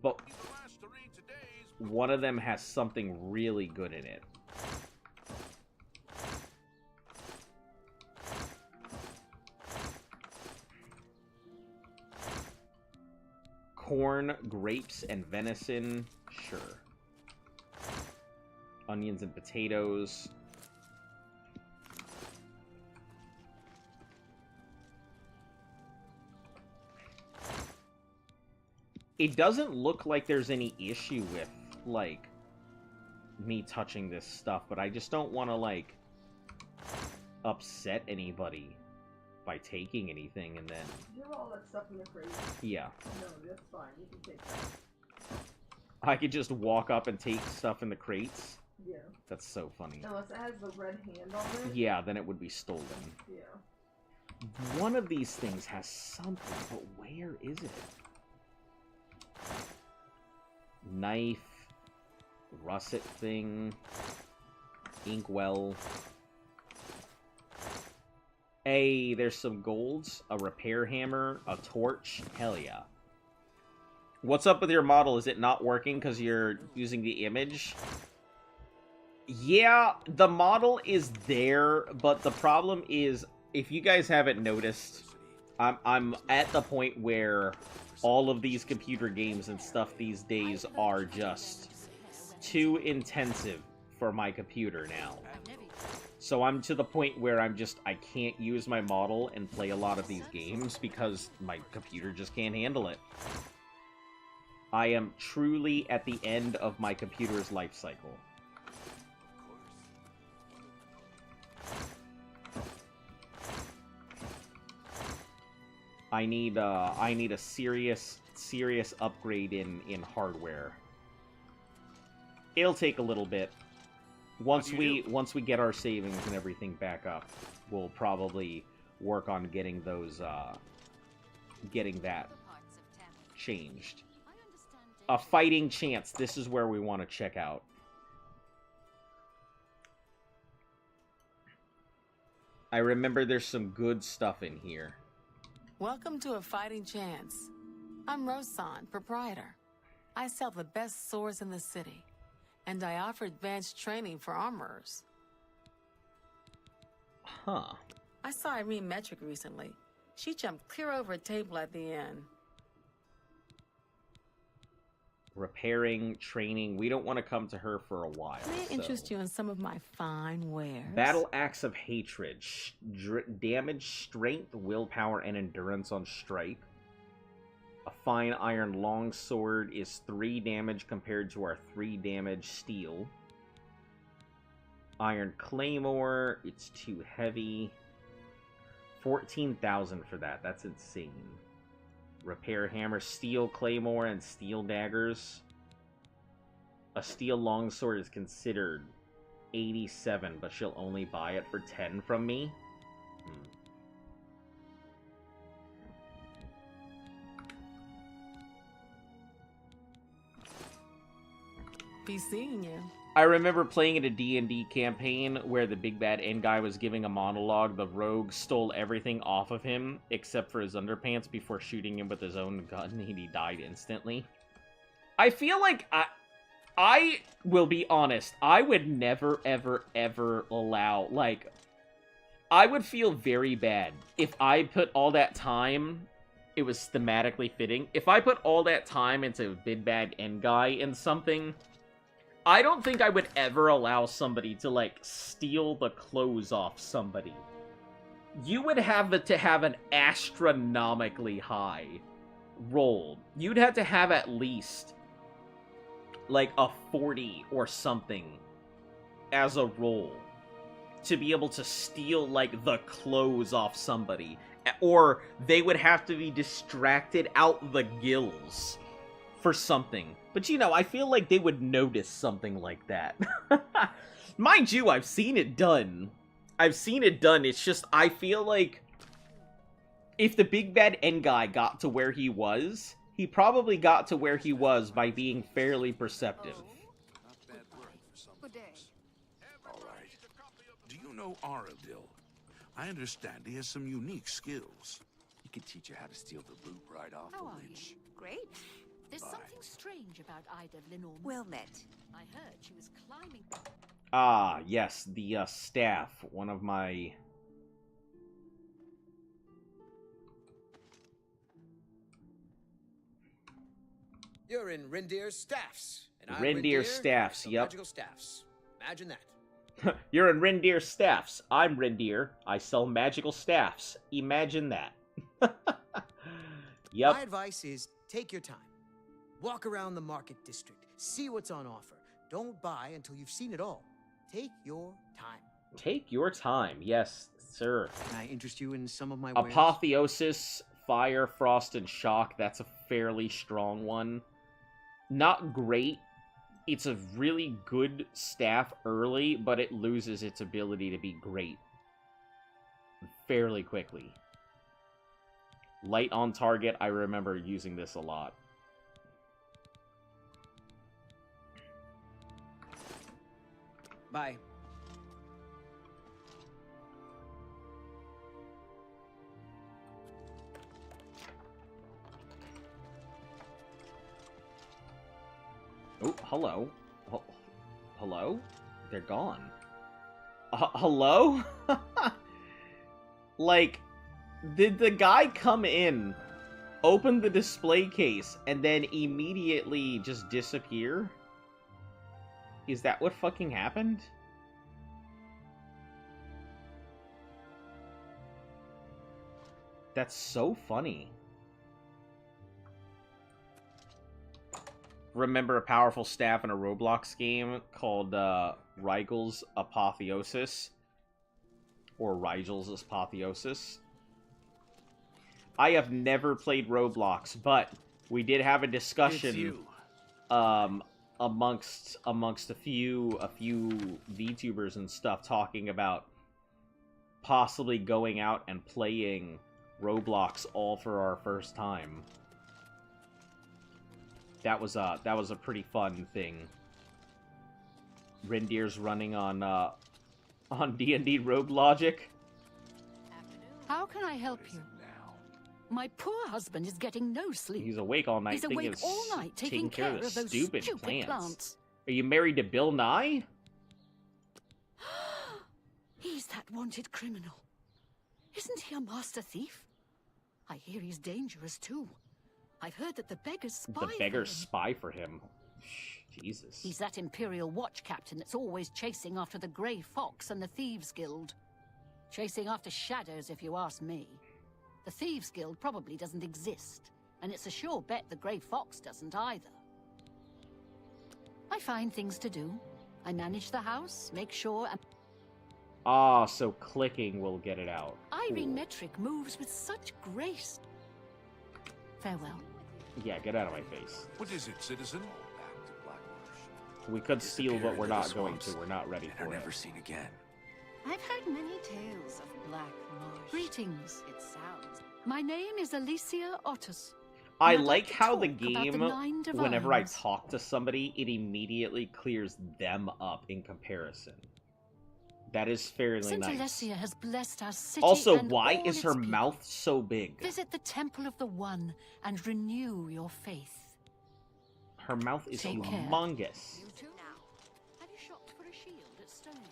But one of them has something really good in it. Corn, grapes, and venison, sure. Onions and potatoes. It doesn't look like there's any issue with, like, me touching this stuff, but I just don't want to, like, upset anybody by taking anything and then... You have all that stuff in the crate? Yeah. No, that's fine. You can take that. I could just walk up and take stuff in the crates? Yeah. That's so funny. Unless it has the red hand on it? Yeah, then it would be stolen. Yeah. One of these things has something, but where is it? Knife. Russet thing. Inkwell. Hey, there's some golds, a repair hammer, a torch. Hell yeah. What's up with your model? Is it not working because you're using the image? Yeah, the model is there, but the problem is, if you guys haven't noticed, I'm at the point where all of these computer games and stuff these days are just too intensive for my computer now. So I'm to the point where I can't use my model and play a lot of these games because my computer just can't handle it. I am truly at the end of my computer's life cycle. I need a serious upgrade in hardware. It'll take a little bit. Once we get our savings and everything back up, we'll probably work on getting those getting that changed. A fighting chance. This is where we want to check out. I remember there's some good stuff in here. Welcome to A Fighting Chance. I'm Rosan, proprietor. I sell the best swords in the city, and I offer advanced training for armorers. Huh. I saw Irene Metric recently. She jumped clear over a table at the inn. Repairing, training. We don't want to come to her for a while. May I interest you in some of my fine wares? Battle Axe of Hatred. Damage, strength, willpower, and endurance on strike. A fine iron longsword is 3 damage compared to our 3 damage steel. Iron claymore, it's too heavy. 14,000 for that. That's insane. Repair hammer, steel claymore, and steel daggers. A steel longsword is considered 87, but she'll only buy it for 10 from me. Be seeing you. I remember playing in a D&D campaign where the big bad end guy was giving a monologue. The rogue stole everything off of him except for his underpants before shooting him with his own gun, and he died instantly. I feel like I will be honest, I would never, ever, ever allow, like, I would feel very bad if I put all that time, it was thematically fitting, if I put all that time into big bad end guy in something, I don't think I would ever allow somebody to, like, steal the clothes off somebody. You would have to have an astronomically high roll. You'd have to have at least, like, a 40 or something as a roll to be able to steal, like, the clothes off somebody. Or they would have to be distracted out the gills for something. But, you know, I feel like they would notice something like that. Mind you, I've seen it done. It's just, I feel like if the big bad end guy got to where he was, he probably got to where he was by being fairly perceptive. Good day. All right. Do you know Aradil? I understand he has some unique skills. He could teach you how to steal the loot right off How the are ledge. you? Great. There's something strange about Ida Lenormand. Well met. I heard she was climbing. Ah, yes, the staff. One of my... You're in Rindir's staffs. And I'm Rindir's staffs, so yep. Magical staffs. Imagine that. You're in Rindir's staffs. I'm Rindir. I sell magical staffs. Imagine that. Yep. My advice is take your time. Walk around the market district. See what's on offer. Don't buy until you've seen it all. Take your time. Take your time. Yes, sir. Can I interest you in some of my wares? Apotheosis, Fire, Frost, and Shock. That's a fairly strong one. Not great. It's a really good staff early, but it loses its ability to be great fairly quickly. Light on target, I remember using this a lot. Bye. Oh, hello. Hello? They're gone. Hello? Like, did the guy come in, open the display case, and then immediately just disappear? Is that what fucking happened? That's so funny. Remember a powerful staff in a Roblox game called Rigel's Apotheosis? Or Rigel's Apotheosis? I have never played Roblox, but we did have a discussion amongst a few VTubers and stuff talking about possibly going out and playing Roblox all for our first time. That was a pretty fun thing. Rendir's running on D&D Rogue Logic. How can I help you? My poor husband is getting no sleep. He's awake all night. He's awake all night taking care of those stupid plants. plants. Are you married to Bill Nye? He's that wanted criminal. Isn't he a master thief? I hear he's dangerous too. I've heard that the beggars spy for him. Jesus. He's that Imperial Watch captain that's always chasing after the Grey Fox and the Thieves Guild. Chasing after shadows, if you ask me. The Thieves Guild probably doesn't exist, and it's a sure bet the Grey Fox doesn't either. I find things to do. I manage the house, make sure... Ah, so clicking will get it out. Irene Metric moves with such grace. Farewell. Yeah, get out of my face. What is it, citizen? We could steal, but we're not going to. We're not ready for it. Never seen again. I've heard many tales of Black Marsh. Greetings. It sounds. My name is Alicia Otus. I like how the game, the whenever I talk to somebody, it immediately clears them up in comparison. That is fairly nice. Alicia has blessed our city. Also, and why all is her its mouth so big? Visit the Temple of the One and renew your faith. Her mouth is Take humongous. Care. You too now. Have you shopped for a shield at Stonewall?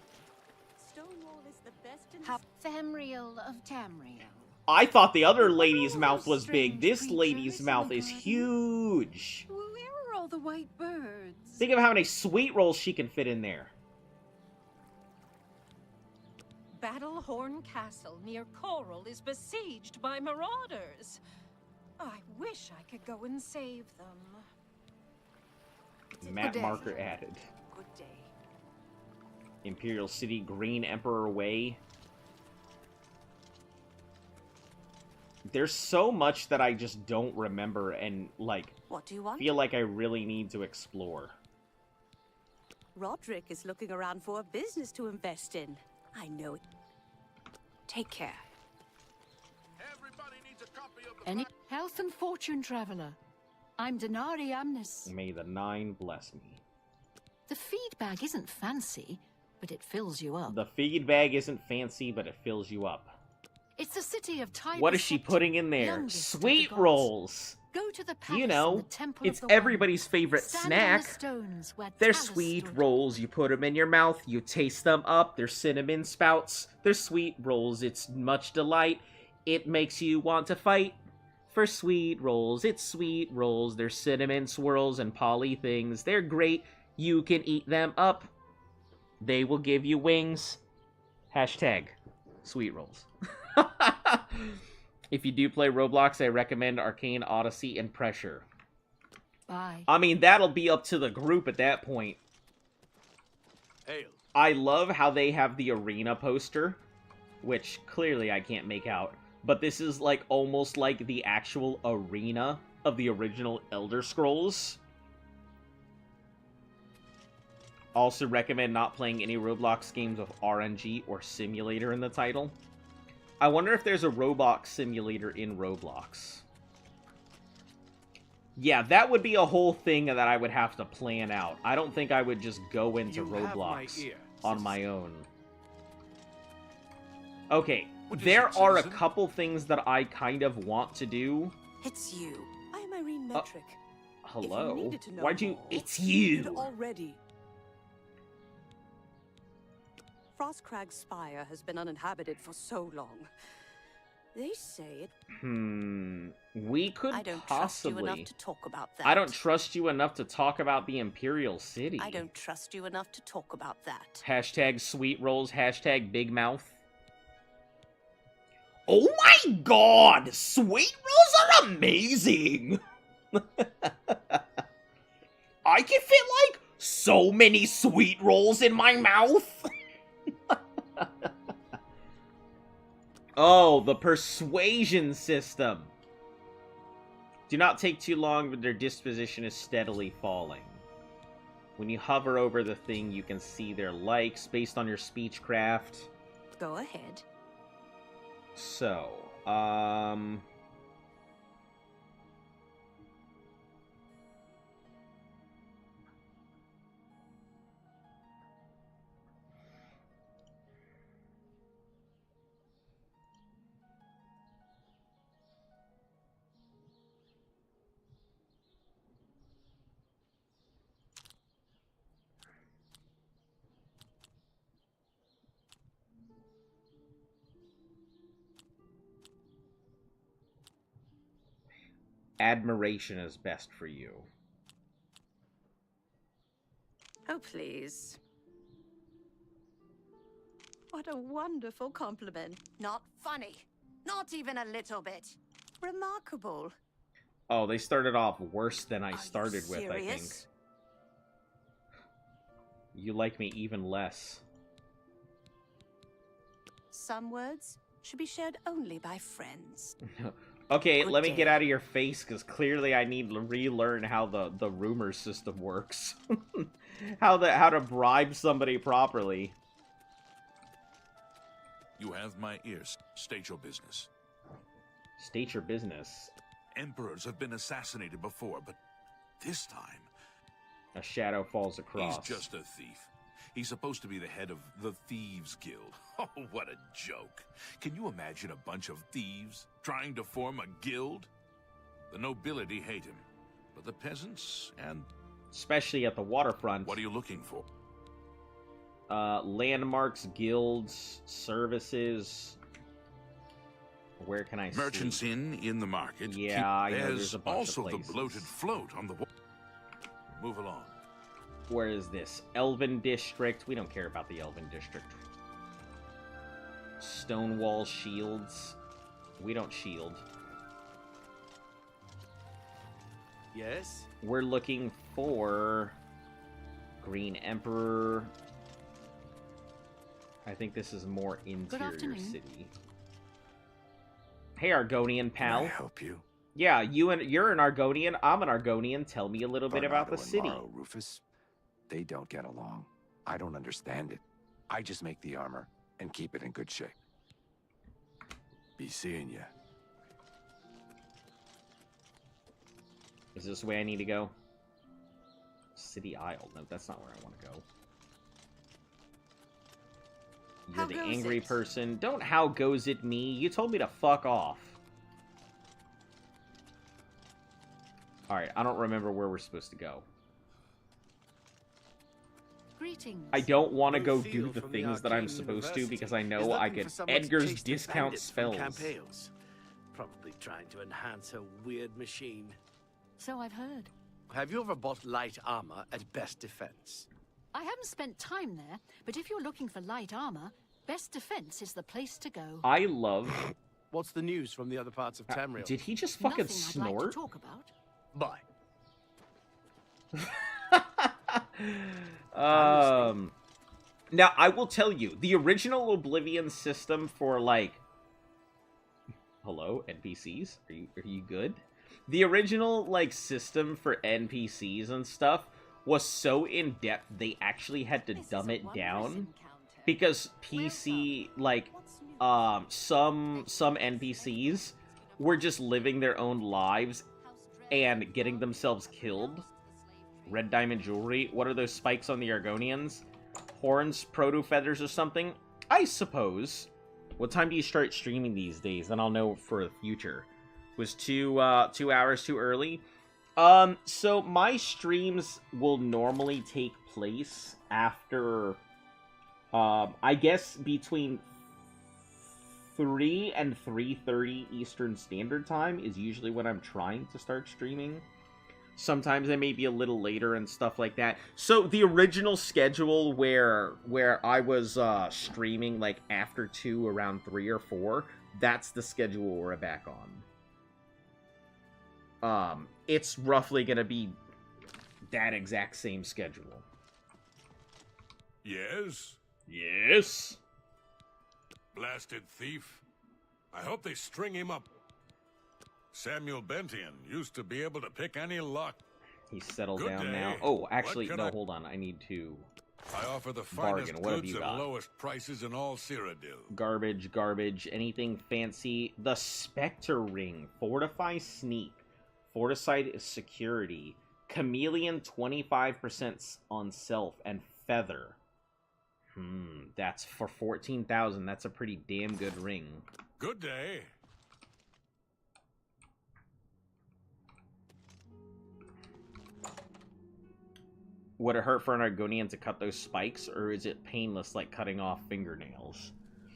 Stonewall is the best in Tamriel of Tamriel. I thought the other lady's mouth was big. This lady's mouth is huge. Where are all the white birds? Think of how many sweet rolls she can fit in there. Battlehorn Castle near Coral is besieged by marauders. I wish I could go and save them. Map marker added. Good day. Imperial City, Green Emperor Way. There's so much that I just don't remember and, like, what do you want? Feel like I really need to explore. Roderick is looking around for a business to invest in. I know it. Take care. Everybody needs a copy of the Any health and fortune traveler. I'm Denari Amnis. May the 9 bless me. The feed bag isn't fancy, but it fills you up. The feed bag isn't fancy, but it fills you up. It's the city of Tyre. What is she putting in there? Sweet rolls. Go to the palace, you know, the temple it's of the everybody's favorite snack. They're sweet rolls. You put them in your mouth. You taste them up. They're cinnamon spouts. They're sweet rolls. It's much delight. It makes you want to fight for sweet rolls. It's sweet rolls. They're cinnamon swirls and poly things. They're great. You can eat them up. They will give you wings. Hashtag sweet rolls. If you do play Roblox, I recommend Arcane Odyssey and Pressure. Bye. I mean, that'll be up to the group at that point. Hail. I love how they have the arena poster, which clearly I can't make out. But this is like almost like the actual arena of the original Elder Scrolls. Also recommend not playing any Roblox games with RNG or simulator in the title. I wonder if there's a Roblox simulator in Roblox. Yeah, that would be a whole thing that I would have to plan out. I don't think I would just go into Roblox on my own. Okay, there are a couple things that I kind of want to do. It's you. I'm Irene Metric. Hello? To Why'd you... More, it's you! Already. Frostcrag's spire has been uninhabited for so long. They say it... We could I don't possibly... trust you enough to talk about that. I don't trust you enough to talk about the Imperial City. I don't trust you enough to talk about that. Hashtag sweet rolls, hashtag big mouth. Oh my god! Sweet rolls are amazing! I can fit, like, so many sweet rolls in my mouth! Oh, the persuasion system! Do not take too long, but their disposition is steadily falling. When you hover over the thing, you can see their likes based on your speechcraft. Go ahead. So, admiration is best for you. Oh, please. What a wonderful compliment. Not funny. Not even a little bit. Remarkable. Oh, they started off worse than I started with, I think. Serious? You like me even less. Some words should be shared only by friends. Okay, Good let me day. get out of your face, because clearly I need to relearn how the rumor system works. how to bribe somebody properly. You have my ears. State your business. State your business. Emperors have been assassinated before, but this time... A shadow falls across. He's just a thief. He's supposed to be the head of the Thieves Guild. Oh, what a joke. Can you imagine a bunch of thieves trying to form a guild? The nobility hate him, but the peasants and... Especially at the waterfront. What are you looking for? Landmarks, guilds, services. Where can I see? Merchants in the market. Yeah, I know there's a bunch also of the places. bloated float on the wall. Move along. Where is this? Elven District. We don't care about the Elven District. Stonewall shields. We don't shield. Yes? We're looking for Green Emperor. I think this is more interior afternoon. city. Hey, Argonian pal. Can I help you? Yeah, you're an Argonian. I'm an Argonian. Tell me a little bit about the Bernardo and city. Morrow, Rufus, they don't get along. I don't understand it. I just make the armor and keep it in good shape. Be seeing ya. Is this the way I need to go? City Isle. No, that's not where I want to go. You're How the goes angry it? person. Don't how goes it me. You told me to fuck off. Alright, I don't remember where we're supposed to go. Greetings. I don't want to Blue go field do the from things that I'm Arcane supposed to University because I is know looking I for get someone to Edgar's chase the discount bandits from spells. Campailes. Probably trying to enhance her weird machine. So I've heard. Have you ever bought light armor at Best Defense? I haven't spent time there, but if you're looking for light armor, Best Defense is the place to go. I love... What's the news from the other parts of Tamriel? Did he just fucking Nothing I'd snort? like to talk about. Bye. Now, I will tell you, the original Oblivion system for, like... Hello, NPCs? Are you good? The original, like, system for NPCs and stuff was so in-depth, they actually had to dumb it down. Because PC, like, some NPCs were just living their own lives and getting themselves killed. Red diamond jewelry. What are those spikes on the Argonians? Horns, proto feathers, or something? I suppose. What time do you start streaming these days? Then I'll know for the future. Was 2 hours too early? So my streams will normally take place after, I guess between 3 and 3:30 Eastern Standard Time is usually when I'm trying to start streaming. Sometimes I may be a little later and stuff like that. So the original schedule where I was streaming like after 2 around 3 or 4 That's the schedule we're back on. It's roughly gonna be that exact same schedule. Yes? Yes? Blasted thief. I hope they string him up. Samuel Bentian used to be able to pick any lock. He's settled Good down day. now. Oh, actually, What no, can hold on. I need to I offer the bargain. finest What have goods you at got? lowest prices in all Cyrodiil. Garbage, garbage. Anything fancy? The Spectre Ring. Fortify Sneak. Fortified Security. Chameleon 25% on self. And Feather. That's for 14,000. That's a pretty damn good ring. Good day. Would it hurt for an Argonian to cut those spikes, or is it painless like cutting off fingernails?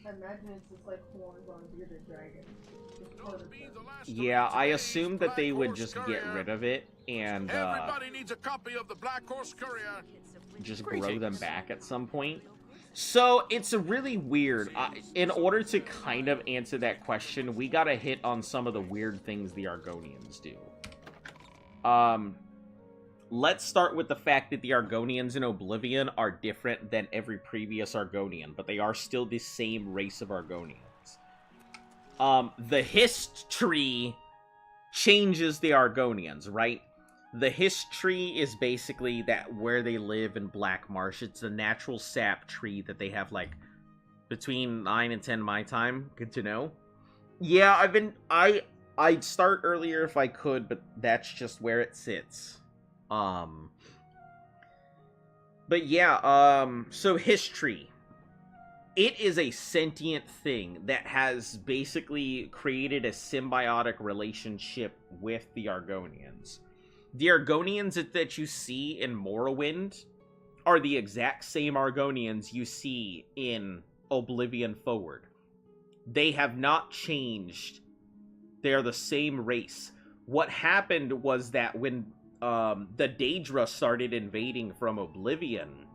I imagine it's just like horns on bearded dragons. Just part of them. Yeah, I assumed that they would just get rid of it and Everybody needs a copy of the Black Horse Courier. just grow them back at some point. So, it's really weird. In order to kind of answer that question, we gotta hit on some of the weird things the Argonians do. Let's start with the fact that the Argonians in Oblivion are different than every previous Argonian, but they are still the same race of Argonians. The history changes the Argonians, right? The history is basically that where they live in Black Marsh. It's a natural sap tree that they have, like, between 9 and 10 my time. Good to know. Yeah, I'd start earlier if I could, but that's just where it sits. But yeah, so history. It is a sentient thing that has basically created a symbiotic relationship with the Argonians. The Argonians that you see in Morrowind are the exact same Argonians you see in Oblivion Forward. They have not changed. They are the same race. What happened was that when the Daedra started invading from Oblivion,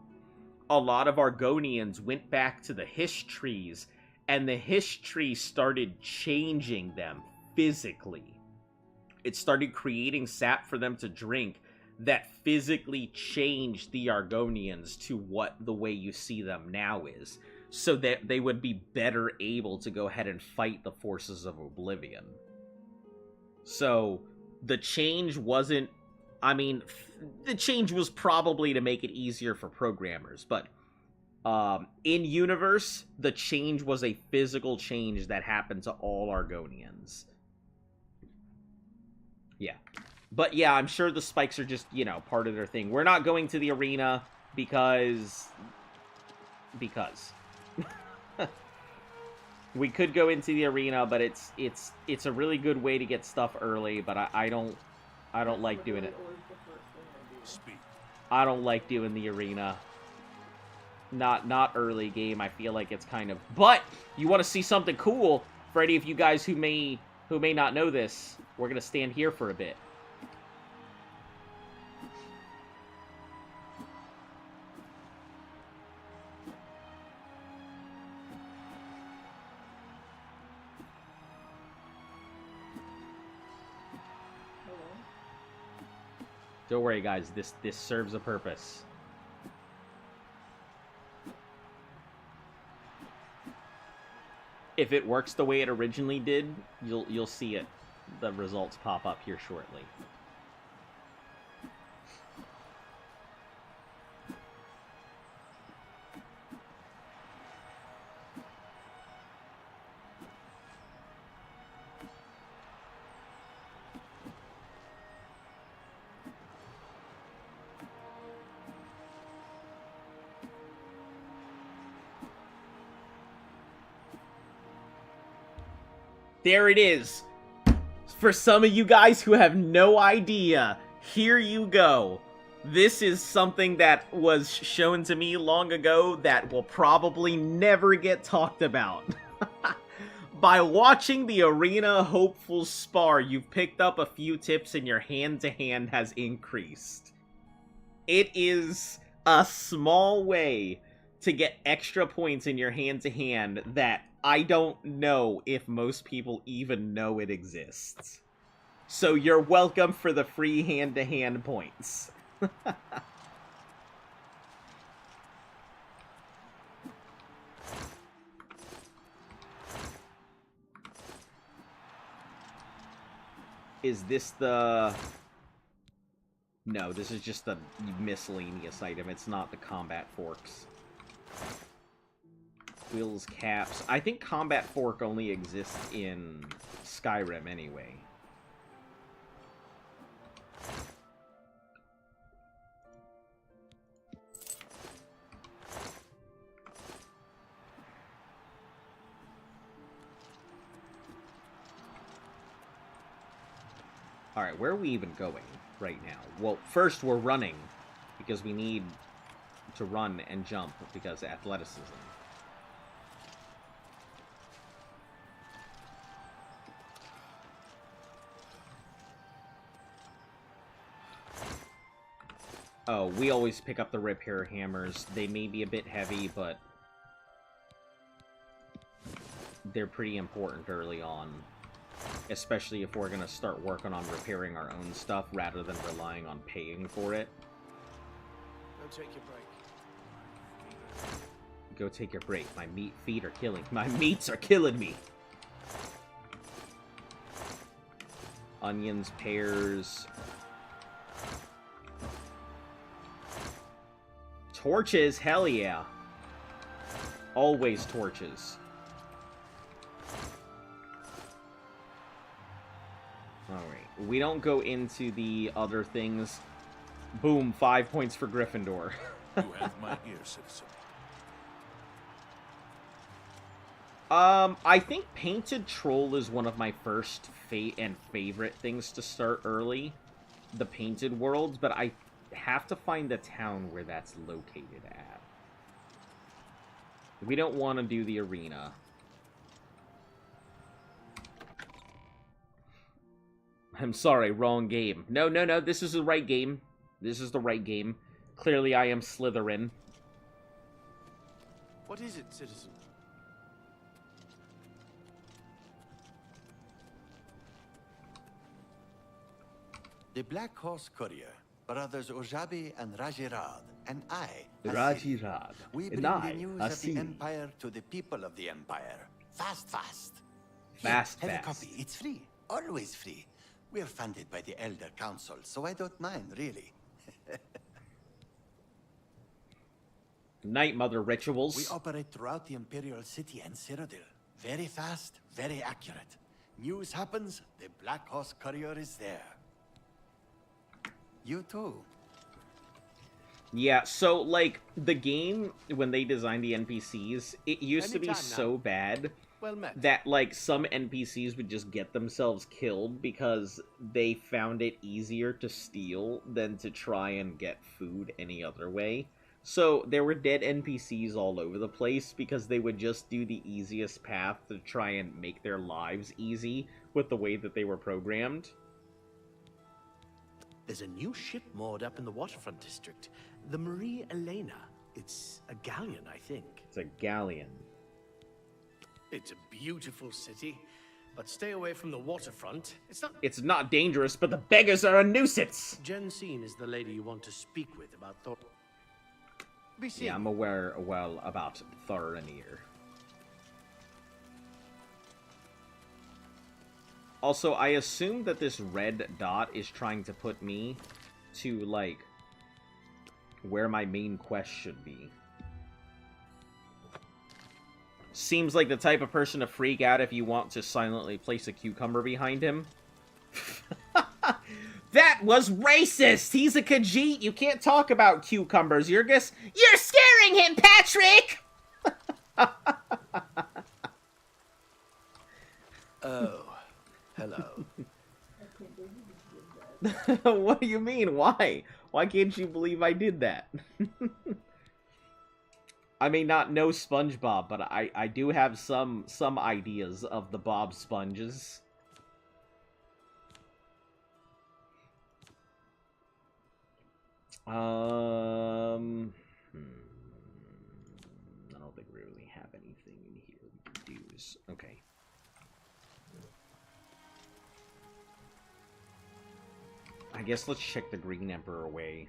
a lot of Argonians went back to the histories, and the history started changing them physically. It started creating sap for them to drink that physically changed the Argonians to what the way you see them now is, so that they would be better able to go ahead and fight the forces of Oblivion. So, the change wasn't... I mean, the change was probably to make it easier for programmers, but in universe, the change was a physical change that happened to all Argonians. Yeah. But yeah, I'm sure the spikes are just, you know, part of their thing. We're not going to the arena because... We could go into the arena, but it's a really good way to get stuff early, but I don't like doing it. I don't like doing the arena. Not early game. I feel like it's kind of... But you want to see something cool? For any of you guys who may not know this, we're going to stand here for a bit. Don't worry, guys. This serves a purpose. If it works the way it originally did, you'll see it. The results pop up here shortly. There it is. For some of you guys who have no idea, here you go. This is something that was shown to me long ago that will probably never get talked about. By watching the Arena Hopeful spar, you've picked up a few tips and your hand-to-hand has increased. It is a small way to get extra points in your hand-to-hand that I don't know if most people even know it exists. So you're welcome for the free hand-to-hand points. Is this the... No, this is just the miscellaneous item. It's not the combat forks. Quills, caps. I think combat fork only exists in Skyrim anyway. Alright, where are we even going right now? Well, first we're running, because we need to run and jump, because athleticism. Oh, we always pick up the repair hammers. They may be a bit heavy, but they're pretty important early on. Especially if we're gonna start working on repairing our own stuff rather than relying on paying for it. Go take your break. Go take your break. My feet are killing. My meats are killing me. Onions, pears. Torches, hell yeah. Always torches. Alright, we don't go into the other things. Boom, 5 points for Gryffindor. You have my ear, citizen. I think Painted Troll is one of my first favorite things to start early. The Painted Worlds, but I have to find the town where that's located at. We don't want to do the arena. I'm sorry, wrong game. No, no, no, this is the right game. This is the right game. Clearly I am Slytherin. What is it, citizen? The Black Horse Courier, brothers Ojabi and Rajirad, and I, Rajirad, we bring and I, the news of Asi. the Empire to the people of the Empire. Fast, fast. Fast, Here, have a fast. copy. It's free. Always free. We're funded by the Elder Council, so I don't mind, really. Night Mother rituals. We operate throughout the Imperial City and Cyrodiil. Very fast, very accurate. News happens, the Black Horse Courier is there. You too. Yeah, so, like, the game, when they designed the NPCs, it used to be so bad Well met. that, like, some NPCs would just get themselves killed because they found it easier to steal than to try and get food any other way. So, there were dead NPCs all over the place because they would just do the easiest path to try and make their lives easy with the way that they were programmed. There's a new ship moored up in the waterfront district. The Marie Elena. It's a galleon, I think. It's a galleon. It's a beautiful city, but stay away from the waterfront. It's not dangerous, but the beggars are a nuisance! Jensine is the lady you want to speak with about Thor. Be seen. Yeah, I'm aware well about Thorinir. Also, I assume that this red dot is trying to put me to, like, where my main quest should be. Seems like the type of person to freak out if you want to silently place a cucumber behind him. That was racist! He's a Khajiit! You can't talk about cucumbers. You're scaring him, Patrick! Oh, hello. What do you mean? Why? Why can't you believe I did that? I may not know SpongeBob, but I do have some ideas of the Bob Sponges. I don't think we really have anything in here we can do, I guess let's check the Green Emperor away.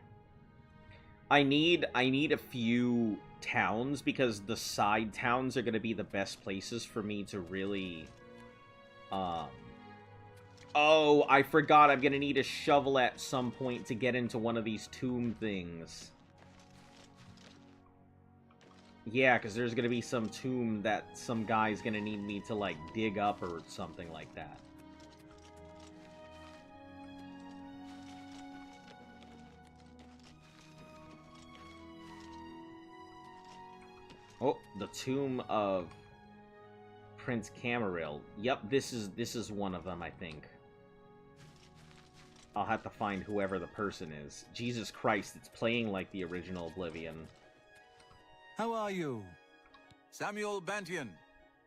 I need a few towns, because the side towns are going to be the best places for me to really... Oh, I forgot I'm going to need a shovel at some point to get into one of these tomb things. Yeah, because there's going to be some tomb that some guy's going to need me to, like, dig up or something like that. Oh, the tomb of Prince Camaril. Yep, this is one of them, I think. I'll have to find whoever the person is. Jesus Christ, it's playing like the original Oblivion. How are you? Samuel Bantian.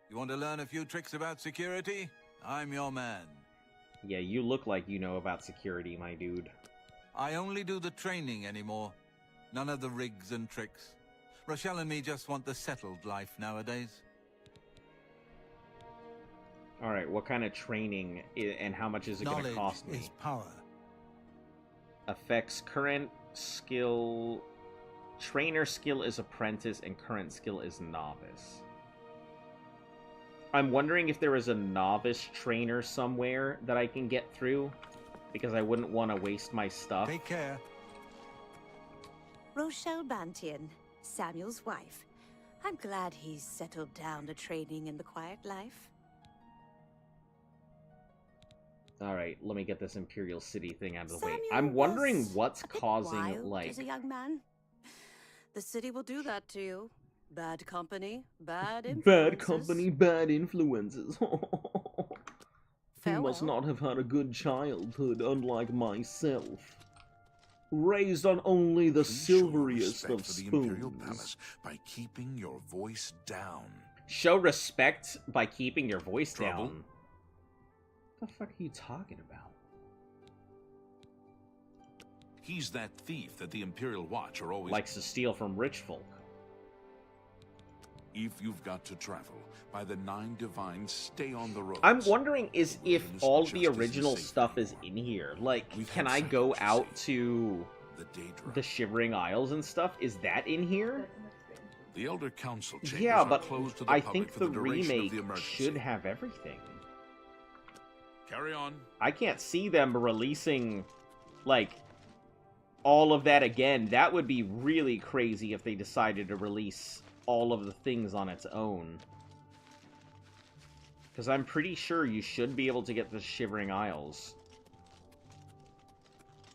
You want to learn a few tricks about security? I'm your man. Yeah, you look like you know about security, my dude. I only do the training anymore. None of the rigs and tricks. Rochelle and me just want the settled life nowadays. Alright, what kind of training and how much is it going to cost me? Knowledge is power. Affects current skill... Trainer skill is apprentice and current skill is novice. I'm wondering if there is a novice trainer somewhere that I can get through, because I wouldn't want to waste my stuff. Take care. Rochelle Bantian, Samuel's wife. I'm glad he's settled down to training in the quiet life. Alright, let me get this Imperial City thing out of the way. Samuel I'm wondering was what's a bit causing, wild like... as a young man. The city will do that to you. Bad company, bad influences. Bad company, bad influences. He must Farewell. not have had a good childhood, unlike myself. Raised on only the silveriest Respect of for the Imperial spoons. Palace by keeping your voice down. Show respect by keeping your voice Trouble? down. What the fuck are you talking about? He's that thief that the Imperial Watch are always... Likes to steal from rich folk. If you've got to travel, by the 9 Divines, stay on the road. I'm wondering if all the original stuff is in here. Like, can I go out to the Shivering Isles and stuff? Is that in here? The Elder Council chambers Yeah, are but closed to the I public think for the duration of remake the emergency. should have everything. Carry on. I can't see them releasing, like, all of that again. That would be really crazy if they decided to release all of the things on its own. Because I'm pretty sure you should be able to get the Shivering Isles.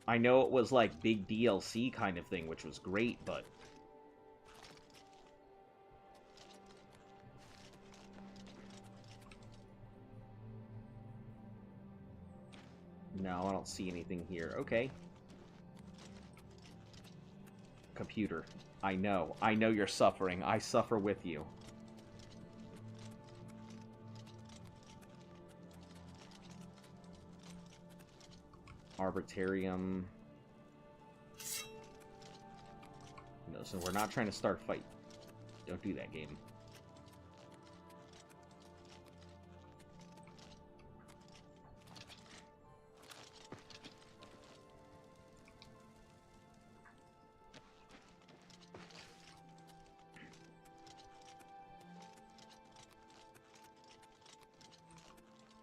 I know it was like big DLC kind of thing, which was great, but... No, I don't see anything here. Okay. Computer. I know you're suffering. I suffer with you. Arbitrarium. No, so we're not trying to start a fight. Don't do that, game.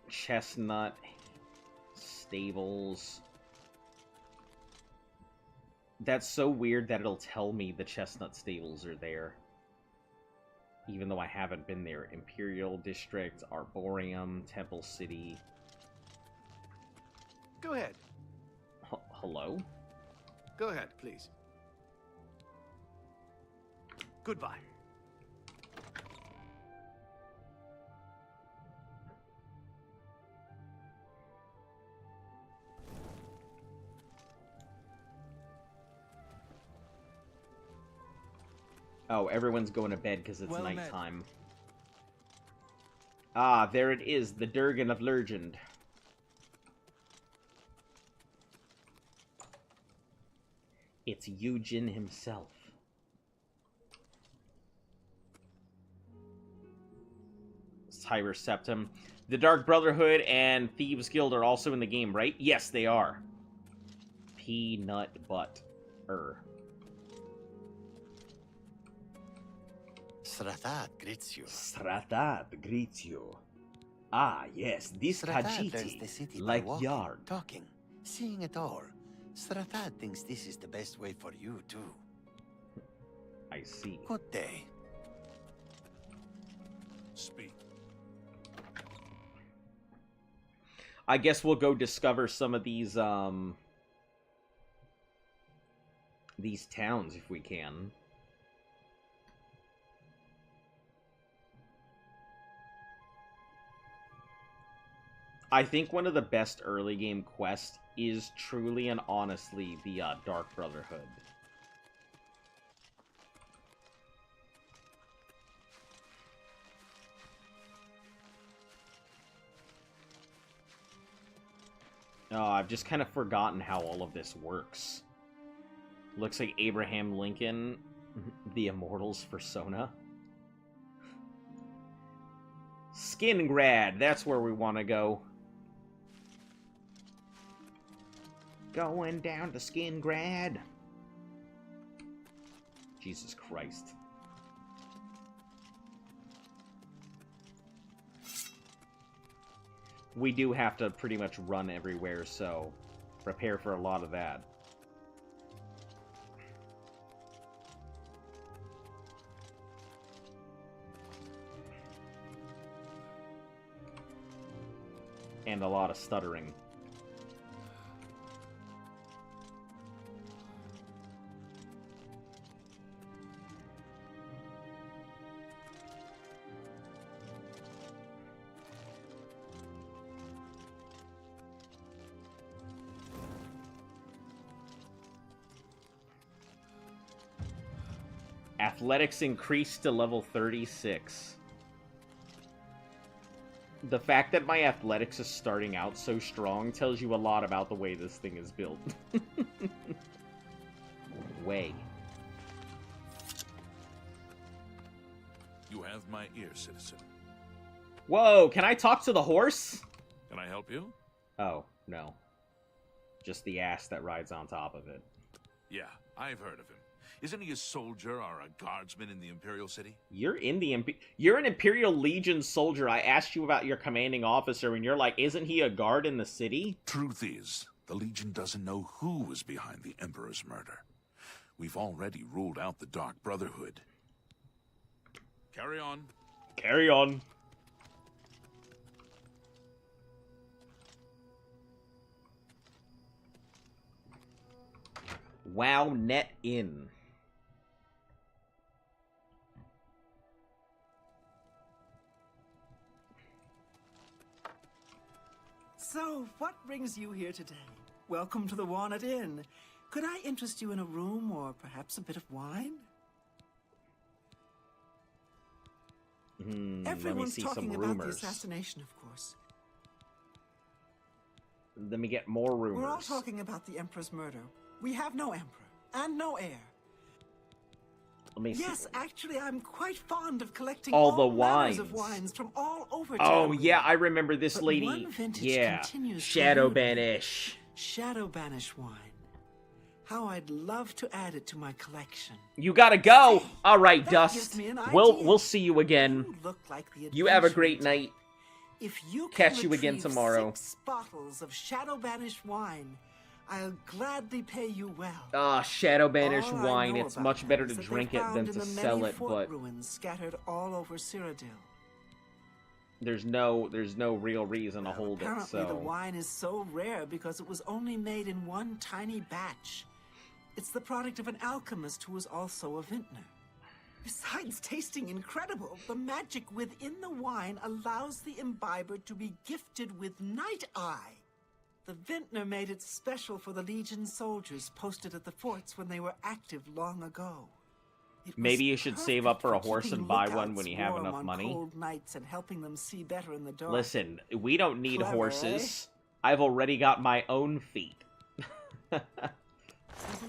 Chestnut stables. That's so weird that it'll tell me the Chestnut stables are there, even though I haven't been there. Imperial District, Arboreum, Temple City. Go ahead. Hello? Go ahead, please. Goodbye. Oh, everyone's going to bed because it's Well met. nighttime. Ah, there it is, the Durgan of Legend. It's Eugen himself. Cyber Septum. The Dark Brotherhood and Thieves Guild are also in the game, right? Yes, they are. Peanut butter. Srathat greets you. Srathat greets you. Ah, yes, this Srathat learns the Khajiit, city by like walking, yarn. talking, seeing it all. Srathat thinks this is the best way for you, too. I see. Good day. Speak. I guess we'll go discover some of these towns if we can. I think one of the best early game quests is truly and honestly the Dark Brotherhood. Oh, I've just kind of forgotten how all of this works. Looks like Abraham Lincoln, the Immortals persona. Skingrad, that's where we want to go. Going down to Skingrad. Jesus Christ. We do have to pretty much run everywhere, so prepare for a lot of that. And a lot of stuttering. Athletics increased to level 36. The fact that my athletics is starting out so strong tells you a lot about the way this thing is built. Way. You have my ear, citizen. Whoa, can I talk to the horse? Can I help you? Oh, no. Just the ass that rides on top of it. Yeah, I've heard of him. Isn't he a soldier or a guardsman in the Imperial City? You're an Imperial Legion soldier. I asked you about your commanding officer, and you're like, isn't he a guard in the city? Truth is, the Legion doesn't know who was behind the Emperor's murder. We've already ruled out the Dark Brotherhood. Carry on. Carry on. WoW Net In. So, what brings you here today? Welcome to the Walnut Inn. Could I interest you in a room or perhaps a bit of wine? Everyone's talking about the assassination, of course. Let me get more rumors. We're all talking about the Emperor's murder. We have no Emperor and no heir. Let me see. Yes, actually, I'm quite fond of collecting all the manners wines. of wines from all over. Oh, Tamriel. yeah, I remember this But lady. one vintage Yeah, continues to Shadow elude me. Banish. Shadow Banish wine. How I'd love to add it to my collection. You gotta go. All right, That Dust. gives me an We'll see you again. You look like the You have a adventurer great night. If you Catch can you again retrieve tomorrow. 6 bottles of Shadow Banish wine, I'll gladly pay you well. Ah, Shadow Banish All I wine. know It's about much them better is to that they're drink it found than in to the sell many it, fort but ruins scattered all over Cyrodiil. there's no real reason to hold it, Apparently, the so... wine is so rare because it was only made in one tiny batch. It's the product of an alchemist who was also a vintner. Besides tasting incredible, the magic within the wine allows the imbiber to be gifted with Night Eye. The vintner made it special for the Legion soldiers posted at the forts when they were active long ago. It was Maybe you should save up for a horse keeping and buy one lookouts when you have warm enough on money. cold nights and helping them see better in the dark. Listen, we don't need Clever, horses. I've already got my own feet. Have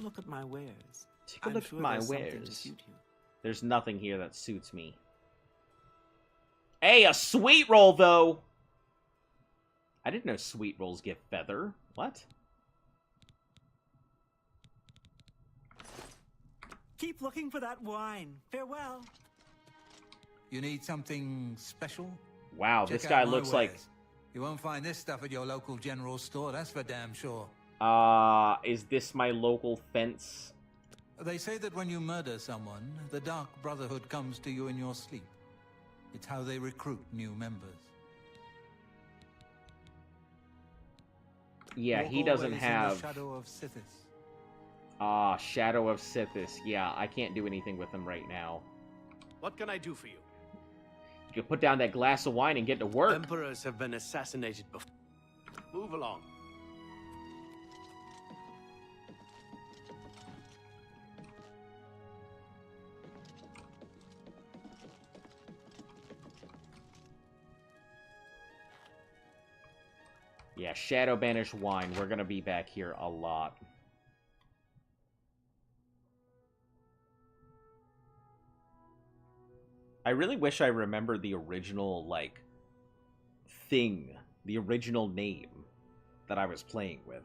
a look at my wares. Take a I'm look sure at my there's something to wares. suit you. There's nothing here that suits me. Hey, a sweet roll, though! I didn't know sweet rolls give feather. What? Keep looking for that wine. Farewell. You need something special? Wow, Check this guy out my looks like... wares. You won't find this stuff at your local general store, that's for damn sure. Is this my local fence? They say that when you murder someone, the Dark Brotherhood comes to you in your sleep. It's how they recruit new members. Yeah, Walk he doesn't always in have... the Shadow of Sithis. Shadow of Sithis. Yeah, I can't do anything with him right now. What can I do for you? You can put down that glass of wine and get to work. Emperors have been assassinated before. Move along. Yeah, Shadow Banished wine. We're gonna be back here a lot. I really wish I remembered the original, like, thing. The original name that I was playing with.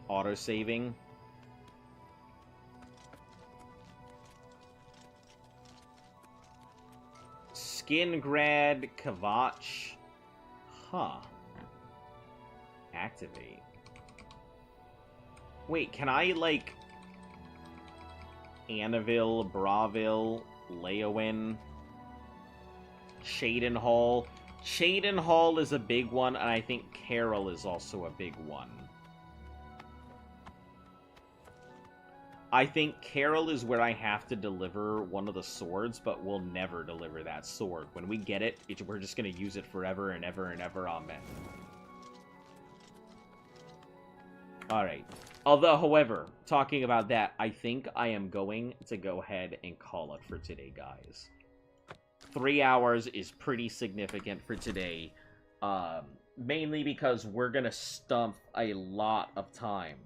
Autosaving. Skingrad Kavach. Huh. Activate. Wait, can I, like... Annaville, Braville, Leowin, Shadenhall. Shadenhall is a big one, and I think Carol is also a big one. I think Carol is where I have to deliver one of the swords, but we'll never deliver that sword. When we get it, we're just going to use it forever and ever and ever. Amen. Alright. Although, however, talking about that, I think I am going to go ahead and call it for today, guys. 3 hours is pretty significant for today. Mainly because we're going to stump a lot of time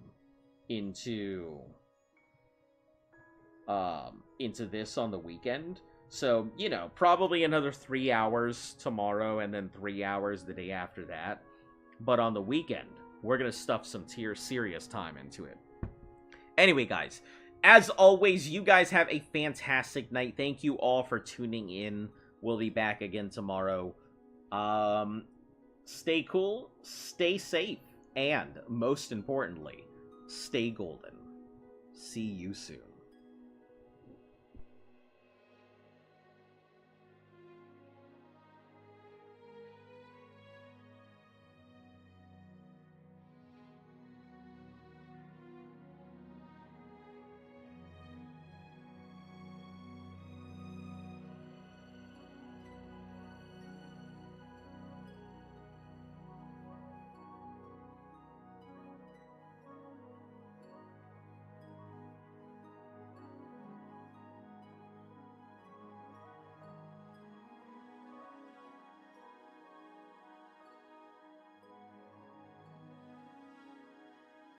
into this on the weekend. So, you know, probably another 3 hours tomorrow and then 3 hours the day after that. But on the weekend, we're going to stuff some serious time into it. Anyway, guys, as always, you guys have a fantastic night. Thank you all for tuning in. We'll be back again tomorrow. Stay cool, stay safe, and most importantly, stay golden. See you soon.